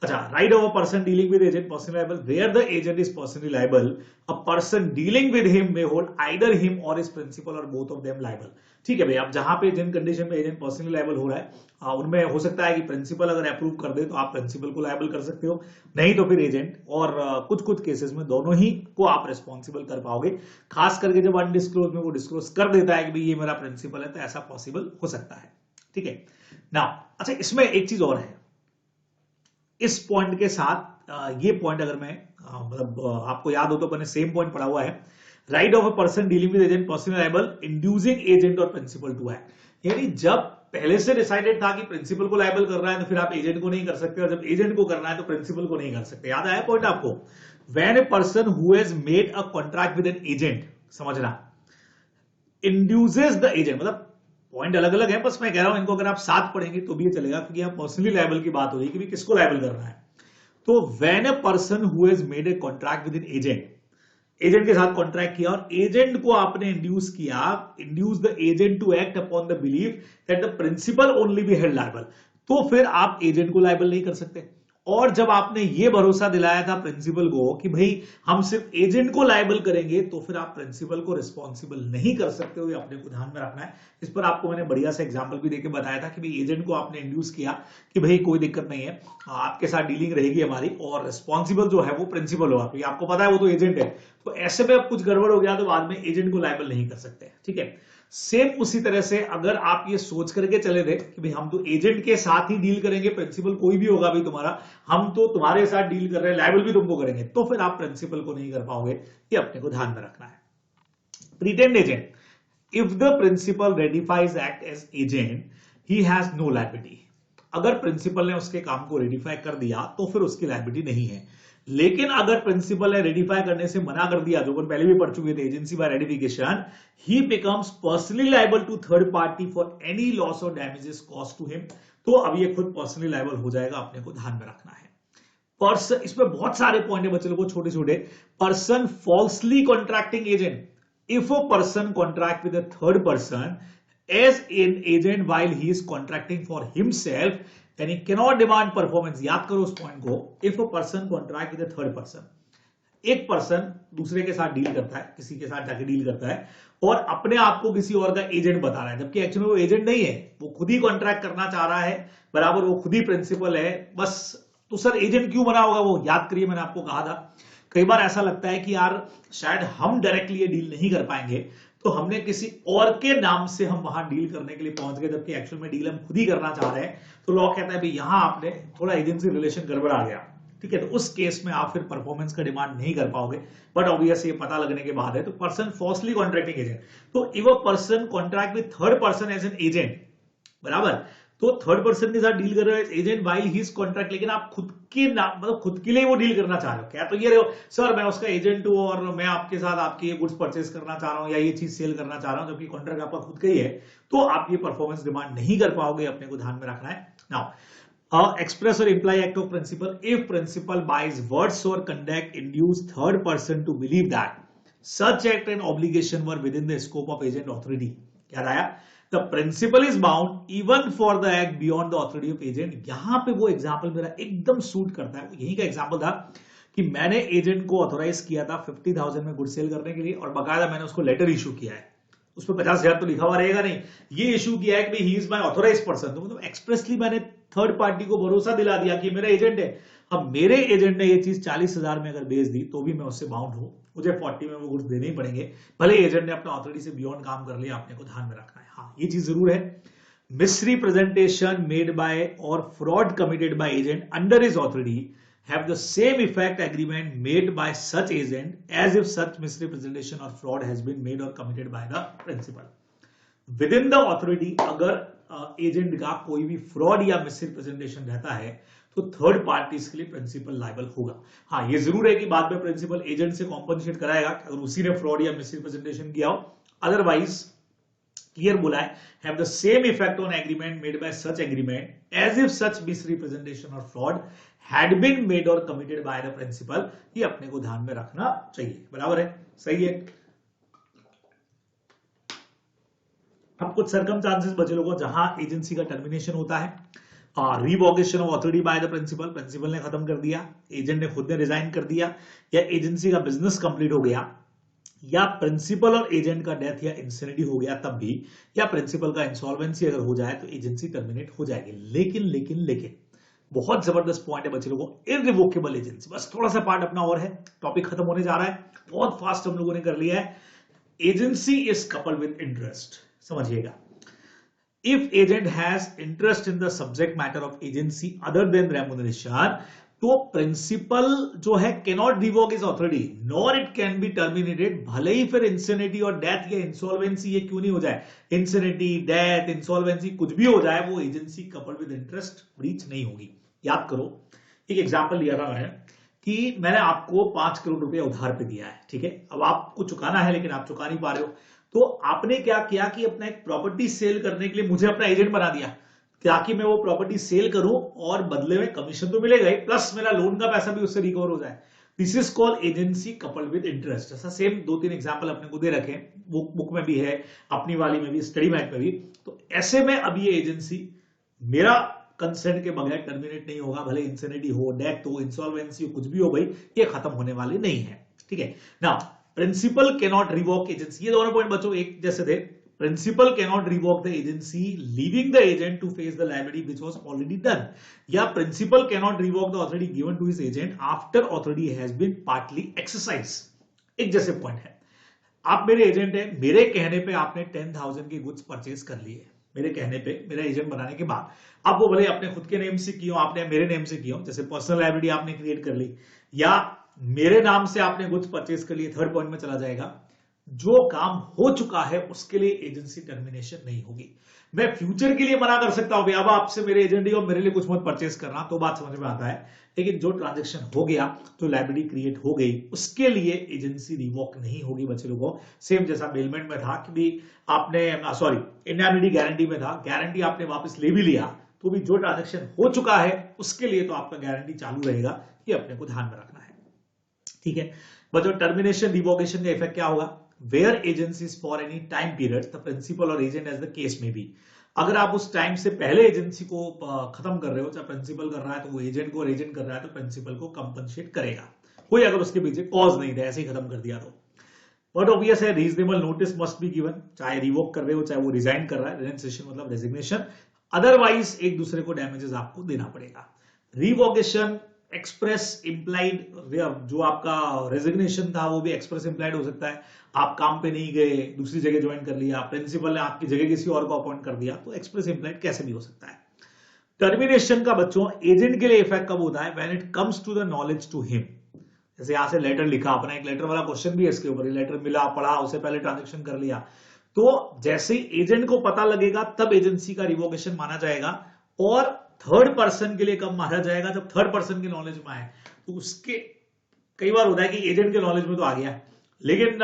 अच्छा, right of a person dealing with agent personally liable, where the agent is personally liable, a person dealing with him may hold either him और हिज प्रिंसिपल और बोथ ऑफ देम लायबल। ठीक है भाई, अब जहां पे जिन कंडीशन में एजेंट पर्सनली लायबल हो रहा है उनमें हो सकता है कि प्रिंसिपल अगर अप्रूव कर दे तो आप प्रिंसिपल को लायबल कर सकते हो, नहीं तो फिर एजेंट, और कुछ केसेस में दोनों ही को आप रिस्पॉन्सिबल कर पाओगे, खास करके जब अनडिस्क्लोज में वो डिस्क्लोज कर देता है कि भाई ये मेरा प्रिंसिपल है, तो ऐसा पॉसिबल हो सकता है, ठीक है ना। अच्छा, इसमें एक चीज और है, इस पॉइंट के साथ ये पॉइंट अगर मैं मतलब आपको याद हो तो मैंने सेम पॉइंट पढ़ा हुआ है, right of a person dealing with agent personally liable inducing agent और प्रिंसिपल टू एक्ट। यानी जब पहले से डिसाइडेड था कि प्रिंसिपल को लायबल कर रहा है तो फिर आप एजेंट को नहीं कर सकते, और जब एजेंट को करना है तो प्रिंसिपल को नहीं कर सकते। याद आया पॉइंट आपको? When a person who has made a contract with an agent, समझना, इंड्यूसेस द एजेंट, मतलब पॉइंट अलग अलग है, बस मैं कह रहा हूं इनको अगर आप साथ पढ़ेंगे तो भी ये चलेगा, क्योंकि यहाँ पर्सनली लायबल की बात हो रही है कि किसको लायबल करना है। तो when a person who has made a contract with an agent agent के साथ कॉन्ट्रैक्ट किया और एजेंट को आपने induce the agent to act upon the belief that the principal only be held liable, तो फिर आप एजेंट को लायबल नहीं कर सकते। और जब आपने ये भरोसा दिलाया था प्रिंसिपल को कि भाई हम सिर्फ एजेंट को लायबल करेंगे, तो फिर आप प्रिंसिपल को रिस्पॉन्सिबल नहीं कर सकते हो, ये अपने को ध्यान में रखना है। इस पर आपको मैंने बढ़िया सा एग्जांपल भी देके बताया था कि भाई एजेंट को आपने इंड्यूस किया कि भाई कोई दिक्कत नहीं है, आपके साथ डीलिंग रहेगी हमारी, और रिस्पॉन्सिबल जो है वो प्रिंसिपल होगा, क्योंकि आपको पता है वो तो एजेंट है। तो ऐसे में अब कुछ गड़बड़ हो गया तो बाद में एजेंट को लायबल नहीं कर सकते, ठीक है। सेम उसी तरह से अगर आप ये सोच करके चले थे कि भाई हम तो एजेंट के साथ ही डील करेंगे, प्रिंसिपल कोई भी होगा भाई तुम्हारा, हम तो तुम्हारे साथ डील कर रहे हैं, लायबल भी तुमको करेंगे, तो फिर आप प्रिंसिपल को नहीं कर पाओगे, ये अपने को ध्यान में रखना है। Pretend agent, if the principal ratifies act as agent he has no liability. अगर प्रिंसिपल ने उसके काम को रेडिफाई कर दिया तो फिर उसकी लायबिलिटी नहीं है। लेकिन अगर प्रिंसिपल ने रेडिफाई करने से मना कर दिया, जो अपन पहले भी पढ़ चुके थे, agency by ratification, he becomes personally liable to third party for any loss और डैमेजेस कॉस्ट टू हिम। तो अब ये खुद पर्सनली लायबल हो जाएगा, अपने को ध्यान में रखना है। पर्सन, इसमें बहुत सारे पॉइंट है बच्चे लोगों को, छोटे छोटे। Person falsely contracting agent, if a person contract with a third person as an agent while he is contracting for himself, यानी कैनॉट डिमांड परफॉर्मेंस। याद करो उस पॉइंट को, if a person contract with a third person, एक person दूसरे के साथ deal करता है, किसी के साथ जाके डील करता है और अपने आप को किसी और का एजेंट बता रहा है, जबकि एक्चुअली वो एजेंट नहीं है, वो खुद ही कॉन्ट्रैक्ट करना चाह रहा है, बराबर, वो खुद ही प्रिंसिपल है बस। तो सर एजेंट क्यों बना होगा वो? याद करिए, मैंने आपको कहा था कई बार ऐसा लगता है कि यार शायद हम डायरेक्टली ये डील नहीं कर पाएंगे, तो हमने किसी और के नाम से हम वहां डील करने के लिए पहुंच गए, जबकि एक्चुअल में डील हम खुद ही करना चाह रहे हैं। तो लॉ कहता है भाई यहां आपने थोड़ा एजेंसी रिलेशन गड़बड़ आ गया, ठीक है। तो उस केस में आप फिर परफॉर्मेंस का डिमांड नहीं कर पाओगे, बट ऑब्वियस ये पता लगने के बाद है। तो पर्सन फॉल्सली कॉन्ट्रैक्टिंग एजेंट, तो if a person contract with third person as an agent, बराबर, तो थर्ड पर्सन के साथ डील कर रहे हो agent while he is contract, लेकिन आप खुद के नाम, मतलब खुद के लिए वो डील करना चाह रहे हो क्या? तो ये रहे हो सर मैं उसका एजेंट हूं और मैं आपके साथ आपकी ये गुड्स परचेस करना चाह रहा हूं या ये चीज सेल करना चाह रहा हूं, जबकि कॉन्ट्रैक्ट आपका खुद का ही है, तो आप ये परफॉर्मेंस डिमांड नहीं कर पाओगे, अपने को ध्यान में रखना है। Now express or imply act of principal, if principal by his words or conduct induce third person to believe that such act and obligation were within the scope of agent authority, क्या आया? The principal is bound even for the act beyond the authority of agent। यहां पे वो example मेरा एकदम suit करता है। यही का एग्जाम्पल था कि मैंने एजेंट को ऑथोराइज किया था 50,000 में गुड सेल करने के लिए, और बकायदा मैंने उसको लेटर इशू किया है, उसमें 50,000 तो लिखा हुआ रहेगा नहीं, ये इशू किया है कि he is my authorise person. तो मतलब एक्सप्रेसली मैंने थर्ड पार्टी को भरोसा दिला दिया कि मेरा एजेंट है। अब मेरे एजेंट ने ये चीज 40,000 में अगर बेच दी तो भी मैं उससे बाउंड हूं, मुझे 40 में वो गुड्स देने ही पड़ेंगे, भले एजेंट ने अपना ऑथोरिटी से बियॉन्ड काम कर लिया, अपने को ध्यान में रखना है। हाँ ये चीज जरूर है, मिसरिप्रेजेंटेशन मेड बाय और fraud committed by agent under his authority have the same effect agreement made by such agent as if such misrepresentation or fraud has been made or committed by the principal within the authority। अगर agent का कोई भी fraud या misrepresentation रहता है तो third party के लिए प्रिंसिपल लायबल होगा। हाँ ये जरूर है कि बाद में प्रिंसिपल एजेंट से कॉम्पनसेट कराएगा अगर उसी ने फ्रॉड या मिसरिप्रेजेंटेशन किया हो, अदरवाइज क्लियर बोला है, have the same effect on agreement made by such agreement as if such misrepresentation or fraud had been made or committed by the principal। ये अपने को ध्यान में रखना चाहिए, बराबर है, सही है। अब कुछ सर्कमस्टांसेस बचे लोगों जहां एजेंसी का टर्मिनेशन होता है, revocation of authority by the principal, principal ने खत्म कर दिया, एजेंट ने खुद ने रिजाइन कर दिया, या एजेंसी का बिजनेस कंप्लीट हो गया, या प्रिंसिपल और एजेंट का डेथ या इंसिनिटी हो गया तब भी, या प्रिंसिपल का इंसॉल्वेंसी अगर हो जाए तो एजेंसी टर्मिनेट हो जाएगी। लेकिन लेकिन लेकिन बहुत जबरदस्त पॉइंट है बच्चे लोगों, इररिवोकेबल एजेंसी। बस थोड़ा सा पार्ट अपना और है, टॉपिक खत्म होने जा रहा है, बहुत फास्ट हम लोगों ने कर लिया है। Agency is coupled with interest, समझिएगा। If agent has interest in the subject matter of agency other than remuneration, तो प्रिंसिपल जो है cannot revoke is authority nor it can be terminated, भले ही फिर इंसिनिटी और डेथ या इंसॉल्वेंसी ये क्यों नहीं हो जाए, इंसिनिटी, डेथ, इंसॉल्वेंसी कुछ भी हो जाए, वो agency coupled with interest breach नहीं होगी। याद करो, एक एग्जांपल लिया था मैंने कि मैंने आपको 5 करोड़ रुपए उधार पे दिया है, ठीक है, अब आपको चुकाना है लेकिन आप चुका नहीं पा रहे हो, तो आपने क्या किया कि अपना एक प्रॉपर्टी सेल करने के लिए मुझे अपना एजेंट बना दिया, ताकि मैं वो प्रॉपर्टी सेल करूं और बदले में कमीशन तो मिलेगा ही, प्लस मेरा लोन का पैसा भी उससे रिकवर हो जाए। This is called agency coupled with interest. ऐसा सेम 2-3 एग्जांपल अपने को दे रखे हैं, बुक में भी है, अपनी वाली में भी, स्टडी मैट में भी। तो ऐसे में अब ये एजेंसी मेरा कंसेंट के बगैर टर्मिनेट नहीं होगा, भले इंसेनिटी हो, डेथ हो, इंसॉल्वेंसी हो, कुछ भी हो भाई, ये खत्म होने वाले नहीं है। ठीक है ना। Principal can not revoke agency, ये दोनों पॉइंट बच्चों एक जैसे थे। Principal can not revoke the agency leaving the agent to face the liability which was already done, या principal can not revoke the authority given to his agent after authority has been partly exercise. एक जैसे point है, आप मेरे agent है, मेरे कहने पे आपने 10,000 के गुड्स परचेज कर लिए, मेरे कहने पे, मेरा एजेंट बनाने के बाद। अब वो भले अपने खुद के नेम से किया, आपने मेरे नेम से किया, जैसे पर्सनल लायबिलिटी आपने क्रिएट कर ली, या मेरे नाम से आपने गुड्स परचेज कर लिए, थर्ड पॉइंट में चला जाएगा। जो काम हो चुका है उसके लिए एजेंसी टर्मिनेशन नहीं होगी। मैं फ्यूचर के लिए मना कर सकता हूं, अब आपसे मेरे एजेंट और मेरे लिए कुछ मत परचेज करना, तो बात समझ में आता है। लेकिन जो ट्रांजैक्शन हो गया, तो लायबिलिटी क्रिएट हो गई, उसके लिए एजेंसी रिवोक नहीं होगी बच्चे लोगों। सेम जैसा बेलमेंट में था कि भी आपने इंडेमनिटी गारंटी में था, गारंटी आपने वापस ले भी लिया, तो भी जो ट्रांजैक्शन हो चुका है उसके लिए तो आपका गारंटी चालू रहेगा, ये अपने को ध्यान में रखना है। ठीक है बच्चों, टर्मिनेशन रिवोकेशन का इफेक्ट क्या होगा? Where agencies for any time period the principal और एजेंट एज द केस में भी, अगर आप उस टाइम से पहले एजेंसी को खत्म कर रहे हो, चाहे प्रिंसिपल कर रहा है तो वो एजेंट को, और एजेंट कर रहा है तो प्रिंसिपल को कंपनसेट करेगा, कोई अगर उसके पीछे कॉज नहीं था, ऐसे ही खत्म कर दिया तो। बट ऑब्वियस है reasonable notice must be given, चाहे रिवोक कर रहे हो चाहे वो रिजाइन कर रहा है, रेजिग्नेशन मतलब रेजिग्नेशन, अदरवाइज एक दूसरे को डैमेजेस आपको देना पड़ेगा। रिवोकेशन एक्सप्रेस इंप्लाइड, जो आपका रेजिग्नेशन था वो भी एक्सप्रेस इंप्लाइड हो सकता है। आप काम पे नहीं गए, दूसरी जगह ज्वाइन कर लिया, प्रिंसिपल ने आपकी जगह किसी और को अपॉइंट कर दिया, तो एक्सप्रेस इंप्लाइड कैसे भी हो सकता है। टर्मिनेशन का बच्चों एजेंट के लिए इफेक्ट कब होता है? When it comes to the knowledge to him. जैसे यहां से लेटर लिखा, अपना एक लेटर वाला क्वेश्चन भी है इसके ऊपर, लेटर मिला, पढ़ा, उससे पहले ट्रांजेक्शन कर लिया, तो जैसे ही एजेंट को पता लगेगा तब एजेंसी का रिवोकेशन माना जाएगा। और थर्ड पर्सन के लिए कब माना जाएगा? जब थर्ड पर्सन के नॉलेज में आए, तो उसके कई बार होता है कि एजेंट के नॉलेज में तो आ गया, लेकिन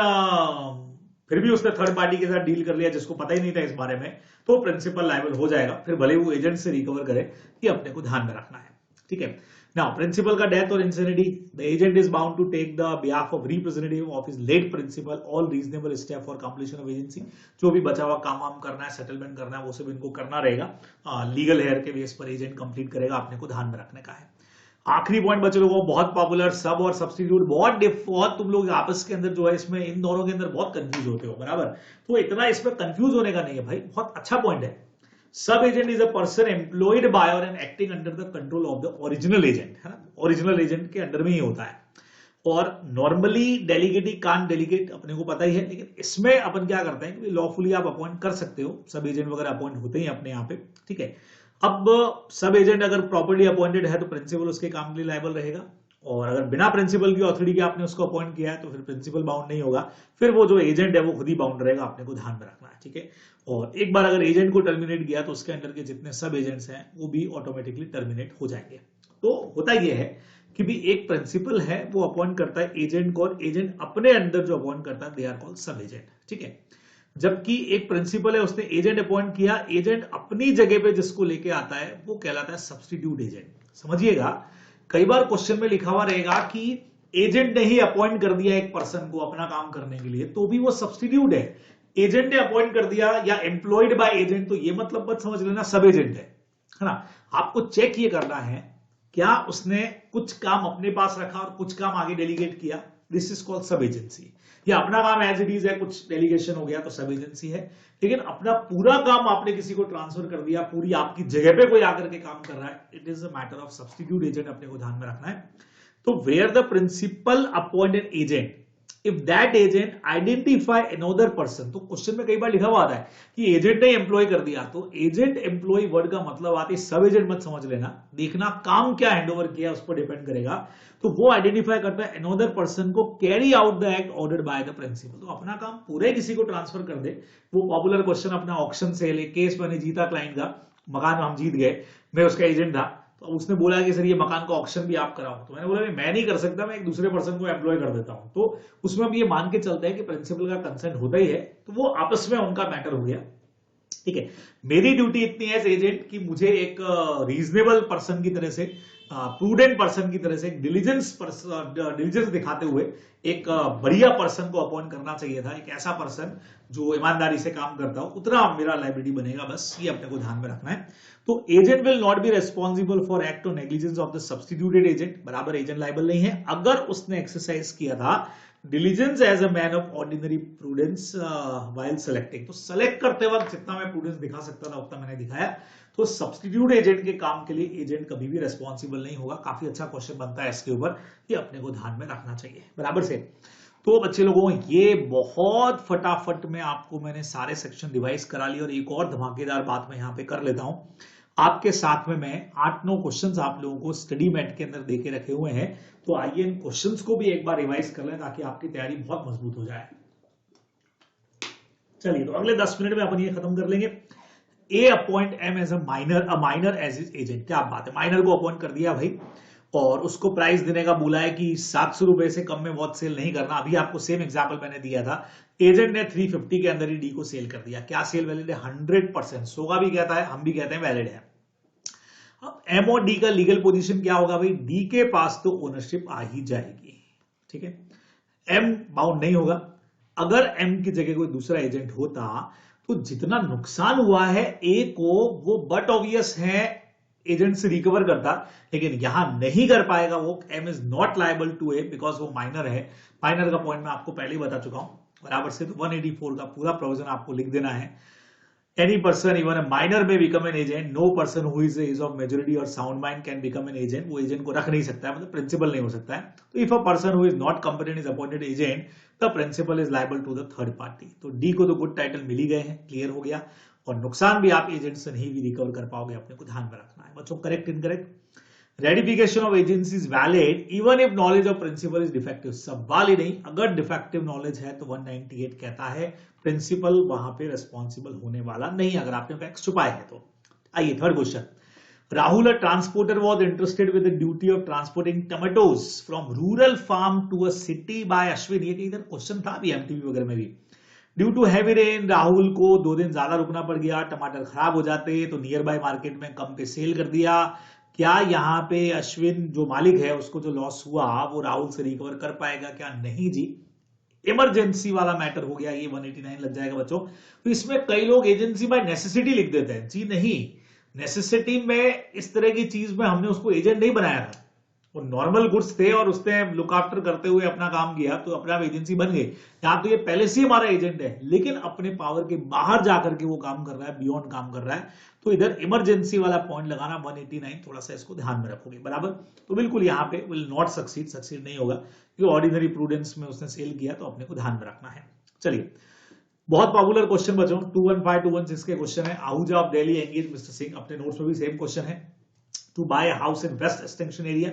फिर भी उसने थर्ड पार्टी के साथ डील कर लिया जिसको पता ही नहीं था इस बारे में, तो प्रिंसिपल लायबल हो जाएगा, फिर भले वो एजेंट से रिकवर करे, ये अपने को ध्यान में रखना है। ठीक है नाउ, प्रिंसिपल का डेथ और insanity, the agent is bound to take the behalf of representative of his late principal all reasonable step for completion of agency. जो भी बचा हुआ काम वाम करना है, सेटलमेंट करना है, वो सब इनको करना रहेगा, लीगल हेयर के बेस पर एजेंट कंप्लीट करेगा, अपने को ध्यान में रखने का है। आखिरी पॉइंट बच्चे लोगों, बहुत पॉपुलर, सब और सब्स्टिट्यूट, बहुत तुम लोग आपस के अंदर जो है इसमें इन दोनों के अंदर बहुत कंफ्यूज होते हो, बराबर। तो इतना इसमें कंफ्यूज होने का नहीं है भाई, बहुत अच्छा पॉइंट है। Sub agent is a person employed by और and acting under the control of the original agent, है ना, ओरिजिनल एजेंट के अंडर में ही होता है। और normally delegate he can't delegate, अपने को पता ही है, लेकिन इसमें अपन क्या करते हैं कि लॉफुली आप अपॉइंट कर सकते हो, सब एजेंट वगैरह अपॉइंट होते ही अपने यहाँ पे। ठीक है, अब सब एजेंट अगर प्रॉपर्ली अपॉइंटेड है तो प्रिंसिपल उसके काम के लिए लायबल रहेगा, और अगर बिना प्रिंसिपल की ऑथोरिटी के आपने उसको अपॉइंट किया है तो फिर प्रिंसिपल बाउंड नहीं होगा, फिर वो जो एजेंट है वो खुद ही बाउंड रहेगा, अपने को ध्यान में रखना है। ठीक है, और एक बार अगर एजेंट को टर्मिनेट किया तो उसके अंडर के जितने सब एजेंट्स हैं वो भी ऑटोमेटिकली टर्मिनेट हो जाएंगे। तो होता यह है कि भी एक प्रिंसिपल है वो अपॉइंट करता है एजेंट को, और एजेंट अपने अंदर जो अपॉइंट करता है दे आर कॉल्ड सब एजेंट। ठीक है, जबकि एक प्रिंसिपल है उसने एजेंट अपॉइंट किया, एजेंट अपनी जगह पे जिसको लेके आता है वो कहलाता है सब्स्टिट्यूट एजेंट। समझिएगा, कई बार क्वेश्चन में लिखा हुआ रहेगा कि एजेंट ने ही अपॉइंट कर दिया एक पर्सन को अपना काम करने के लिए, तो भी वो सब्स्टिट्यूट है। एजेंट ने अपॉइंट कर दिया या एम्प्लॉयड बाय एजेंट, तो ये मतलब मत समझ लेना सब एजेंट है ना। आपको चेक ये करना है क्या उसने कुछ काम अपने पास रखा और कुछ काम आगे डेलीगेट किया, दिस इज कॉल्ड सब एजेंसी। या अपना काम एज इट इज है, कुछ डेलीगेशन हो गया तो सब एजेंसी है, लेकिन अपना पूरा काम आपने किसी को ट्रांसफर कर दिया, पूरी आपकी जगह पे कोई आकर के काम कर रहा है, it is a matter of substitute agent, अपने को ध्यान में रखना है। तो where the principal appointed agent, if that agent identify another person, तो क्वेश्चन में कई बार लिखा हुआ आता है कि एजेंट ने एम्प्लॉय कर दिया, तो एजेंट एम्प्लॉय वर्ड का मतलब आती है सब एजेंट मत समझ लेना, देखना काम क्या हैंडओवर किया उस पर डिपेंड करेगा। तो वो आइडेंटिफाई करता है अनदर पर्सन को carry out the act ordered by the principal, तो अपना काम पूरे किसी को ट्रांसफर कर दे। वो पॉपुलर क्वेश्चन अपना ऑक्शन सेल, एक केस मैंने जीता क्लाइंट का, मकान हम जीत गए, मैं उसका एजेंट था, तो उसने बोला कि सर ये मकान का ऑक्शन भी आप कराओ, तो मैंने बोला मैं नहीं कर सकता, मैं एक दूसरे पर्सन को एम्प्लॉय कर देता हूं। तो उसमें भी ये मान के चलते हैं कि प्रिंसिपल का कंसेंट होता ही है, तो वो आपस में उनका मैटर हो गया। ठीक है। मेरी ड्यूटी इतनी है एज एजेंट कि मुझे एक रीजनेबल पर्सन की तरह से, प्रूडेंट पर्सन की तरह से, डिलीजेंस दिखाते हुए एक बढ़िया पर्सन को अपॉइंट करना चाहिए था, एक ऐसा पर्सन जो ईमानदारी से काम करता हो, उतना मेरा लाइबिलिटी बनेगा, बस ये अपने को ध्यान में रखना है। तो agent will not be responsible for act और negligence of the substituted agent, बराबर एजेंट लाइबल नहीं है अगर उसने एक्सरसाइज किया था diligence as a man of ordinary prudence while selecting. तो सेलेक्ट करते वक्त जितना मैं प्रूडेंस दिखा सकता था उतना मैंने दिखाया। तो सब्स्टिट्यूट एजेंट के काम के लिए एजेंट कभी भी रेस्पॉन्सिबल नहीं होगा। काफी अच्छा क्वेश्चन बनता है इसके ऊपर, ये अपने को ध्यान में रखना चाहिए, बराबर से। तो बच्चे लोगों, ये बहुत फटाफट में आपको मैंने सारे सेक्शन रिवाइज करा लिए, और एक और धमाकेदार बात मैं यहां पे कर लेता हूं आपके साथ में। मैं 8-9 क्वेश्चंस आप लोगों को स्टडी मैट के अंदर देके रखे हुए हैं, तो आइए इन क्वेश्चंस को भी एक बार रिवाइज कर लें ताकि आपकी तैयारी बहुत मजबूत हो जाए। चलिए, तो अगले 10 मिनट में अपन ये खत्म कर लेंगे। A appoint M as a minor as is agent. क्या बात है, माइनर को अपॉइंट कर दिया भाई, और उसको प्राइस देने का बोला है कि 700 रुपए से कम में बहुत सेल नहीं करना। अभी आपको सेम एग्जांपल मैंने दिया था, एजेंट ने 350 के अंदर ही डी को सेल कर दिया। क्या सेल वैलिड है? 100%। सोगा भी कहता है, हम भी कहते हैं वैलिड है। अब एम और डी का लीगल पोजीशन क्या होगा भाई? डी के पास तो ओनरशिप आ ही जाएगी, ठीक है, एम बाउंड नहीं होगा। अगर एम की जगह कोई दूसरा एजेंट होता तो जितना नुकसान हुआ है ए को, वो बट ऑब्वियस है एजेंट से रिकवर करता, लेकिन यहां नहीं कर पाएगा वो। M is not liable to A because वो माइनर है। माइनर का पॉइंट मैं आपको पहले ही बता चुका हूं, बराबर से। तो 184 का पूरा प्रोविजन आपको लिख देना है। Any person even a minor may become an agent, no person who is age of majority और sound mind can become an agent. वो एजेंट को रख नहीं सकता है, मतलब प्रिंसिपल नहीं हो सकता है। तो if a person who is not competent is appointed agent, the principal is liable to the third party. तो डी को तो गुड टाइटल मिल ही गए हैं, क्लियर हो गया, और नुकसान भी आप एजेंट से नहीं भी रिकवर कर पाओगे, अपने को ध्यान में रखना है बच्चों। Correct incorrect? Ratification of agency is valid even if knowledge of principal is defective. सवाल ही नहीं, अगर डिफेक्टिव नॉलेज है तो 198 कहता है प्रिंसिपल वहां पे रेस्पॉन्सिबल होने वाला नहीं, अगर आपने फैक्ट्स छुपाए हैं तो। आइए third question. Rahul, a transporter, was interested with the duty of transporting tomatoes from rural farm to a city by Ashwin। ये इधर क्वेश्चन था अभी एमटीवी वगैरह में भी। Due to heavy rain Rahul को 2 दिन ज्यादा रुकना पड़ गया, टमाटर खराब हो जाते तो नियर बाय मार्केट में कम पे सेल कर दिया। क्या यहाँ पे अश्विन जो मालिक है उसको जो लॉस हुआ वो राहुल से रिकवर कर पाएगा? क्या नहीं जी, इमरजेंसी वाला मैटर हो गया, ये 189 लग जाएगा बच्चों। तो इसमें कई लोग एजेंसी बाय नेसेसिटी लिख देते हैं। जी नहीं, नेसेसिटी में इस तरह की चीज में हमने उसको एजेंट नहीं बनाया था, वो नॉर्मल गुड्स थे और उसने लुक आफ्टर करते हुए अपना काम किया तो अपने आप एजेंसी बन गई। यहां तो ये पहले से ही हमारा एजेंट है, लेकिन अपने पावर के बाहर जाकर के वो काम कर रहा है, बियॉन्ड काम कर रहा है। तो इधर इमरजेंसी वाला पॉइंट लगाना 189, थोड़ा सा इसको ध्यान में रखोगे, बराबर। तो बिल्कुल यहाँ पे विल नॉट सक्सीड नहीं होगा, क्योंकि ऑर्डिनरी प्रूडेंस में उसने सेल किया, तो अपने को ध्यान में रखना है। चलिए, बहुत पॉपुलर क्वेश्चन बच्चों, 215-216 के क्वेश्चन है। Ahuja of Delhi engage mister Singh, अपने नोट्स में भी सेम क्वेश्चन है। To buy house in West Extension area,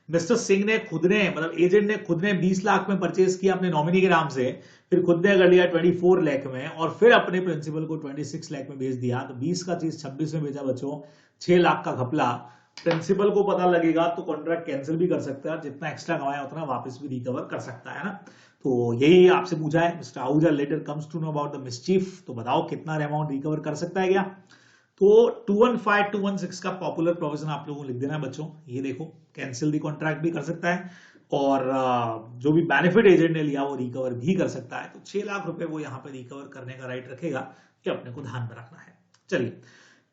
mister Singh ने खुद ने, मतलब एजेंट ने खुद ने 20 लाख में परचेज किया अपने नॉमिनी के नाम से, फिर खुद ने कर लिया 24 लाख में, और फिर अपने प्रिंसिपल को 26 लाख में बेच दिया। तो 20 का चीज 26 में बेचा बच्चों, 6 लाख का घपला। प्रिंसिपल को पता लगेगा तो कॉन्ट्रैक्ट कैंसिल भी कर सकता है, जितना एक्स्ट्रा कमाया उतना वापस भी रिकवर कर सकता है ना। तो यही आपसे पूछा है। Mister Ahuja later comes to know about the mischief, तो बताओ कितना अमाउंट रिकवर कर सकता है क्या? तो 215-216 का पॉपुलर प्रोविजन आप लोगों को लिख देना है बच्चों। ये देखो, कैंसिल दी कॉन्ट्रैक्ट भी कर सकता है, और जो भी बेनिफिट एजेंट ने लिया वो रिकवर भी कर सकता है। तो 6 लाख रुपए वो यहाँ पे रिकवर करने का राइट रखेगा, ये अपने को ध्यान में रखना है। चलिए,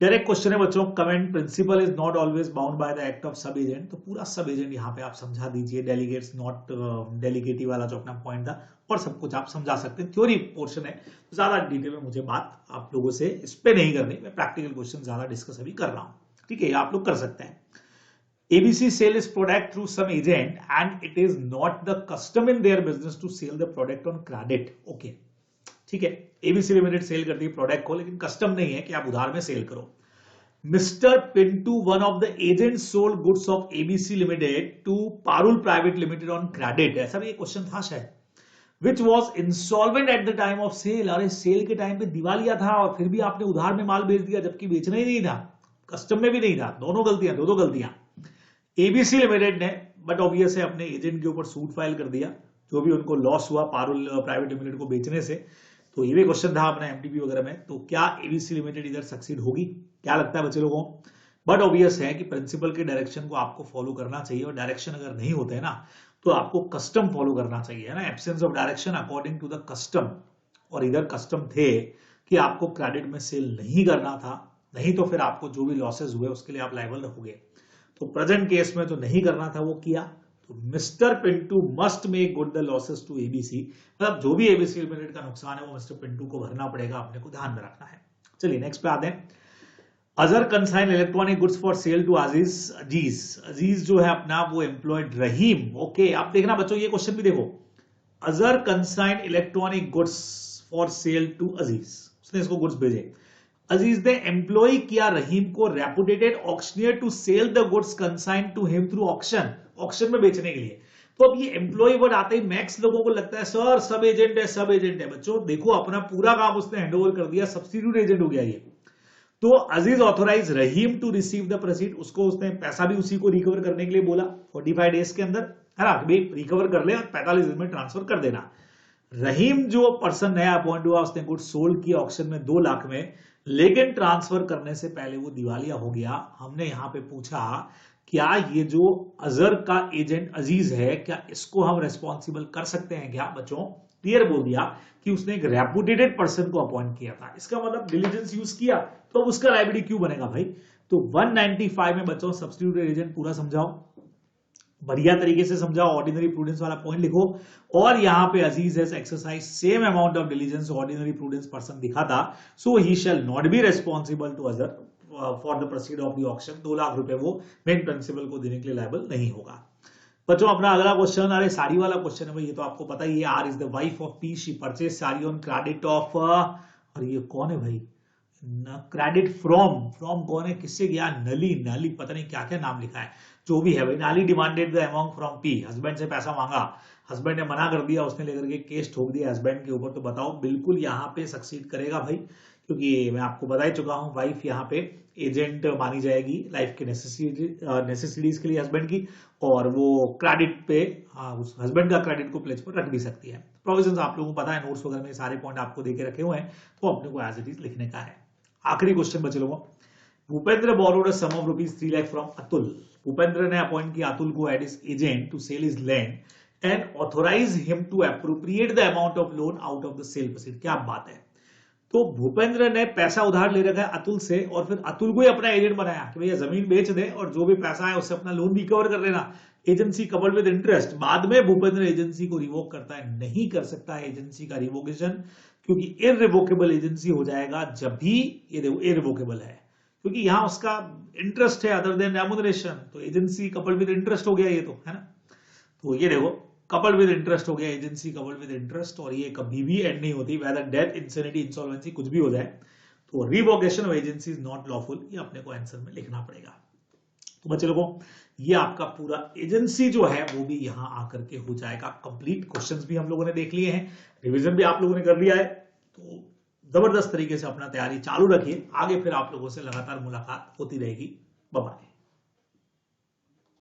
डायरेक्ट क्वेश्चन है बच्चों। Comment, principal is not always bound by the act of sub agent. तो पूरा सब एजेंट यहाँ पे आप समझा दीजिए, डेलीगेट्स नॉट डेलीगेटिव वाला जो अपना पॉइंट था, और सब कुछ आप समझा सकते हैं। थ्योरी पोर्शन है, ज्यादा डिटेल में मुझे बात आप लोगों से इस पे नहीं करनी, मैं प्रैक्टिकल क्वेश्चन ज्यादा डिस्कस अभी कर रहा हूं, ठीक है, आप लोग कर सकते हैं। ABC sell its product through some agent and it is not the custom in their business to sell the product on credit. Okay, ठीक है, ABC लिमिटेड सेल करती है प्रोडक्ट को, लेकिन कस्टम नहीं है कि आप उधार में सेल करो। Mister Pintu, one of the agent, sold goods of ABC limited to Parul private limited on credit. ऐसा भी एक क्वेश्चन था शायद। Which was insolvent at the time of sale. अरे सेल के टाइम पे दिवालिया था और फिर भी आपने उधार में माल बेच दिया, जबकि बेचना ही नहीं था, कस्टम में भी नहीं था। दोनों गलतियां, दो गलतियां। ABC लिमिटेड ने बट ऑब्वियस है अपने एजेंट के ऊपर सूट फाइल कर दिया, जो भी उनको लॉस हुआ पारुल प्राइवेट लिमिटेड को बेचने से। तो ये भी क्वेश्चन था अपना एमटीपी वगैरह में। तो क्या एबीसी लिमिटेड इधर सक्सीड होगी, क्या लगता है बच्चे लोगों को? बट ऑब्वियस है कि प्रिंसिपल के डायरेक्शन को आपको फॉलो करना चाहिए, और डायरेक्शन अगर नहीं होते हैं ना तो आपको कस्टम फॉलो करना चाहिए, है ना, absence of direction according to the custom. और इधर कस्टम थे कि आपको क्रेडिट में सेल नहीं करना था, नहीं तो फिर आपको जो भी लॉसेस हुए उसके लिए आप लायबल रहोगे। तो प्रेजेंट केस में जो नहीं करना था वो किया, तो mister Pintu must make good the losses to ABC, मतलब जो भी एबीसी लिमिटेड का नुकसान है वो मिस्टर पिंटू को भरना पड़ेगा, अपने को ध्यान में रखना है। चलिए नेक्स्ट पे आते हैं। Azar consign electronic goods for sale to Aziz. Aziz जो है अपना वो एम्प्लॉयड रहीम। ओके, आप देखना बच्चों ये क्वेश्चन भी देखो, Azar consign electronic goods for sale to Aziz, उसने इसको गुड्स भेजे, अजीज ने एम्प्लॉय किया रहीम को reputed auctioneer to sell the goods consign to him through auction, auction में बेचने के लिए। तो अब ये एम्प्लॉय वर्ड आते ही मैक्स लोगों को लगता है सर सब एजेंट है, सब एजेंट है। बच्चों देखो अपना पूरा काम उसने हैंडओवर कर दिया, सब्स्टिट्यूट एजेंट हो गया ये। तो Aziz authorise Rahim to receive the proceed, उसको उसने पैसा भी उसी को रिकवर करने के लिए बोला 45 डेज के अंदर, है ना, भाई रिकवर कर ले और 45 दिन में ट्रांसफर कर देना। रहीम जो पर्सन नया अपॉइंट हुआ उसने गुड सोल्ड किया ऑक्शन में 2 लाख में, लेकिन ट्रांसफर करने से पहले वो दिवालिया हो गया। हमने यहां पे पूछा क्या ये जो अजर का एजेंट अजीज है क्या इसको हम रेस्पॉन्सिबल कर सकते हैं क्या? बच्चों क्लियर बोल दिया कि उसने एक रेपुटेटेड पर्सन को अपॉइंट किया था, इसका मतलब डिलीजेंस यूज किया, तो अब उसका लायबिलिटी क्यों बनेगा भाई? तो 195 में बच्चों सब्स्टिट्यूट एजेंट पूरा समझाओ, बढ़िया तरीके से समझाओ, ऑर्डिनरी प्रूडेंस वाला पॉइंट लिखो, और यहां पे Aziz has exercise same amount of diligence ordinary prudence person दिखा था, so he shall not be responsible to Azar for the proceed of the auction. 2 lakh रुपए वो मेन प्रिंसिपल को देने के लिए लायबल नहीं होगा। बच्चों अपना अगला क्वेश्चन, अरे साड़ी वाला क्वेश्चन है भाई, ये तो आपको पता ही है। R is the wife of P, she purchase sari on credit of, और ये कौन है भाई? क्रेडिट फ्रॉम, फ्रॉम कौन है, किससे गया? नली, नली पता नहीं क्या क्या नाम लिखा है, जो भी है भाई। नाली demanded the amount from P, husband से पैसा मांगा, हस्बैंड ने मना कर दिया, उसने लेकर के केस ठोक दिया हस्बैंड के ऊपर। तो बताओ बिल्कुल यहाँ पे सक्सीड करेगा भाई, क्योंकि मैं आपको बता ही चुका हूं वाइफ यहाँ पे एजेंट मानी जाएगी लाइफ के नेसेसिटीज के लिए हस्बैंड की, और वो क्रेडिट पे उस हस्बैंड का क्रेडिट को प्लेज पर रख भी सकती है। प्रोविजंस आप लोगों को पता है, नोट्स वगैरह में सारे पॉइंट आपको देके रखे हुए हैं, तो अपने को एज इट इज लिखने का है। आखिरी क्वेश्चन बचे लोगों, Bhupendra borrowed sum of ₹3 lakh from Atul. Bhupendra ने अपॉइंट किया अतुल को as agent to sell his land and authorise him to appropriate the amount of loan out of the sale proceed. क्या बात है, तो भूपेंद्र ने पैसा उधार ले रखा है अतुल से, और फिर अतुल को ही अपना एजेंट बनाया कि भैया जमीन बेच दे और जो भी पैसा है उससे अपना लोन रिकवर कर लेना, एजेंसी कवर्ड विद इंटरेस्ट। बाद में भूपेंद्र एजेंसी को रिवोक करता है, नहीं कर सकता है एजेंसी का रिवोकेशन, क्योंकि इररिवोकेबल एजेंसी हो जाएगा जब भी ये देखो इररिवोकेबल है, क्योंकि यहां उसका इंटरेस्ट है अदर देन रेम्यूनरेशन, तो एजेंसी कपल्ड विद इंटरेस्ट हो गया ये, तो है ना। तो ये देखो कपल्ड विद इंटरेस्ट हो गया, एजेंसी कपल्ड विद इंटरेस्ट, और ये कभी भी एंड नहीं होती, वेदर डेथ, इंसेनिटी, इंसॉल्वेंसी कुछ भी हो जाए, तो revocation of agency is not lawful, ये अपने को आंसर में लिखना पड़ेगा। तो बच्चे लोगों ये आपका पूरा एजेंसी जो है वो भी यहां आकर के हो जाएगा कंप्लीट। क्वेश्चंस भी हम लोगों ने देख लिए हैं, रिवीजन भी आप लोगों ने कर लिया है, तो जबरदस्त तरीके से अपना तैयारी चालू रखिए, आगे फिर आप लोगों से लगातार मुलाकात होती रहेगी। Bye bye.